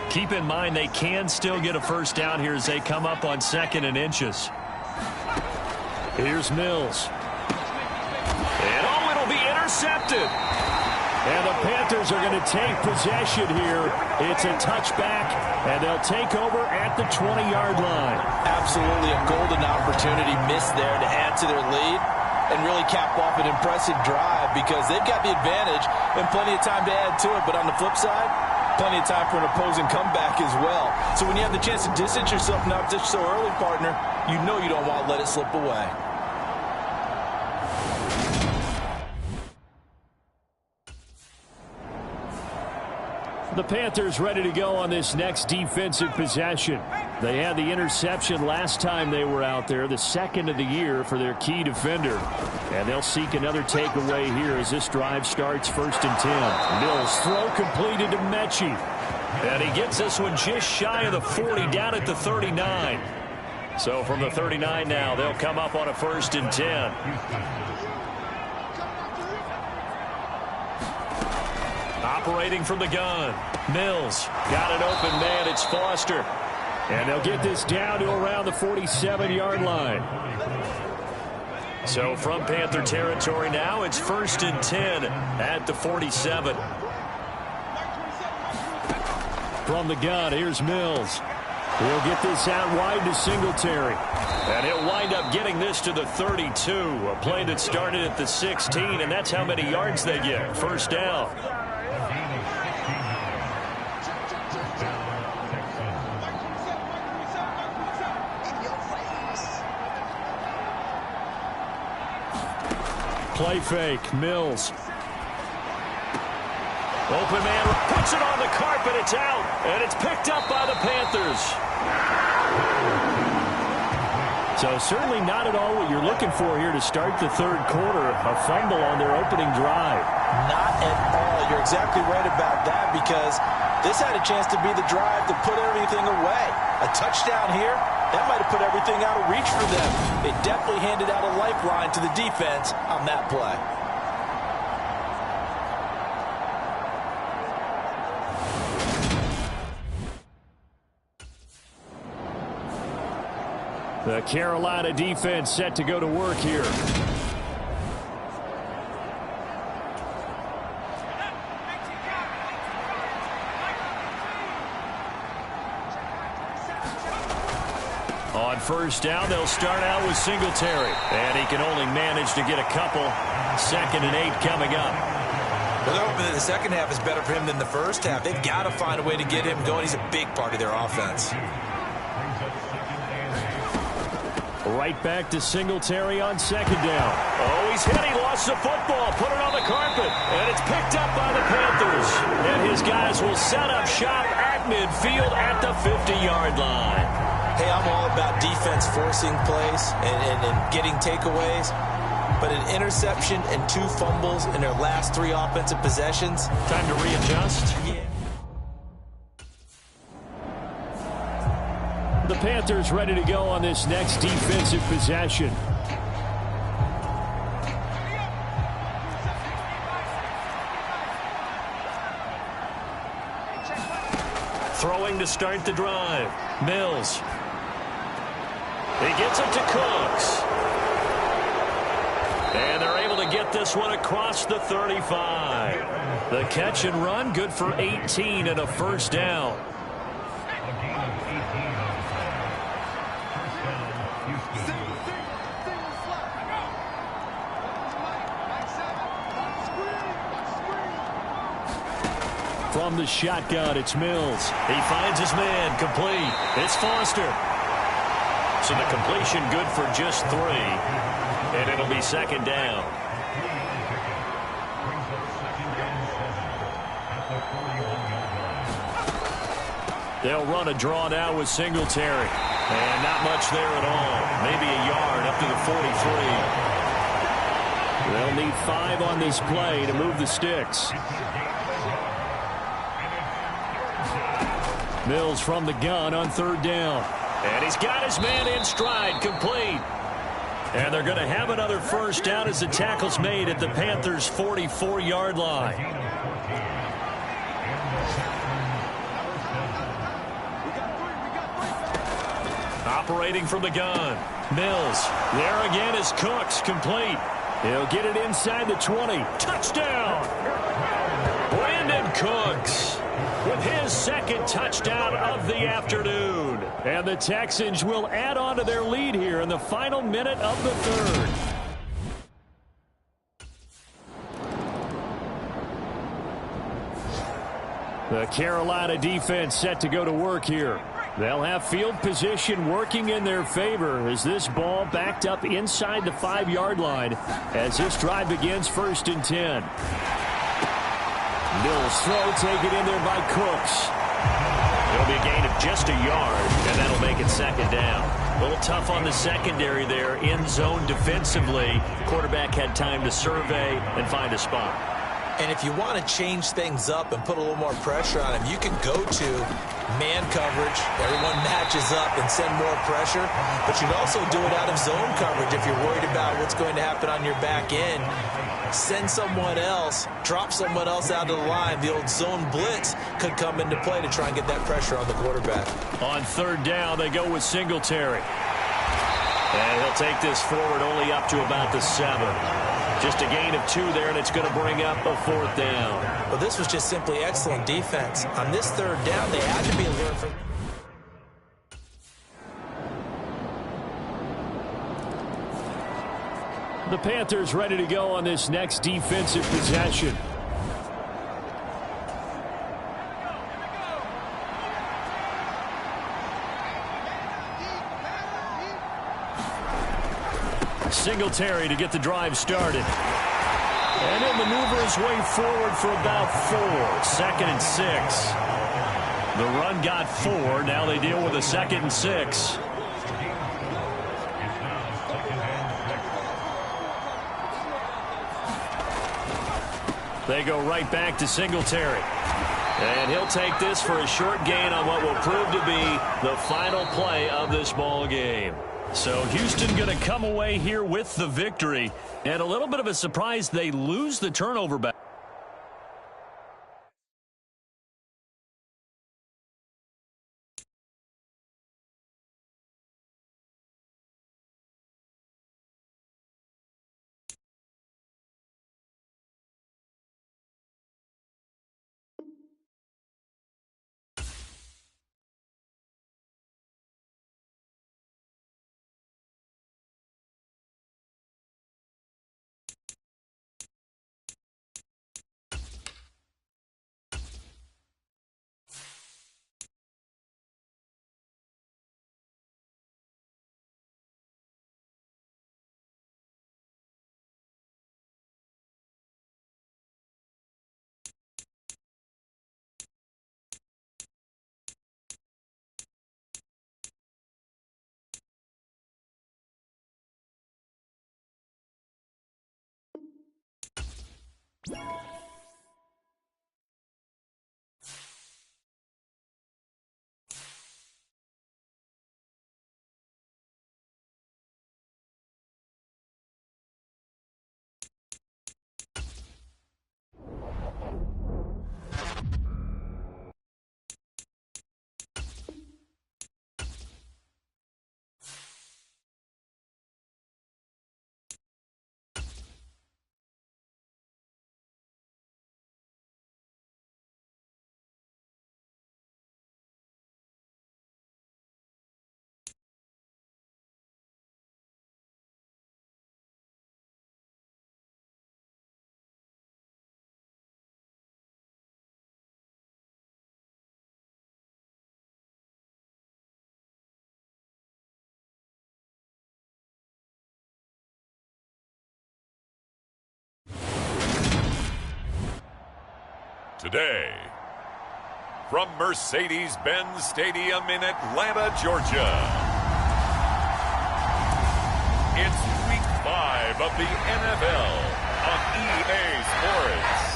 Keep in mind they can still get a first down here as they come up on 2nd and inches.
Here's Mills.
And oh, it'll be intercepted.
And the Panthers are going to take possession here. It's a touchback, and they'll take over at the 20-yard line.
Absolutely a golden opportunity missed there to add to their lead and really cap off an impressive drive because they've got the advantage and plenty of time to add to it. But on the flip side, plenty of time for an opposing comeback as well. So when you have the chance to distance yourself not just so early, partner, you know you don't want to let it slip away.
The Panthers ready to go on this next defensive possession. They had the interception last time they were out there, the 2nd of the year for their key defender. And they'll seek another takeaway here as this drive starts 1st and 10. Mills throw completed to Mechie.
And he gets this one just shy of the 40 down at the 39. So from the 39 now, they'll come up on a 1st and 10. Operating from the gun. Mills got an open man. It's Foster.
And they'll get this down to around the 47-yard line.
So from Panther territory now, it's 1st and 10 at the 47.
From the gun, here's Mills. He'll get this out wide to Singletary.
And he'll wind up getting this to the 32. A play that started at the 16, and that's how many yards they get. First down.
Play fake, Mills.
Open man puts it on the carpet. It's out, and it's picked up by the Panthers.
So certainly not at all what you're looking for here to start the 3rd quarter. A fumble on their opening drive.
Not at all. You're exactly right about that because this had a chance to be the drive to put everything away. A touchdown here, that might have put everything out of reach for them. It definitely handed out a lifeline to the defense on that play.
The Carolina defense set to go to work here. On first down, they'll start out with Singletary. And he can only manage to get a couple. 2nd and 8 coming up.
Well, they're hoping that the second half is better for him than the first half. They've got to find a way to get him going. He's a big part of their offense.
Right back to Singletary on 2nd down. Oh, he's hit. He lost the football. Put it on the carpet. And it's picked up by the Panthers. And his guys will set up shop at midfield at the 50-yard line.
Hey, I'm all about defense forcing plays and getting takeaways. But an interception and 2 fumbles in their last 3 offensive possessions.
Time to readjust.
Yeah.
The Panthers ready to go on this next defensive possession.
Throwing to start the drive. Mills. He gets it to Cooks. And they're able to get this one across the 35. The catch and run, good for 18 and a first down.
From the shotgun, it's Mills.
He finds his man, complete. It's Foster. So the completion good for just 3. And it'll be 2nd down.
They'll run a draw now with Singletary.
And not much there at all. Maybe a yard up to the 43.
They'll need 5 on this play to move the sticks. Mills from the gun on 3rd down.
And he's got his man in stride, complete. And they're going to have another first down as the tackle's made at the Panthers' 44-yard line. Operating from the gun. Mills. There again is Cooks, complete.
He'll get it inside the 20.
Touchdown! Brandon Cooks with his 2nd touchdown of the afternoon.
And the Texans will add on to their lead here in the final minute of the 3rd. The Carolina defense set to go to work here. They'll have field position working in their favor as this ball backed up inside the 5-yard line as this drive begins 1st and 10. Mills throw taken in there by Cooks.
It'll be a gain of just a yard, and that'll make it 2nd down. A little tough on the secondary there, in zone defensively. Quarterback had time to survey and find a spot.
And if you want to change things up and put a little more pressure on him, you can go to man coverage. Everyone matches up and send more pressure. But you can also do it out of zone coverage if you're worried about what's going to happen on your back end. Send someone else, drop someone else out of the line. The old zone blitz could come into play to try and get that pressure on the quarterback.
On 3rd down, they go with Singletary.
And he'll take this forward only up to about the 7. Just a gain of 2 there, and it's going to bring up a 4th down.
Well, this was just simply excellent defense. On this 3rd down, they had to be alert for...
The Panthers ready to go on this next defensive possession. Singletary to get the drive started. And he'll maneuver his way forward for about 4. 2nd and 6. The run got 4. Now they deal with a 2nd and 6. They go right back to Singletary. And he'll take this for a short gain on what will prove to be the final play of this ball game. So Houston going to come away here with the victory. And a little bit of a surprise, they lose the turnover battle.
Today, from Mercedes-Benz Stadium in Atlanta, Georgia, it's Week 5 of the NFL on EA Sports.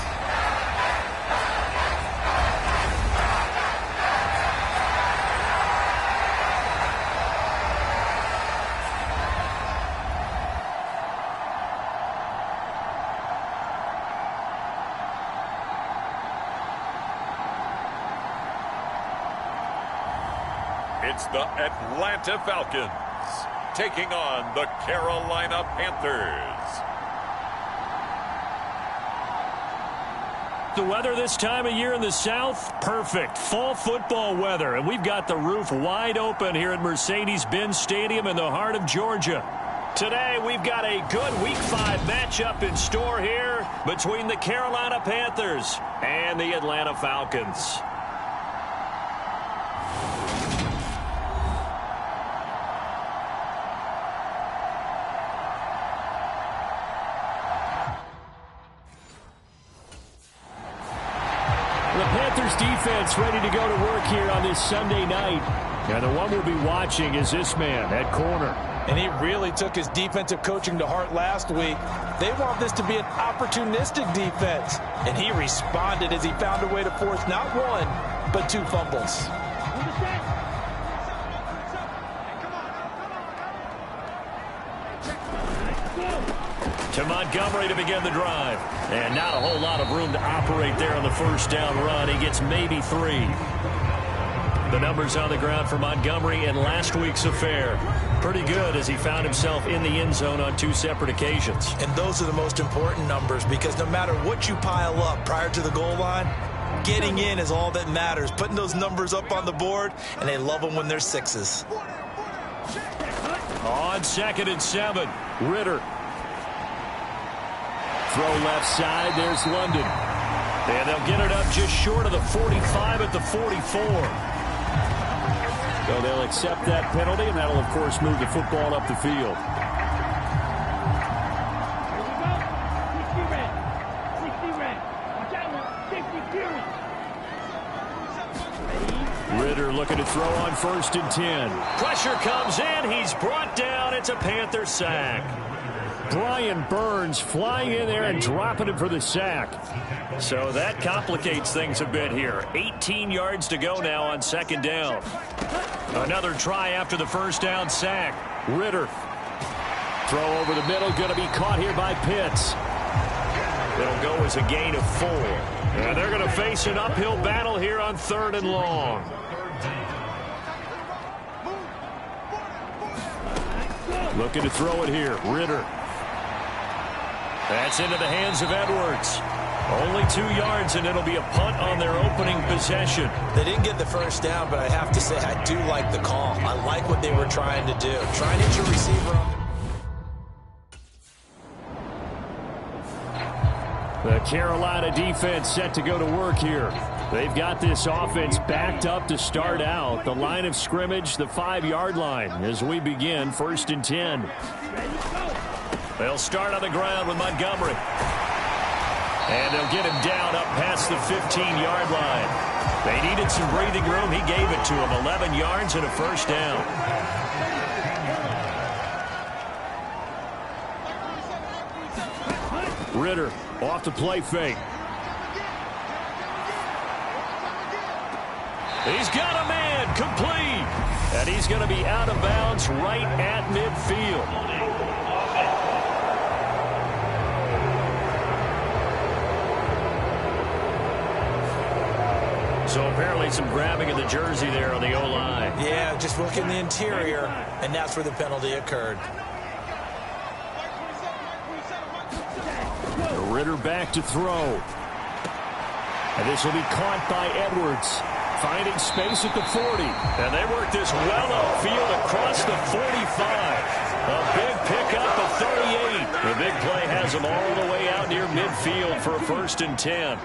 It's the Atlanta Falcons taking on the Carolina Panthers.
The weather this time of year in the South, perfect. Fall football weather, and we've got the roof wide open here at Mercedes-Benz Stadium in the heart of Georgia. Today, we've got a good Week 5 matchup in store here between the Carolina Panthers and the Atlanta Falcons. The Panthers defense ready to go to work here on this Sunday night. And the one we'll be watching is this man at corner.
And he really took his defensive coaching to heart last week. They want this to be an opportunistic defense. And he responded as he found a way to force not one, but 2 fumbles.
To Montgomery to begin the drive. And not a whole lot of room to operate there on the first down run. He gets maybe 3. The numbers on the ground for Montgomery in last week's affair. Pretty good as he found himself in the end zone on 2 separate occasions.
And those are the most important numbers because no matter what you pile up prior to the goal line, getting in is all that matters. Putting those numbers up on the board, and they love them when they're 6s.
On 2nd and 7, Ritter. Throw left side, there's London. And they'll get it up just short of the 45 at the 44. So they'll accept that penalty, and that'll, of course, move the football up the field. Ritter looking to throw on 1st and 10. Pressure comes in. He's brought down. It's a Panther sack. Brian Burns flying in there and dropping him for the sack. So that complicates things a bit here. 18 yards to go now on 2nd down. Another try after the first down sack. Ritter. Throw over the middle. Going to be caught here by Pitts. It'll go as a gain of 4. And they're going to face an uphill battle here on 3rd and long. Looking to throw it here. Ritter. That's into the hands of Edwards. Only 2 yards, and it'll be a punt on their opening possession.
They didn't get the first down, but I have to say I do like the call. I like what they were trying to do. Try and hit your receiver on
the Carolina defense set to go to work here. They've got this offense backed up to start out. The line of scrimmage, the 5-yard line as we begin 1st and 10. They'll start on the ground with Montgomery. And they'll get him down up past the 15-yard line. They needed some breathing room. He gave it to him. 11 yards and a first down. Ritter Off the play fake. He's got a man, complete. And he's going to be out of bounds right at midfield. So apparently some grabbing of the jersey there on the O-line.
Yeah, just look in the interior, and that's where the penalty occurred.
Ritter back to throw. And this will be caught by Edwards. Finding space at the 40.
And they work this well upfield across the 45. A big pickup of 38. The big play has them all the way out near midfield for a 1st and 10.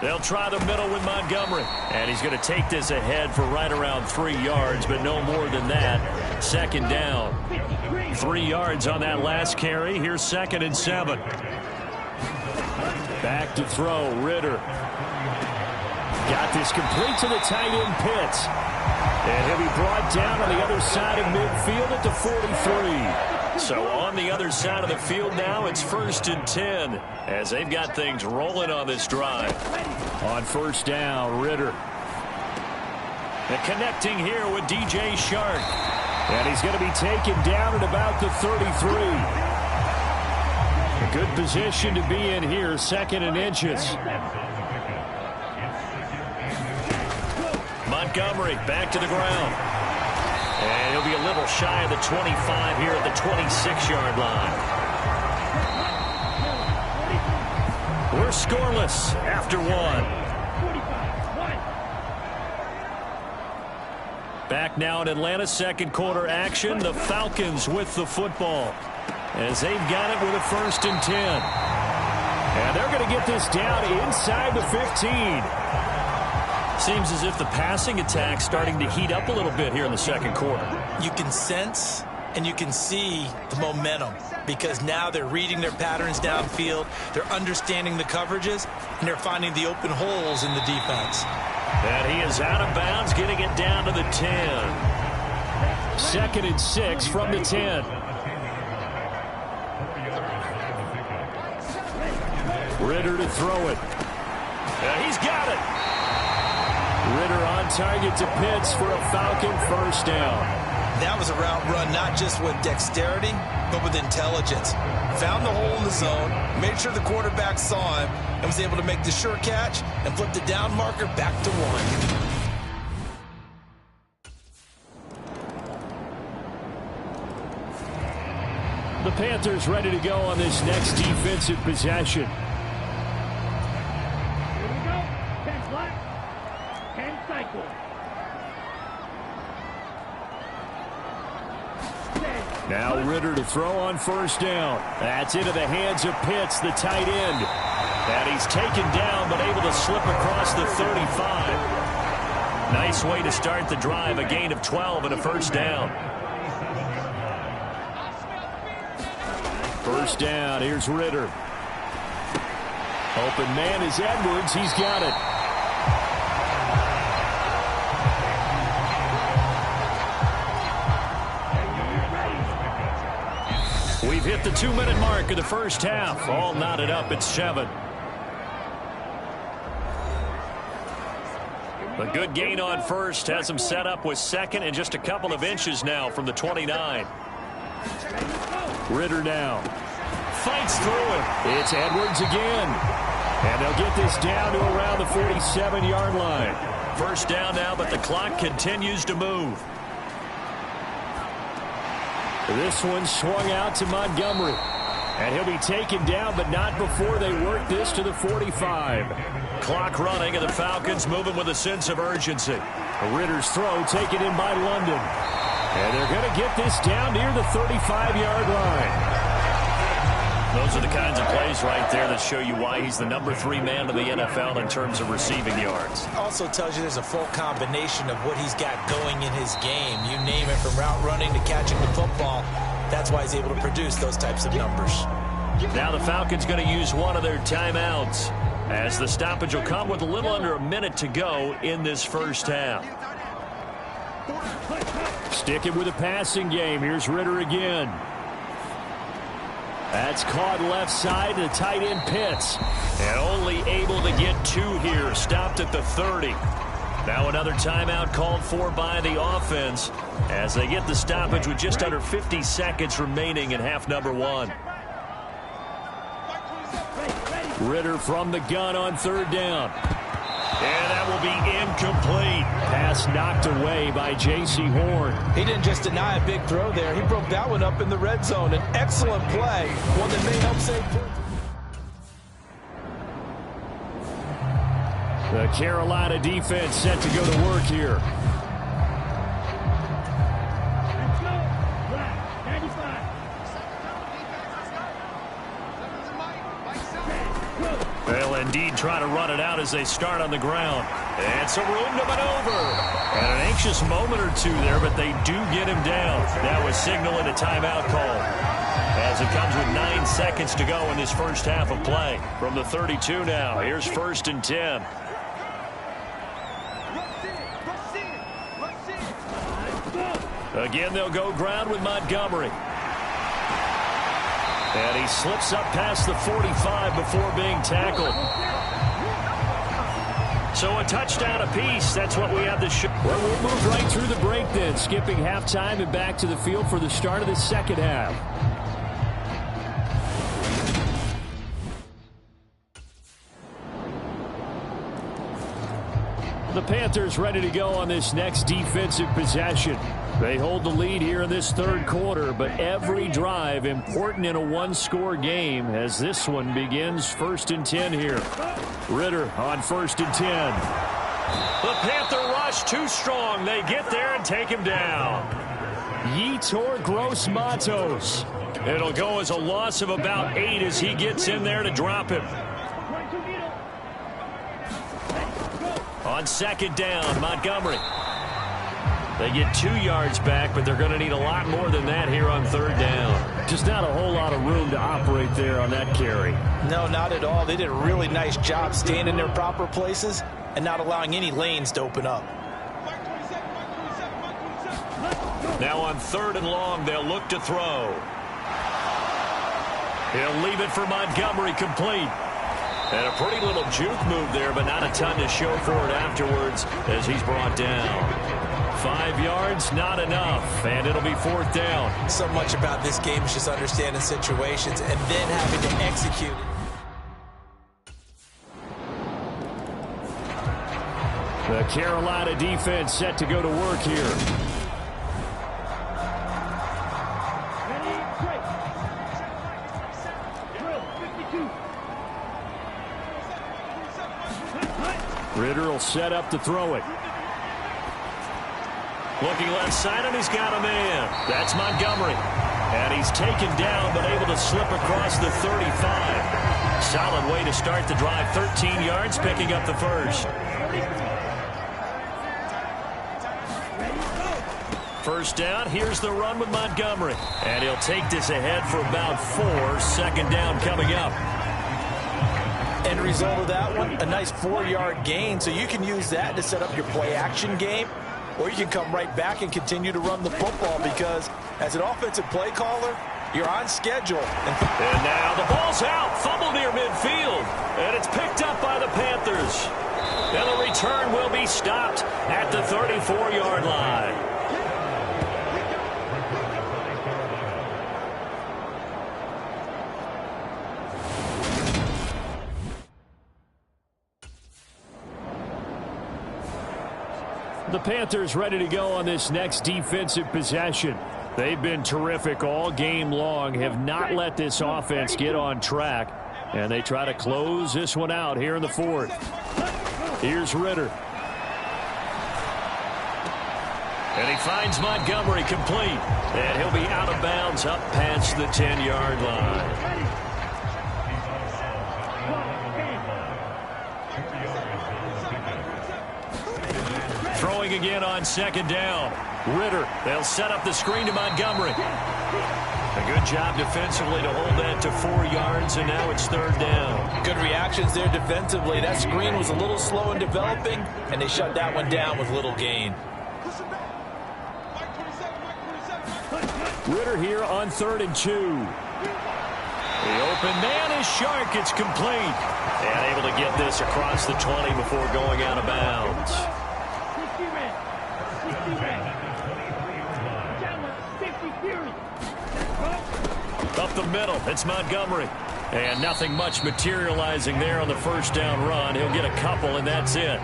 They'll try the middle with Montgomery. And he's going to take this ahead for right around 3 yards, but no more than that. 2nd down. 3 yards on that last carry. Here's 2nd and 7.
Back to throw, Ritter. Got this complete to the tight end, Pitts. And he'll be brought down on the other side of midfield at the 43.
So on the other side of the field now, it's 1st and 10 as they've got things rolling on this drive.
On 1st down, Ritter.
And connecting here with DJ Shark.
And he's going to be taken down at about the 33. A good position to be in here, 2nd and inches.
Montgomery back to the ground. And he'll be a little shy of the 25 here at the 26-yard line. We're scoreless after 1. Back now in Atlanta, 2nd quarter action. The Falcons with the football as they've got it with a 1st and 10.
And they're going to get this down inside the 15.
Seems as if the passing attack's starting to heat up a little bit here in the 2nd quarter.
You can sense and you can see the momentum because now they're reading their patterns downfield, they're understanding the coverages, and they're finding the open holes in the defense.
And he is out of bounds, getting it down to the 10.
2nd and 6 from the 10. Ritter to throw it.
He's got it.
Ritter on target to Pitts for a Falcon 1st down.
That was a route run not just with dexterity, but with intelligence. Found the hole in the zone, made sure the quarterback saw him, and was able to make the sure catch and flip the down marker back to 1.
The Panthers ready to go on this next defensive possession. Now Ritter to throw on 1st down. That's into the hands of Pitts, the tight end. And he's taken down but able to slip across the 35.
Nice way to start the drive. A gain of 12 and a 1st down.
1st down. Here's Ritter. Open man is Edwards. He's got it.
We've hit the 2-minute mark of the 1st half. All knotted up at 7. A good gain on 1st. Has him set up with 2nd and just a couple of inches now from the 29.
Ritter now.
Fights through it.
It's Edwards again. And they'll get this down to around the 47-yard line.
1st down now, but the clock continues to move.
This one swung out to Montgomery. And he'll be taken down, but not before they work this to the 45.
Clock running, and the Falcons moving with a sense of urgency.
Ritter's throw taken in by London. And they're going to get this down near the 35-yard line.
Those are the kinds of plays right there that show you why he's the number 3 man in the NFL in terms of receiving yards.
Also tells you there's a full combination of what he's got going in his game. You name it, from route running to catching the football. That's why he's able to produce those types of numbers.
Now the Falcons going to use one of their timeouts, as the stoppage will come with a little under a minute to go in this 1st half.
Sticking with the passing game. Here's Ritter again. That's caught left side to tight end Pitts. And only able to get 2 here. Stopped at the 30. Now another timeout called for by the offense as they get the stoppage with just under 50 seconds remaining in half number 1. Ritter from the gun on 3rd down. And that will be incomplete. Pass knocked away by J.C. Horn.
He didn't just deny a big throw there. He broke that one up in the red zone. An excellent play, one that may help save points.
The Carolina defense set to go to work here. They'll indeed try to run it out as they start on the ground. And some room to maneuver. And an anxious moment or two there, but they do get him down. That was signaling a timeout call, as it comes with 9 seconds to go in this first half of play. From the 32 now, here's 1st and 10. Again, they'll go ground with Montgomery. And he slips up past the 45 before being tackled. So a touchdown apiece. That's what we have to show. Well, we'll move right through the break then, skipping halftime and back to the field for the start of the second half. The Panthers ready to go on this next defensive possession. They hold the lead here in this 3rd quarter, but every drive important in a 1-score game as this one begins 1st and 10 here. Ritter on 1st and 10. The Panther rush too strong. They get there and take him down. Yetur Gross-Matos. It'll go as a loss of about 8 as he gets in there to drop him. On 2nd down, Montgomery. They get 2 yards back, but they're going to need a lot more than that here on 3rd down. Just not a whole lot of room to operate there on that carry. No, not at all. They did a really nice job staying in their proper places and not allowing any lanes to open up. Now on 3rd and long, they'll look to throw. He'll leave it for Montgomery, complete. And a pretty little juke move there, but not a ton to show for it afterwards as he's brought down. 5 yards, not enough, and it'll be 4th down.
So much about this game is just understanding situations and then having to execute it.
The Carolina defense set to go to work here. Ritter will set up to throw it. Looking left side, and he's got a man. That's Montgomery. And he's taken down, but able to slip across the 35. Solid way to start the drive. 13 yards, picking up the first. 1st down, here's the run with Montgomery. And he'll take this ahead for about 4. 2nd down coming up. End result of that one, a nice 4-yard gain. So you can use that to set up your play-action game, or you can come right back and continue to run the football because as an offensive play caller, you're on schedule. And now the ball's out. Fumble near midfield. And it's picked up by the Panthers. And the return will be stopped at the 34-yard line. The Panthers ready to go on this next defensive possession. They've been terrific all game long, have not let this offense get on track, and they try to close this one out here in the 4th. Here's Ritter. And he finds Montgomery complete, and he'll be out of bounds up past the 10-yard line. Throwing again on 2nd down. Ritter, they'll set up the screen to Montgomery. A good job defensively to hold that to 4 yards, and now it's 3rd down. Good reactions there defensively. That screen was a little slow in developing, and they shut that one down with little gain. Ritter here on 3rd and 2.
open man is Shark. It's complete. And able to get this across the 20 before going out of bounds. Up the middle, it's Montgomery. And nothing much materializing there on the first down run. He'll get a couple, and that's it.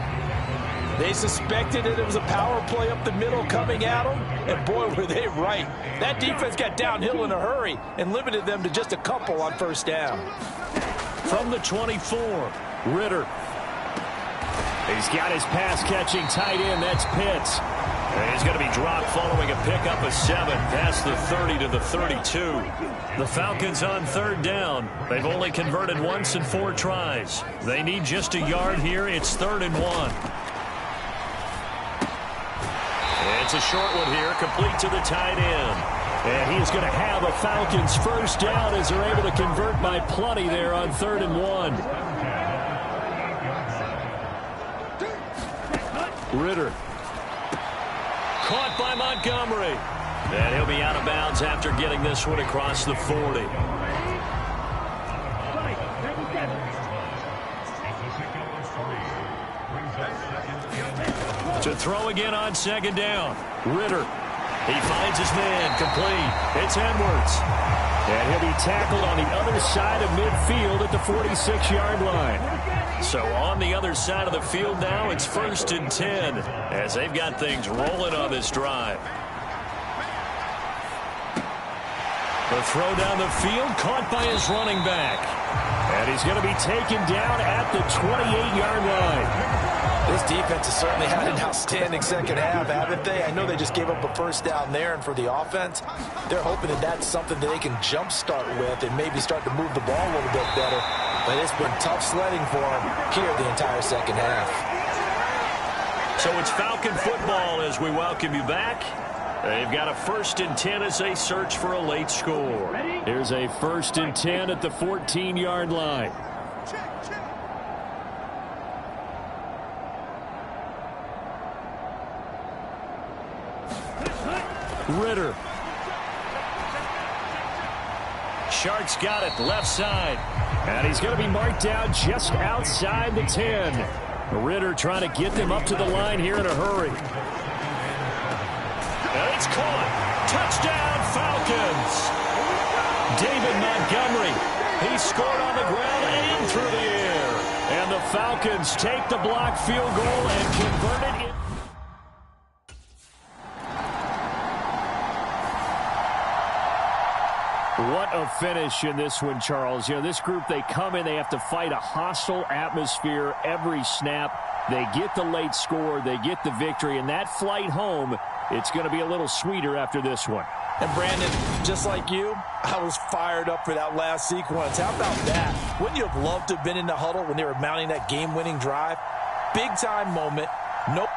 They suspected that it was a power play up the middle coming at them, and boy, were they right. That defense got downhill in a hurry and limited them to just a couple on first down.
From the 24, Ritter.
He's got his pass-catching tight end. That's Pitts.
And he's going to be dropped following a pickup of 7 past the 30 to the 32. The Falcons on third down. They've only converted once in 4 tries. They need just a yard here. It's 3rd and 1. It's a short one here, complete to the tight end.
And he's going to have a Falcons first down as they're able to convert by plenty there on 3rd and 1. Ritter.
Caught by Montgomery. And he'll be out of bounds after getting this one across the 40. To throw again on 2nd down. Ritter. He finds his man, complete. It's Edwards.
And he'll be tackled on the other side of midfield at the 46-yard line.
So on the other side of the field now, it's 1st and 10 as they've got things rolling on this drive. The throw down the field, caught by his running back.
And he's going to be taken down at the 28-yard line.
This defense has certainly had an outstanding second half, haven't they? I know they just gave up a first down there, and for the offense, they're hoping that that's something that they can jumpstart with and maybe start to move the ball a little bit better. But it's been tough sledding for them here the entire second half.
So it's Falcon football as we welcome you back. They've got a 1st and 10 as they search for a late score.
Here's a 1st and 10 at the 14-yard line. Ritter.
Shark's got it, left side.
And he's going to be marked down just outside the 10. Ritter trying to get them up to the line here in a hurry.
And it's caught. Touchdown, Falcons. David Montgomery. He scored on the ground and through the air.
And the Falcons take the block field goal and convert it in. What a finish in this one, Charles. You know, this group, they come in, they have to fight a hostile atmosphere every snap. They get the late score, they get the victory, and that flight home, it's going to be a little sweeter after this one.
And Brandon, just like you, I was fired up for that last sequence. How about that? Wouldn't you have loved to have been in the huddle when they were mounting that game-winning drive? Big-time moment. Nope.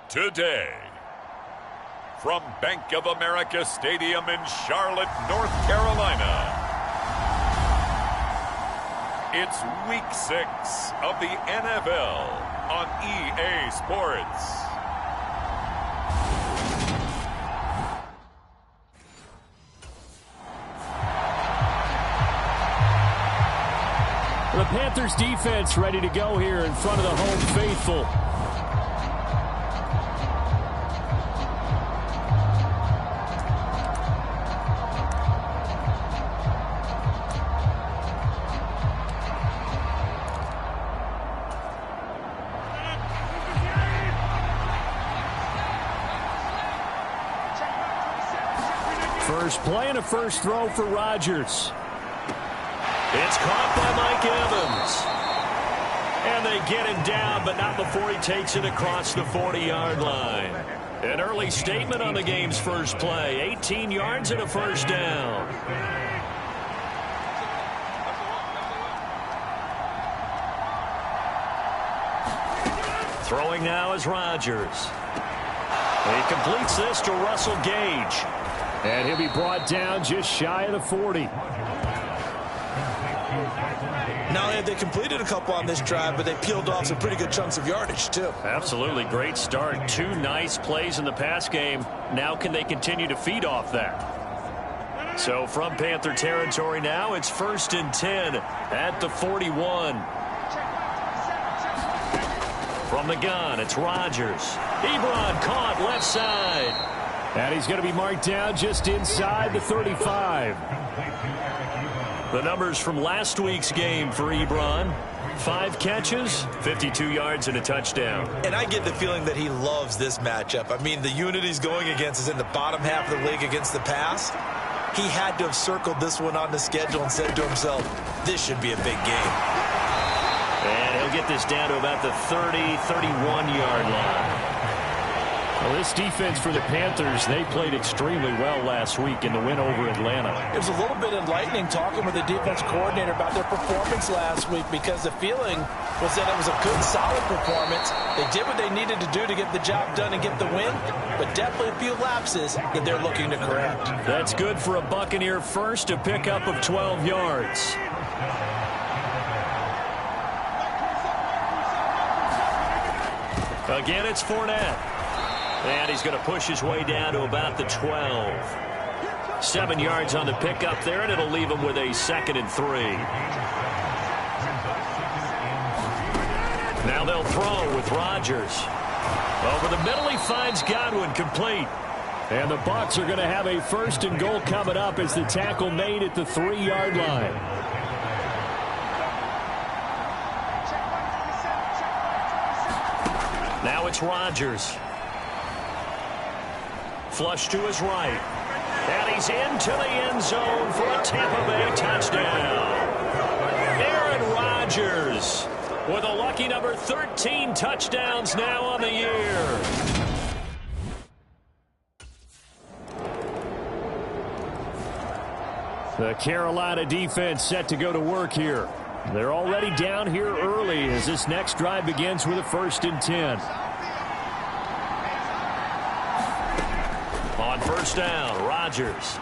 Today, from Bank of America Stadium in Charlotte, North Carolina, it's Week 6 of the NFL on EA Sports.
Panthers defense ready to go here in front of the home faithful. First play and a first throw for Rodgers.
It's caught by Mike Evans. And they get him down, but not before he takes it across the 40-yard line. An early statement on the game's first play. 18 yards and a first down. Throwing now is Rodgers. He completes this to Russell Gage.
And he'll be brought down just shy of the 40.
Not only have they completed a couple on this drive, but they peeled off some pretty good chunks of yardage, too.
Absolutely great start. 2 nice plays in the pass game. Now can they continue to feed off that? So from Panther territory now, it's 1st and 10 at the 41. From the gun, it's Rodgers. Ebron caught left side.
And he's going to be marked down just inside the 35.
The numbers from last week's game for Ebron. 5 catches, 52 yards, and a touchdown.
And I get the feeling that he loves this matchup. I mean, the unit he's going against is in the bottom half of the league against the pass. He had to have circled this one on the schedule and said to himself, this should be a big game.
And he'll get this down to about the 30, 31-yard line.
Well, this defense for the Panthers, they played extremely well last week in the win over Atlanta.
It was a little bit enlightening talking with the defense coordinator about their performance last week, because the feeling was that it was a good, solid performance. They did what they needed to do to get the job done and get the win, but definitely a few lapses that they're looking to correct.
That's good for a Buccaneer first, a pickup of 12 yards. Again, it's Fournette. And he's going to push his way down to about the 12. 7 yards on the pickup there, and it'll leave him with a 2nd and 3. Now they'll throw with Rodgers. Over the middle, he finds Godwin, complete.
And the Bucs are going to have a 1st and goal coming up as the tackle made at the 3-yard line.
Now it's Rodgers. Flush to his right. And he's into the end zone for a Tampa Bay touchdown. Aaron Rodgers with a lucky number 13 touchdowns now on the year.
The Carolina defense set to go to work here. They're already down here early as this next drive begins with a 1st and 10.
On 1st down, Rodgers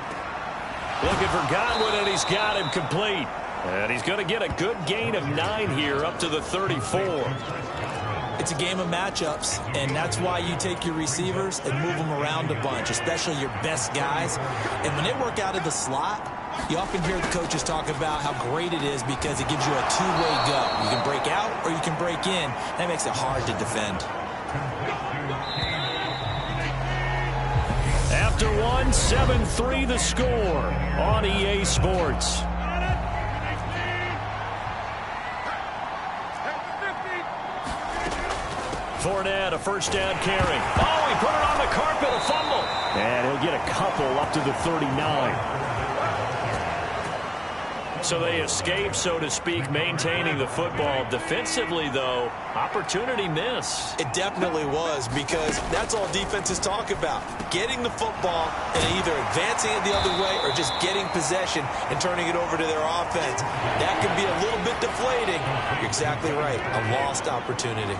looking for Godwin, and he's got him complete. And he's going to get a good gain of 9 here up to the 34.
It's a game of matchups, and that's why you take your receivers and move them around a bunch, especially your best guys. And when they work out of the slot, you often hear the coaches talk about how great it is because it gives you a two-way go. You can break out or you can break in. That makes it hard to defend.
After one, 7-3 the score on EA Sports. Fournette, a 1st down carry. Oh, he put it on the carpet, a fumble.
And he'll get a couple up to the 39.
So they escape, so to speak, maintaining the football. Defensively, though, opportunity miss.
It definitely was, because that's all defenses talk about. Getting the football and either advancing it the other way or just getting possession and turning it over to their offense. That can be a little bit deflating. You're exactly right. A lost opportunity.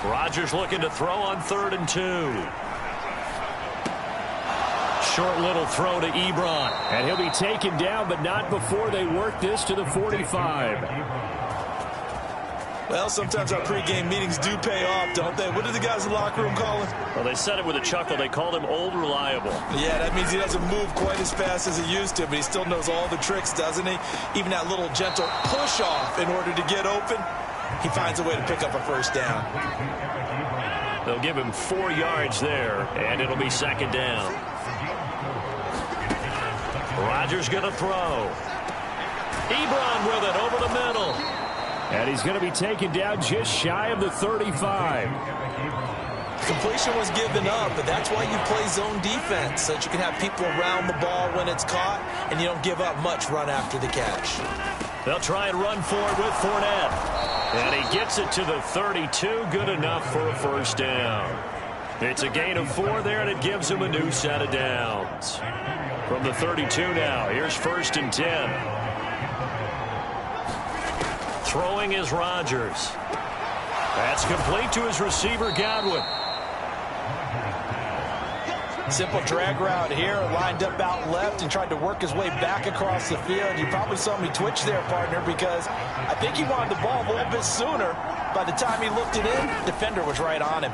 Rodgers looking to throw on 3rd and 2. Short little throw to Ebron.
And he'll be taken down, but not before they work this to the 45.
Well, sometimes our pregame meetings do pay off, don't they? What do the guys in the locker room call him?
Well, they said it with a chuckle. They called him Old Reliable.
Yeah, that means he doesn't move quite as fast as he used to, but he still knows all the tricks, doesn't he? Even that little gentle push-off in order to get open, he finds a way to pick up a first down.
They'll give him 4 yards there, and it'll be second down. Rodgers going to throw. Ebron with it over the middle.
And he's going to be taken down just shy of the 35.
Completion was given up, but that's why you play zone defense, so that you can have people around the ball when it's caught, and you don't give up much run after the catch.
They'll try and run for it with Fournette. And he gets it to the 32. Good enough for a first down. It's a gain of 4 there, and it gives him a new set of downs. From the 32 now, here's 1st and 10. Throwing is Rodgers. That's complete to his receiver, Godwin.
Simple drag route here, lined up out left and tried to work his way back across the field. You probably saw me twitch there, partner, because I think he wanted the ball a little bit sooner. By the time he looked it in, the defender was right on him.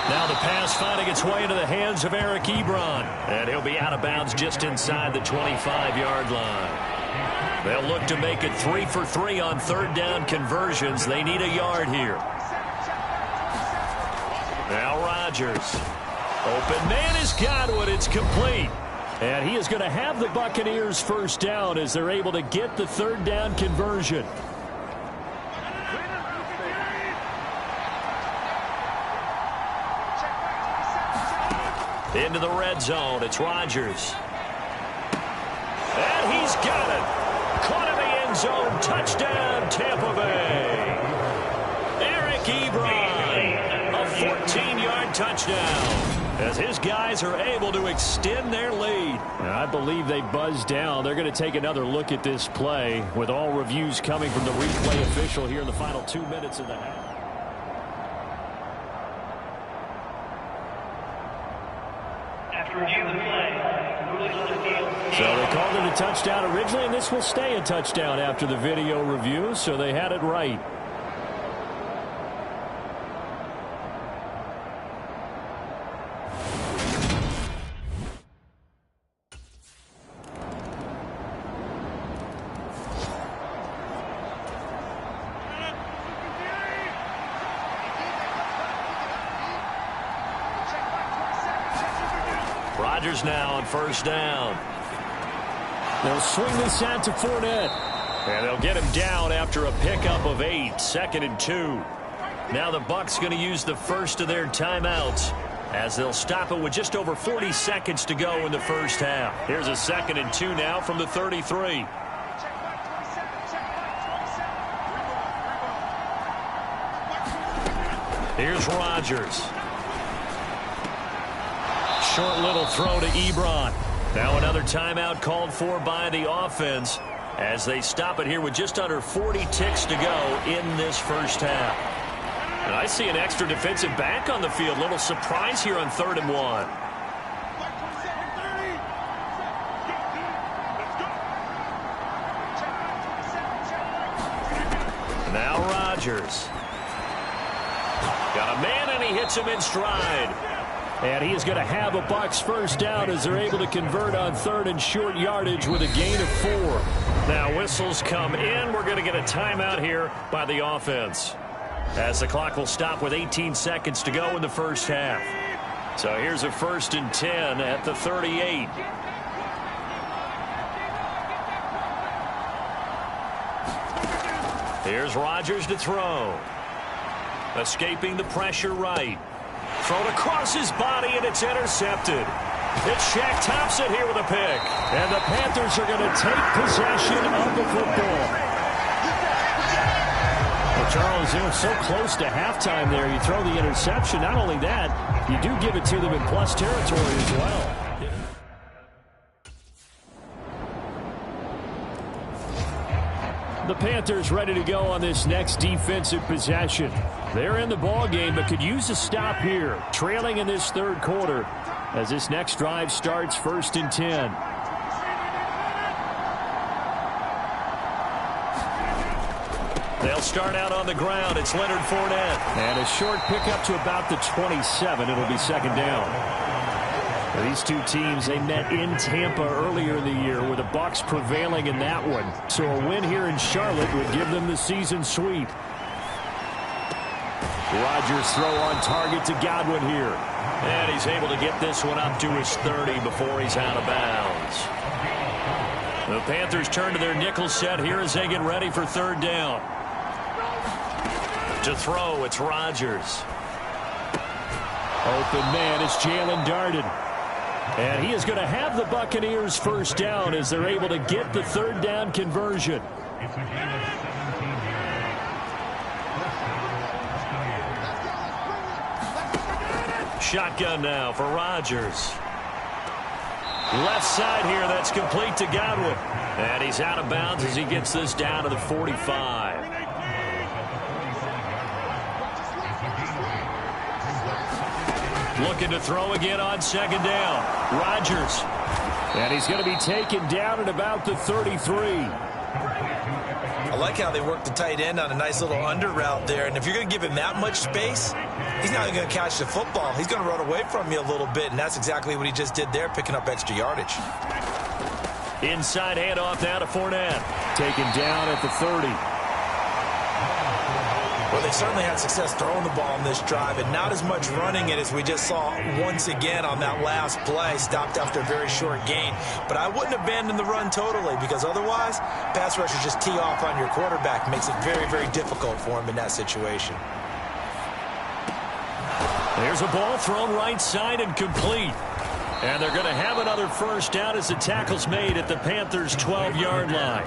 Now the pass finding its way into the hands of Eric Ebron. And he'll be out of bounds just inside the 25-yard line. They'll look to make it 3 for 3 on 3rd down conversions. They need a yard here. Now Rodgers. Open man is Godwin. It's complete. And he is going to have the Buccaneers first down as they're able to get the 3rd down conversion. Into the red zone. It's Rodgers. And he's got it. Caught in the end zone. Touchdown, Tampa Bay. Eric Ebron. A 14-yard touchdown. As his guys are able to extend their lead.
And I believe they buzzed down. They're going to take another look at this play with all reviews coming from the replay official here in the final 2 minutes of the half. So they called it a touchdown originally, and this will stay a touchdown after the video review, so they had it right.
Rodgers now on 1st down.
They'll swing this out to Fournette.
And they'll get him down after a pickup of 8. 2nd and 2. Now the Bucs going to use the first of their timeouts as they'll stop it with just over 40 seconds to go in the first half. Here's a 2nd and 2 now from the 33. Here's Rodgers. Short little throw to Ebron. Now another timeout called for by the offense as they stop it here with just under 40 ticks to go in this first half. And I see an extra defensive back on the field. Little surprise here on 3rd and 1. Now Rodgers. Got a man and he hits him in stride.
And he is going to have a Bucs first down as they're able to convert on 3rd and short yardage with a gain of 4.
Now whistles come in. We're going to get a timeout here by the offense as the clock will stop with 18 seconds to go in the first half. So here's a 1st and 10 at the 38. Here's Rodgers to throw. Escaping the pressure right. Thrown across his body, and it's intercepted. It's Shaq Thompson here with a pick.
And the Panthers are going to take possession of the football. Well, Charles, they were so close to halftime there. You throw the interception. Not only that, you do give it to them in plus territory as well. The Panthers ready to go on this next defensive possession. They're in the ball game, but could use a stop here. Trailing in this 3rd quarter as this next drive starts 1st and 10.
They'll start out on the ground. It's Leonard Fournette.
And a short pickup to about the 27. It'll be second down. These two teams, they met in Tampa earlier in the year with the Bucs prevailing in that one. So a win here in Charlotte would give them the season sweep. Rodgers throw on target to Godwin here.
And he's able to get this one up to his 30 before he's out of bounds. The Panthers turn to their nickel set here as they get ready for third down. To throw, it's Rodgers.
Open man, it's Jalen Darden. And he is going to have the Buccaneers first down as they're able to get the third down conversion.
Shotgun now for Rodgers. Left side here, that's complete to Godwin. And he's out of bounds as he gets this down to the 45. Looking to throw again on second down. Rodgers.
And he's going to be taken down at about the 33.
I like how they work the tight end on a nice little under route there. And if you're going to give him that much space, he's not even going to catch the football. He's going to run away from you a little bit, and that's exactly what he just did there, picking up extra yardage.
Inside handoff now to Fournette.
Taken down at the 30.
Well, they certainly had success throwing the ball on this drive, and not as much running it as we just saw once again on that last play. Stopped after a very short gain. But I wouldn't abandon the run totally, because otherwise, pass rushers just tee off on your quarterback. Makes it very, very difficult for him in that situation.
There's a ball thrown right side and complete. And they're going to have another first down as the tackle's made at the Panthers' 12-yard line.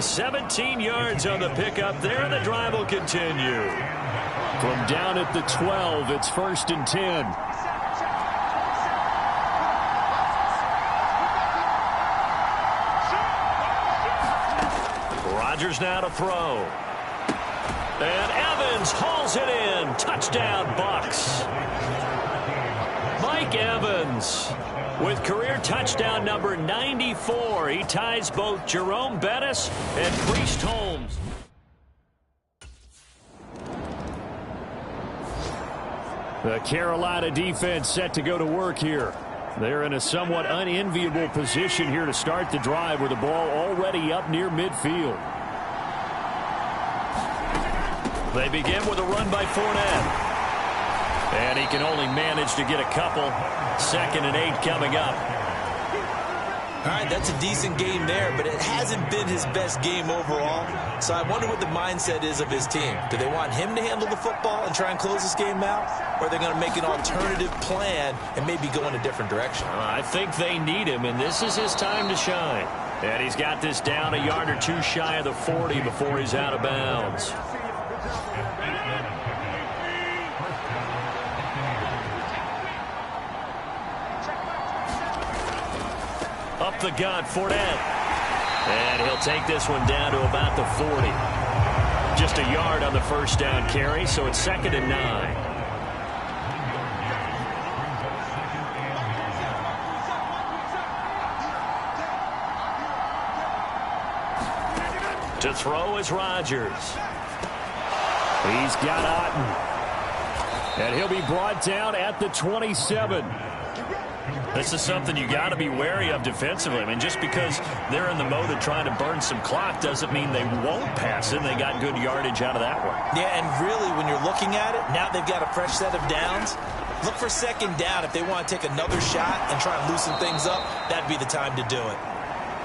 17 yards on the pickup there, and the drive will continue.
From down at the 12, it's 1st and 10.
Rodgers now to throw. And Evans hauls it in. Touchdown, Bucs. Mike Evans with career touchdown number 94. He ties both Jerome Bettis and Priest Holmes.
The Carolina defense set to go to work here. They're in a somewhat unenviable position here to start the drive with the ball already up near midfield.
They begin with a run by Fournette. And he can only manage to get a couple. 2nd and 8 coming up.
All right, that's a decent game there, but it hasn't been his best game overall. So I wonder what the mindset is of his team. Do they want him to handle the football and try and close this game out? Or are they going to make an alternative plan and maybe go in a different direction?
I think they need him, and this is his time to shine. And he's got this down a yard or two shy of the 40 before he's out of bounds. Up the gut, Fournette. And he'll take this one down to about the 40. Just a yard on the first down carry, so it's 2nd and 9. To throw is Rodgers.
He's got Otten. And he'll be brought down at the 27.
This is something you got to be wary of defensively. I mean, just because they're in the mode of trying to burn some clock doesn't mean they won't pass it. They got good yardage out of that one.
Yeah, and really, when you're looking at it, now they've got a fresh set of downs. Look for 2nd down. If they want to take another shot and try and loosen things up, that'd be the time to do it.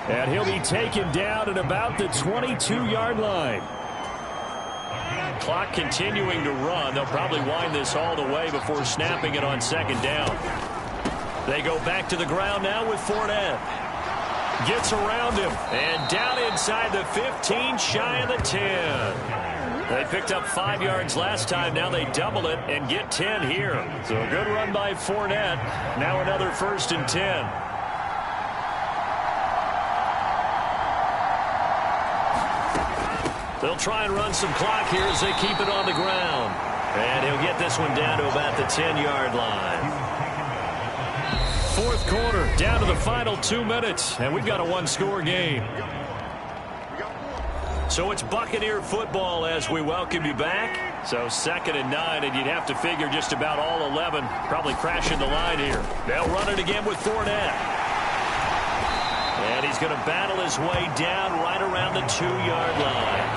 And he'll be taken down at about the 22-yard line.
Clock continuing to run. They'll probably wind this all the way before snapping it on 2nd down. They go back to the ground now with Fournette. Gets around him. And down inside the 15, shy of the 10. They picked up 5 yards last time. Now they double it and get 10 here. So a good run by Fournette. Now another 1st and 10. They'll try and run some clock here as they keep it on the ground. And he'll get this one down to about the 10-yard line. 4th quarter, down to the final 2 minutes, and we've got a one-score game. So it's Buccaneer football as we welcome you back. So 2nd and 9, and you'd have to figure just about all 11 probably crashing the line here. They'll run it again with Fournette. And he's going to battle his way down right around the 2-yard line.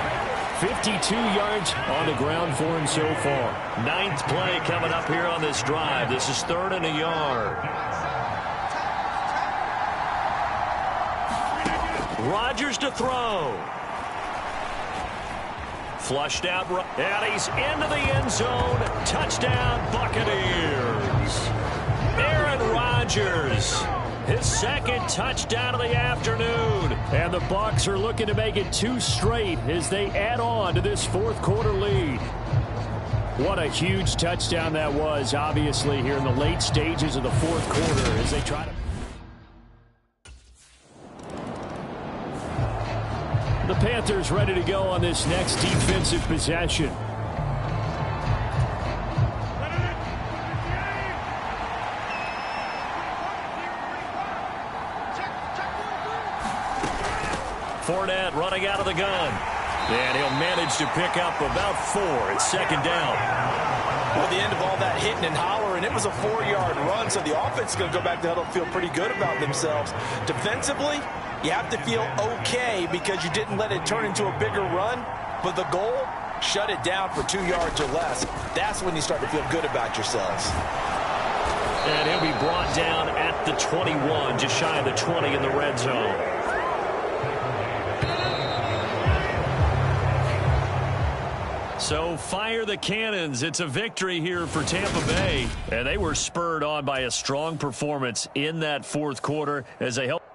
52 yards on the ground for him so far.
9th play coming up here on this drive. This is 3rd and a yard. Rodgers to throw. Flushed out, and he's into the end zone. Touchdown, Buccaneers. Aaron Rodgers, his 2nd touchdown of the afternoon.
And the Bucs are looking to make it 2 straight as they add on to this 4th quarter lead. What a huge touchdown that was, obviously, here in the late stages of the 4th quarter as they try to... The Panthers ready to go on this next defensive possession.
Fournette running out of the gun. And he'll manage to pick up about 4 at 2nd down.
Well, the end of all that hitting and hollering, it was a 4-yard run, so the offense is going to go back to huddle and feel pretty good about themselves. Defensively, you have to feel okay because you didn't let it turn into a bigger run, but the goal, shut it down for 2 yards or less. That's when you start to feel good about yourselves.
And he'll be brought down at the 21, just shy of the 20 in the red zone. So fire the cannons. It's a victory here for Tampa Bay. And they were spurred on by a strong performance in that 4th quarter as they helped.